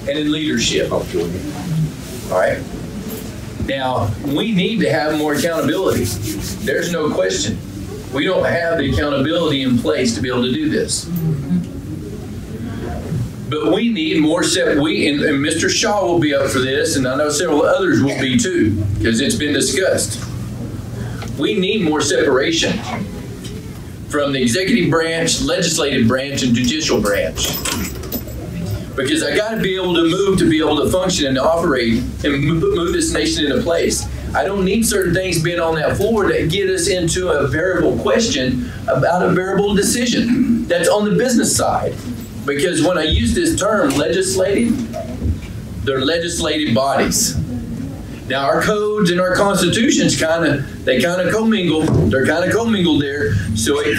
and in leadership. All right. Now, we need to have more accountability. There's no question. We don't have the accountability in place to be able to do this. But we need more and Mr. Shaw will be up for this, and I know several others will be too, because it's been discussed. We need more separation from the executive branch, legislative branch, and judicial branch. Because I got to be able to move to be able to function and operate and move this nation into place. I don't need certain things being on that floor that get us into a variable question about a variable decision. That's on the business side. Because when I use this term, legislative, they're legislative bodies. Now our codes and our constitutions kind of commingle. They're kind of commingled there, so it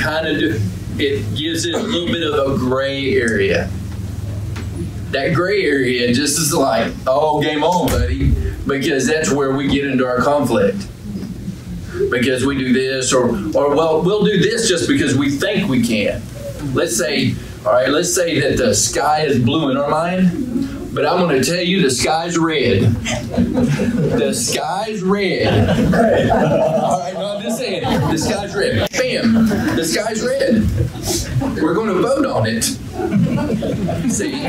gives it a little bit of a gray area. That gray area just is like, oh, game on, buddy, because that's where we get into our conflict. Because we do this, or well, we'll do this just because we think we can. Let's say that the sky is blue in our mind, but I'm going to tell you the sky's red. The sky's red. All right, no, I'm just saying, the sky's red. Bam, the sky's red. We're going to vote on it. See?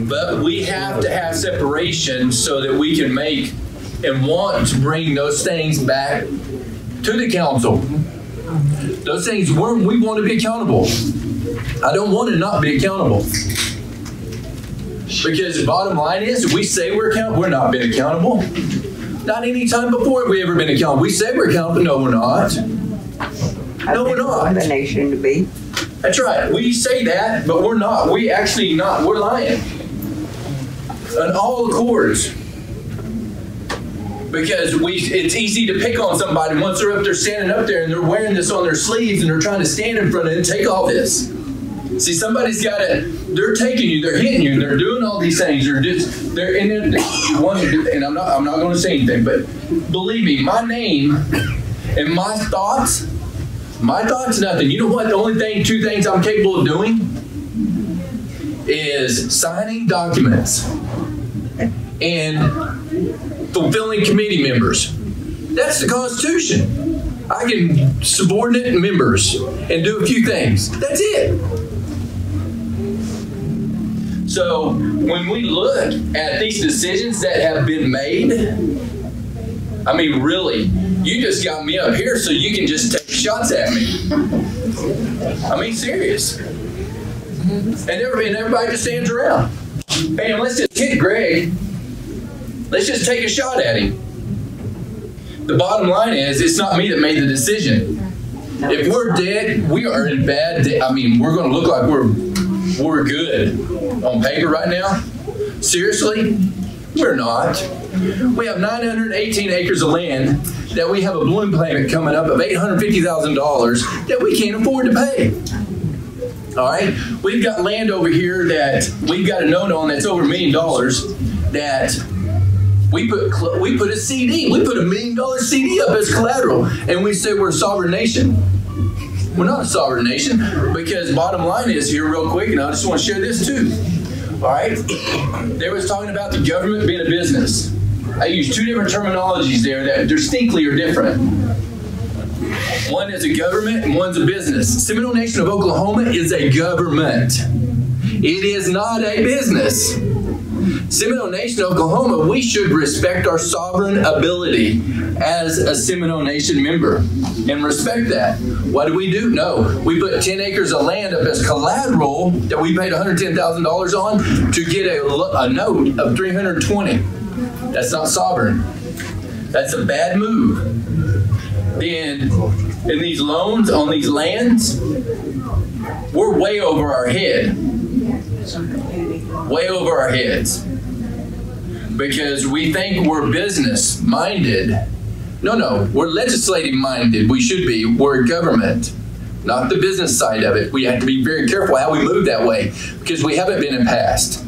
But we have to have separation so that we can make and want to bring those things back to the council. Those things we want to be accountable. I don't want to not be accountable. Because the bottom line is, we say we're accountable, we're not being accountable. Not any time before have we ever been accountable. We say we're accountable, no we're not. No we're not. The nation to be. That's right. We say that, but we're not. We actually not. We're lying. On all accords. Because it's easy to pick on somebody once they're up there standing up there and they're wearing this on their sleeves and they're trying to stand in front of it and take all this. See, somebody's got to, they're taking you, they're hitting you, they're doing all these things, and I'm not going to say anything, but believe me, my name and my thoughts, nothing. You know what? The only two things I'm capable of doing is signing documents and fulfilling committee members. That's the Constitution. I can subordinate members and do a few things. That's it. So when we look at these decisions that have been made, I mean, really, you just got me up here so you can just take shots at me. I mean, serious. And everybody just stands around. Hey, let's just hit Greg. Let's just take a shot at him. The bottom line is, it's not me that made the decision. If we're dead, we are in bad. I mean, we're going to look like we're good on paper right now. Seriously, we're not. We have 918 acres of land that we have a balloon payment coming up of $850,000 that we can't afford to pay. All right, we've got land over here that we've got a note on that's over $1 million that we put a CD, we put $1 million CD up as collateral, and we say we're a sovereign nation. We're not a sovereign nation, because bottom line is here real quick, and I just want to share this too. All right, they was talking about the government being a business. I used two different terminologies there that distinctly are different. One is a government and one's a business. Seminole Nation of Oklahoma is a government. It is not a business. Seminole Nation of Oklahoma, we should respect our sovereign ability as a Seminole Nation member and respect that. What do? No, we put 10 acres of land up as collateral that we paid $110,000 on to get a note of $320,000. That's not sovereign. That's a bad move. Then in these loans on these lands, we're way over our head. Way over our heads. Because we think we're business minded. No, we're legislative minded. We should be. We're government, not the business side of it. We have to be very careful how we move that way, because we haven't been in the past.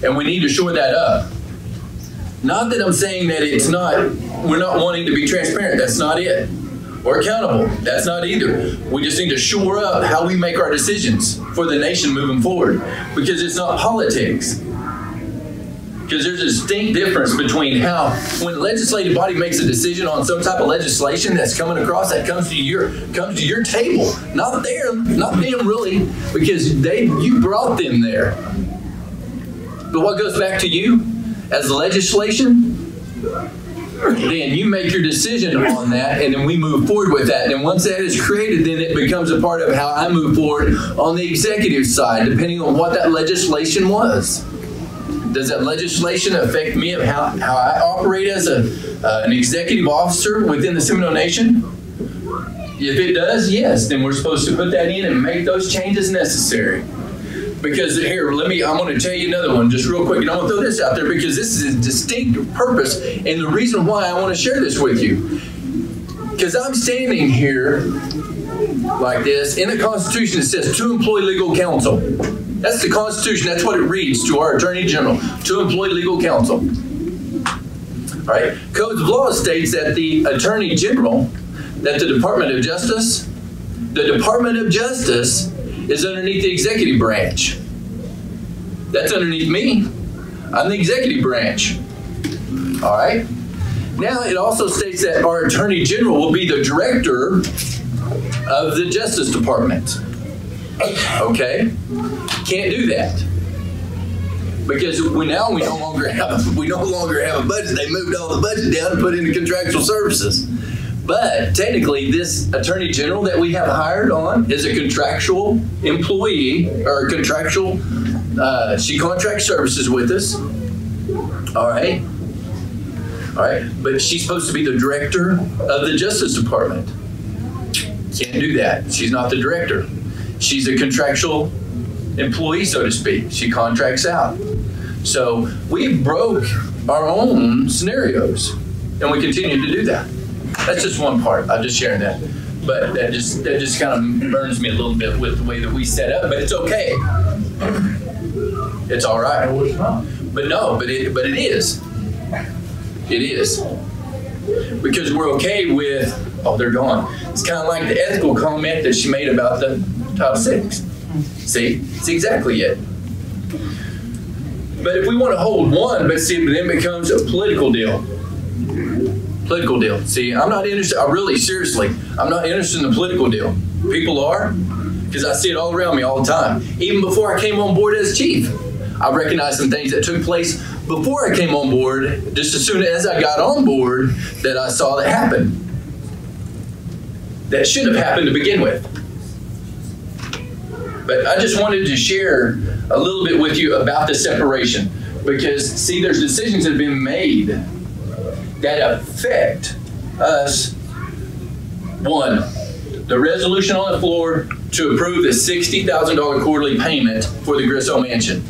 And we need to shore that up. Not that I'm saying that we're not wanting to be transparent. That's not it. Or accountable. That's not either. We just need to shore up how we make our decisions for the nation moving forward. Because it's not politics. Because there's a distinct difference between how, when the legislative body makes a decision on some type of legislation that's coming across, that comes to your table. Not them, really, because you brought them there. But what goes back to you as legislation? Then you make your decision on that, and then we move forward with that. And once that is created, then it becomes a part of how I move forward on the executive side, depending on what that legislation was. Does that legislation affect me of how I operate as an executive officer within the Seminole Nation? If it does, yes, then we're supposed to put that in and make those changes necessary. Because here, I'm going to tell you another one just real quick, and I'm going to throw this out there because this is a distinct purpose and the reason why I want to share this with you. Because I'm standing here like this. In the Constitution, it says to employ legal counsel. That's the Constitution. That's what it reads to our Attorney General, to employ legal counsel. All right. Code of Law states that the Attorney General, that the Department of Justice is underneath the executive branch. That's underneath me. I'm the executive branch. All right. Now it also states that our Attorney General will be the director of the Justice Department. Okay. Can't do that. Because we no longer have a budget. They moved all the budget down and put into contractual services. But technically, this Attorney General that we have hired on is a contractual employee, or a contractual, she contracts services with us. All right. All right. But she's supposed to be the director of the Justice Department. Can't do that. She's not the director. She's a contractual employee, so to speak. She contracts out. So we broke our own scenarios, and we continue to do that. That's just one part. I'm just sharing that. But that just kind of burns me a little bit with the way that we set up. But it's okay. It's all right. No, it's not. But it is. It is. Because we're okay with, oh, they're gone. It's kind of like the ethical comment that she made about the Title VI. See? It's exactly it. But if we want to hold one, but see, then it becomes a political deal. Political deal. See, I'm not interested, seriously, I'm not interested in the political deal. People are, because I see it all around me all the time. Even before I came on board as chief, I recognized some things that took place before I came on board, just as soon as I got on board, that I saw that happen. That shouldn't have happened to begin with. But I just wanted to share a little bit with you about the separation. Because, see, there's decisions that have been made that affect us. One, the resolution on the floor to approve the $60,000 quarterly payment for the Grissom Mansion.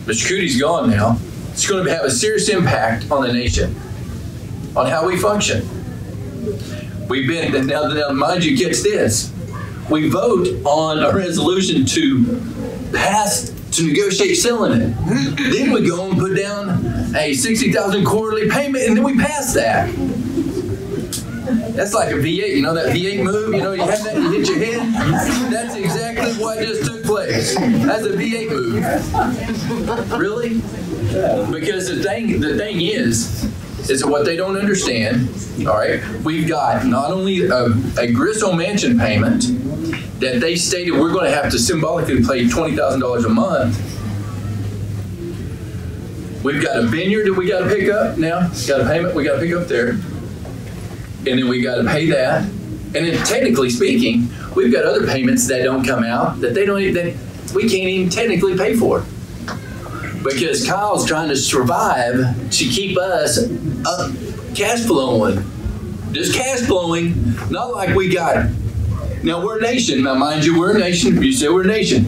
Mr. Cootie's gone now. It's going to have a serious impact on the nation, on how we function. We've been, now mind you, catch this. We vote on a resolution to negotiate selling it. Then we go and put down a $60,000 quarterly payment, and then we pass that. That's like a V8, you know that V8 move? You know, you have that, you hit your head. That's exactly what just took place. That's a V8 move. Really? Because the thing is what they don't understand, all right, we've got not only a Grissom Mansion payment that they stated we're going to have to symbolically pay $20,000 a month. We've got a vineyard that we got to pick up now. Got a payment we got to pick up there. And then we got to pay that. And then technically speaking, we've got other payments that don't come out that we can't even technically pay for. Because Kyle's trying to survive to keep us cash flowing. Just cash flowing, not like we got. Now we're a nation. Now mind you, we're a nation. You say we're a nation.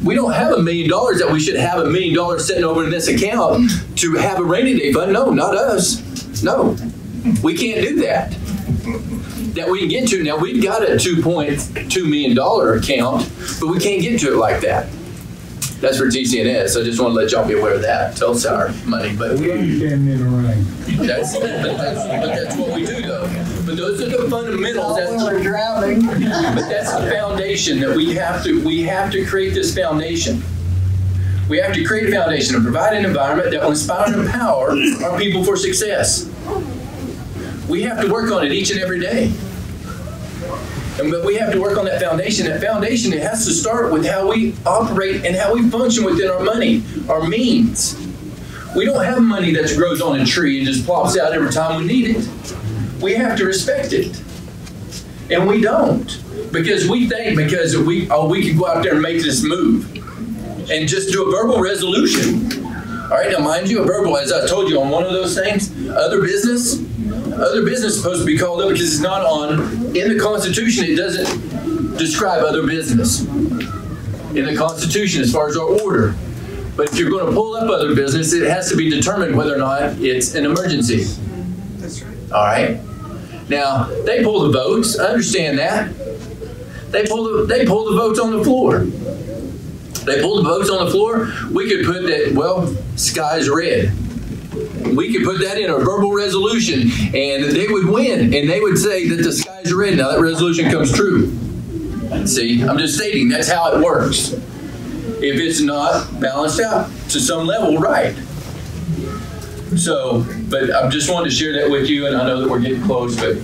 We don't have $1 million that we should have $1 million sitting over in this account to have a rainy day fund. No, not us. No, we can't do that. That we can get to. Now we've got a $2.2 million account, but we can't get to it like that. That's for TCNS. I just want to let y'all be aware of that. Tell us our money, but we understand in the rain. That's what we do, though. But those are the fundamentals. We're drowning. But that's the foundation that we have to create this foundation. We have to create a foundation and provide an environment that will inspire and empower our people for success. We have to work on it each and every day. But we have to work on that foundation. That foundation, it has to start with how we operate and how we function within our money, our means. We don't have money that grows on a tree and just plops out every time we need it. We have to respect it. And we don't. Because we think we can go out there and make this move and just do a verbal resolution. All right, now mind you, a verbal, as I told you on one of those things, other business is supposed to be called up because it's not in the Constitution. It doesn't describe other business in the Constitution as far as our order. But if you're going to pull up other business, it has to be determined whether or not it's an emergency. That's right. All right. Now they pull the votes. I understand that. They pull the votes on the floor. They pull the votes on the floor. We could put that. Well, sky's red. We could put that in a verbal resolution and they would win and they would say that the sky's red. Now that resolution comes true. See, I'm just stating that's how it works. If it's not balanced out to some level, right. So, but I just wanted to share that with you, and I know that we're getting close, but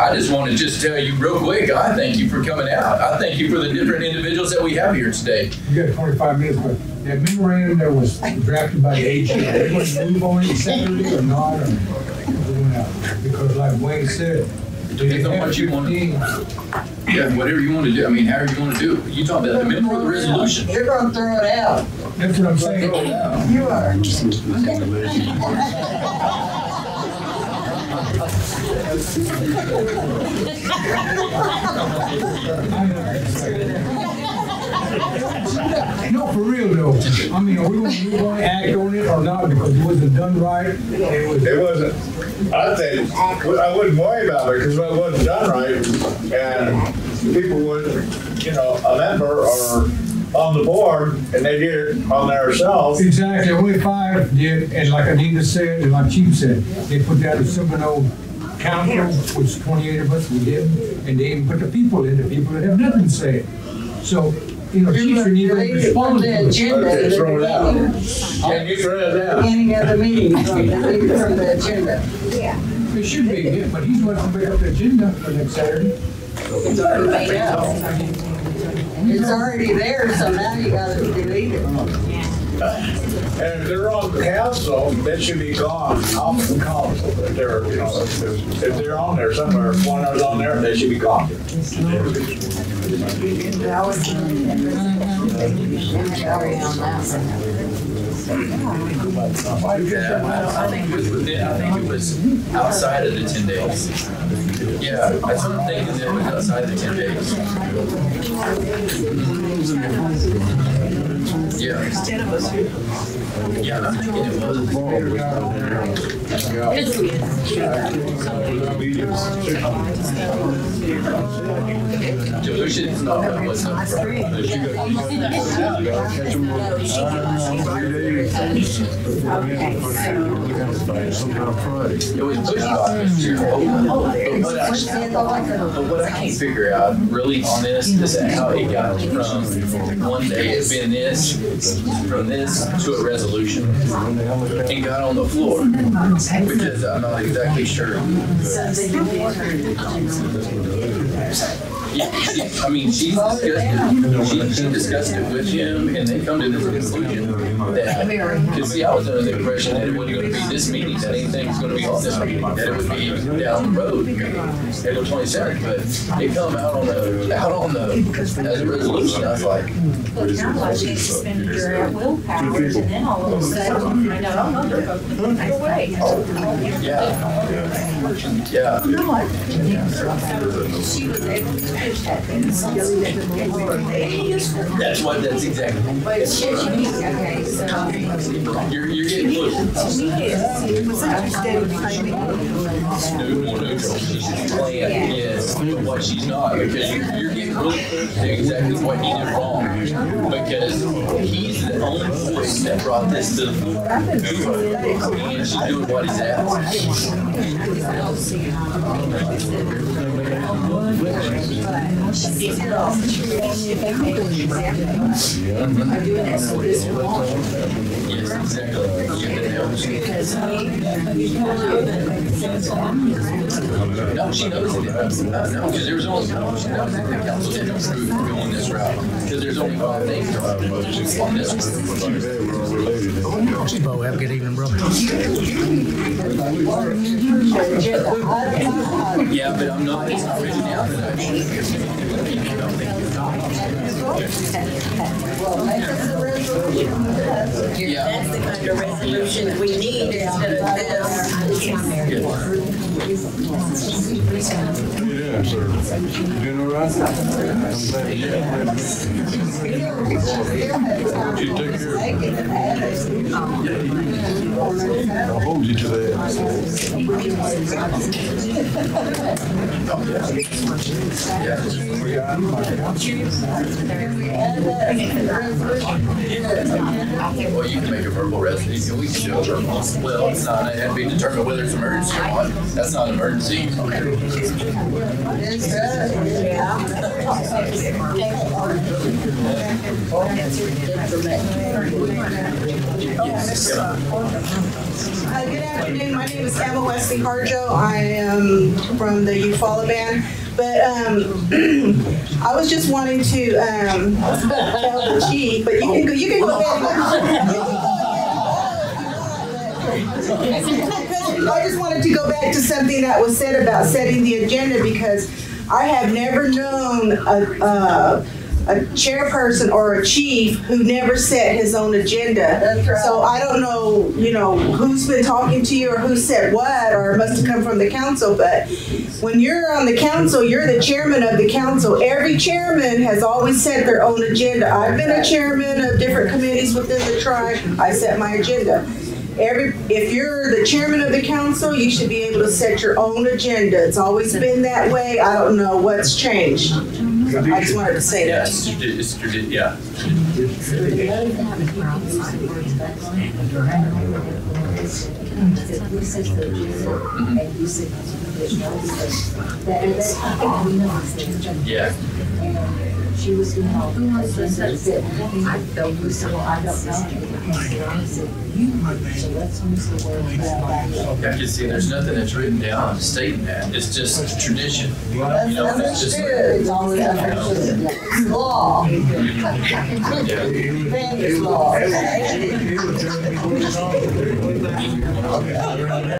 I just want to just tell you real quick, I thank you for coming out. I thank you for the different individuals that we have here today. You got 25 minutes, but that memorandum that was drafted by the AG, are they going to move on it separately or not? Because like Wayne said, depends on what you want to do. Yeah, whatever you want to do. I mean, however you want to do it. You talk about the memo or the resolution. You're going to throw it out. That's what I'm saying. You are. No, for real though. I mean, are we going to act on it or not because it wasn't done right? It wasn't. I think I wouldn't worry about it because it wasn't done right, and people would, a member or on the board, and they did it on themselves. Exactly. Only 5 did, and like Anita said, and like Chief said, they put down the Seminole council, which 28 of us, we did, and they even put the people in, the people that have nothing to say. So, Chief should need to respond to it. Agenda. Throw it out. Can you throw it out? Beginning of the meeting, from the agenda. Yeah. It should be, but he's going to make up the agenda for next Saturday. It's already made up. It's already there, so now you got to delete it. And if they're on the council, they should be gone off the council. If they're, you know, if they're on there somewhere, if one of them's on there, they should be gone. I think it was outside of the 10 days. Yeah, that's what I'm thinking, that it was outside the 10 days. Yeah. Yeah, I'm thinking it was. Delusion's not what's up front. It was pushed but what I can't figure out really on this is how it got from one day it's been this, from this to a resolution and got on the floor because I'm not exactly sure. Yeah, I mean, she discussed it with him, and they come to this conclusion that, because see, I was under the impression that it wasn't going to be this meeting, that anything's going to be on this meeting, that it would be down the road, April 27th, but it come out on the, as a resolution. I was like, Well, it's kind of like they suspended your willpower, and then all of a sudden, you know, go away. yeah. She was able to push that. That's exactly. But it's okay, so. You're getting close. It was such a steady Plan is what she's not, because you're getting really close to exactly what he did wrong, because he's the only voice that brought this to the floor, and she's doing what he's asked. Yes, exactly. No, she knows it. No, because there's only, she knows that the council didn't approve going this route, because there's only 5 things on this one. Bo, have a good evening, bro. Yeah, but I'm not, it's not written down that That's the kind of resolution that we need instead of this. Yeah, sir. You doing all right? I'm glad you take care of it. I'll hold you to that. Well, you can make a verbal resolution. We can do a verbal. Well, it's not, it had to be determined whether it's emergency or not. That's not an emergency. Good afternoon. My name is Emma Wesley Harjo. I am from the Eufaula band. But I was just wanting to tell the chief, but you can go ahead. I just wanted to go back to something that was said about setting the agenda, because I have never known a chairperson or a chief who never set his own agenda. That's right. So I don't know, who's been talking to you or who said what, or it must have come from the council, but when you're on the council, you're the chairman of the council. Every chairman has always set their own agenda. I've been a chairman of different committees within the tribe. I set my agenda. If you're the chairman of the council, you should be able to set your own agenda. It's always been that way. I don't know what's changed. I just wanted to say that. Yes, you did, yeah. Yeah. She was doing all the things that I felt was so I don't know. So let's use the word fallback. Yeah, you see, there's nothing that's written down stating that. It's just tradition. You know, it's just. It's always understood. It's law. Family law.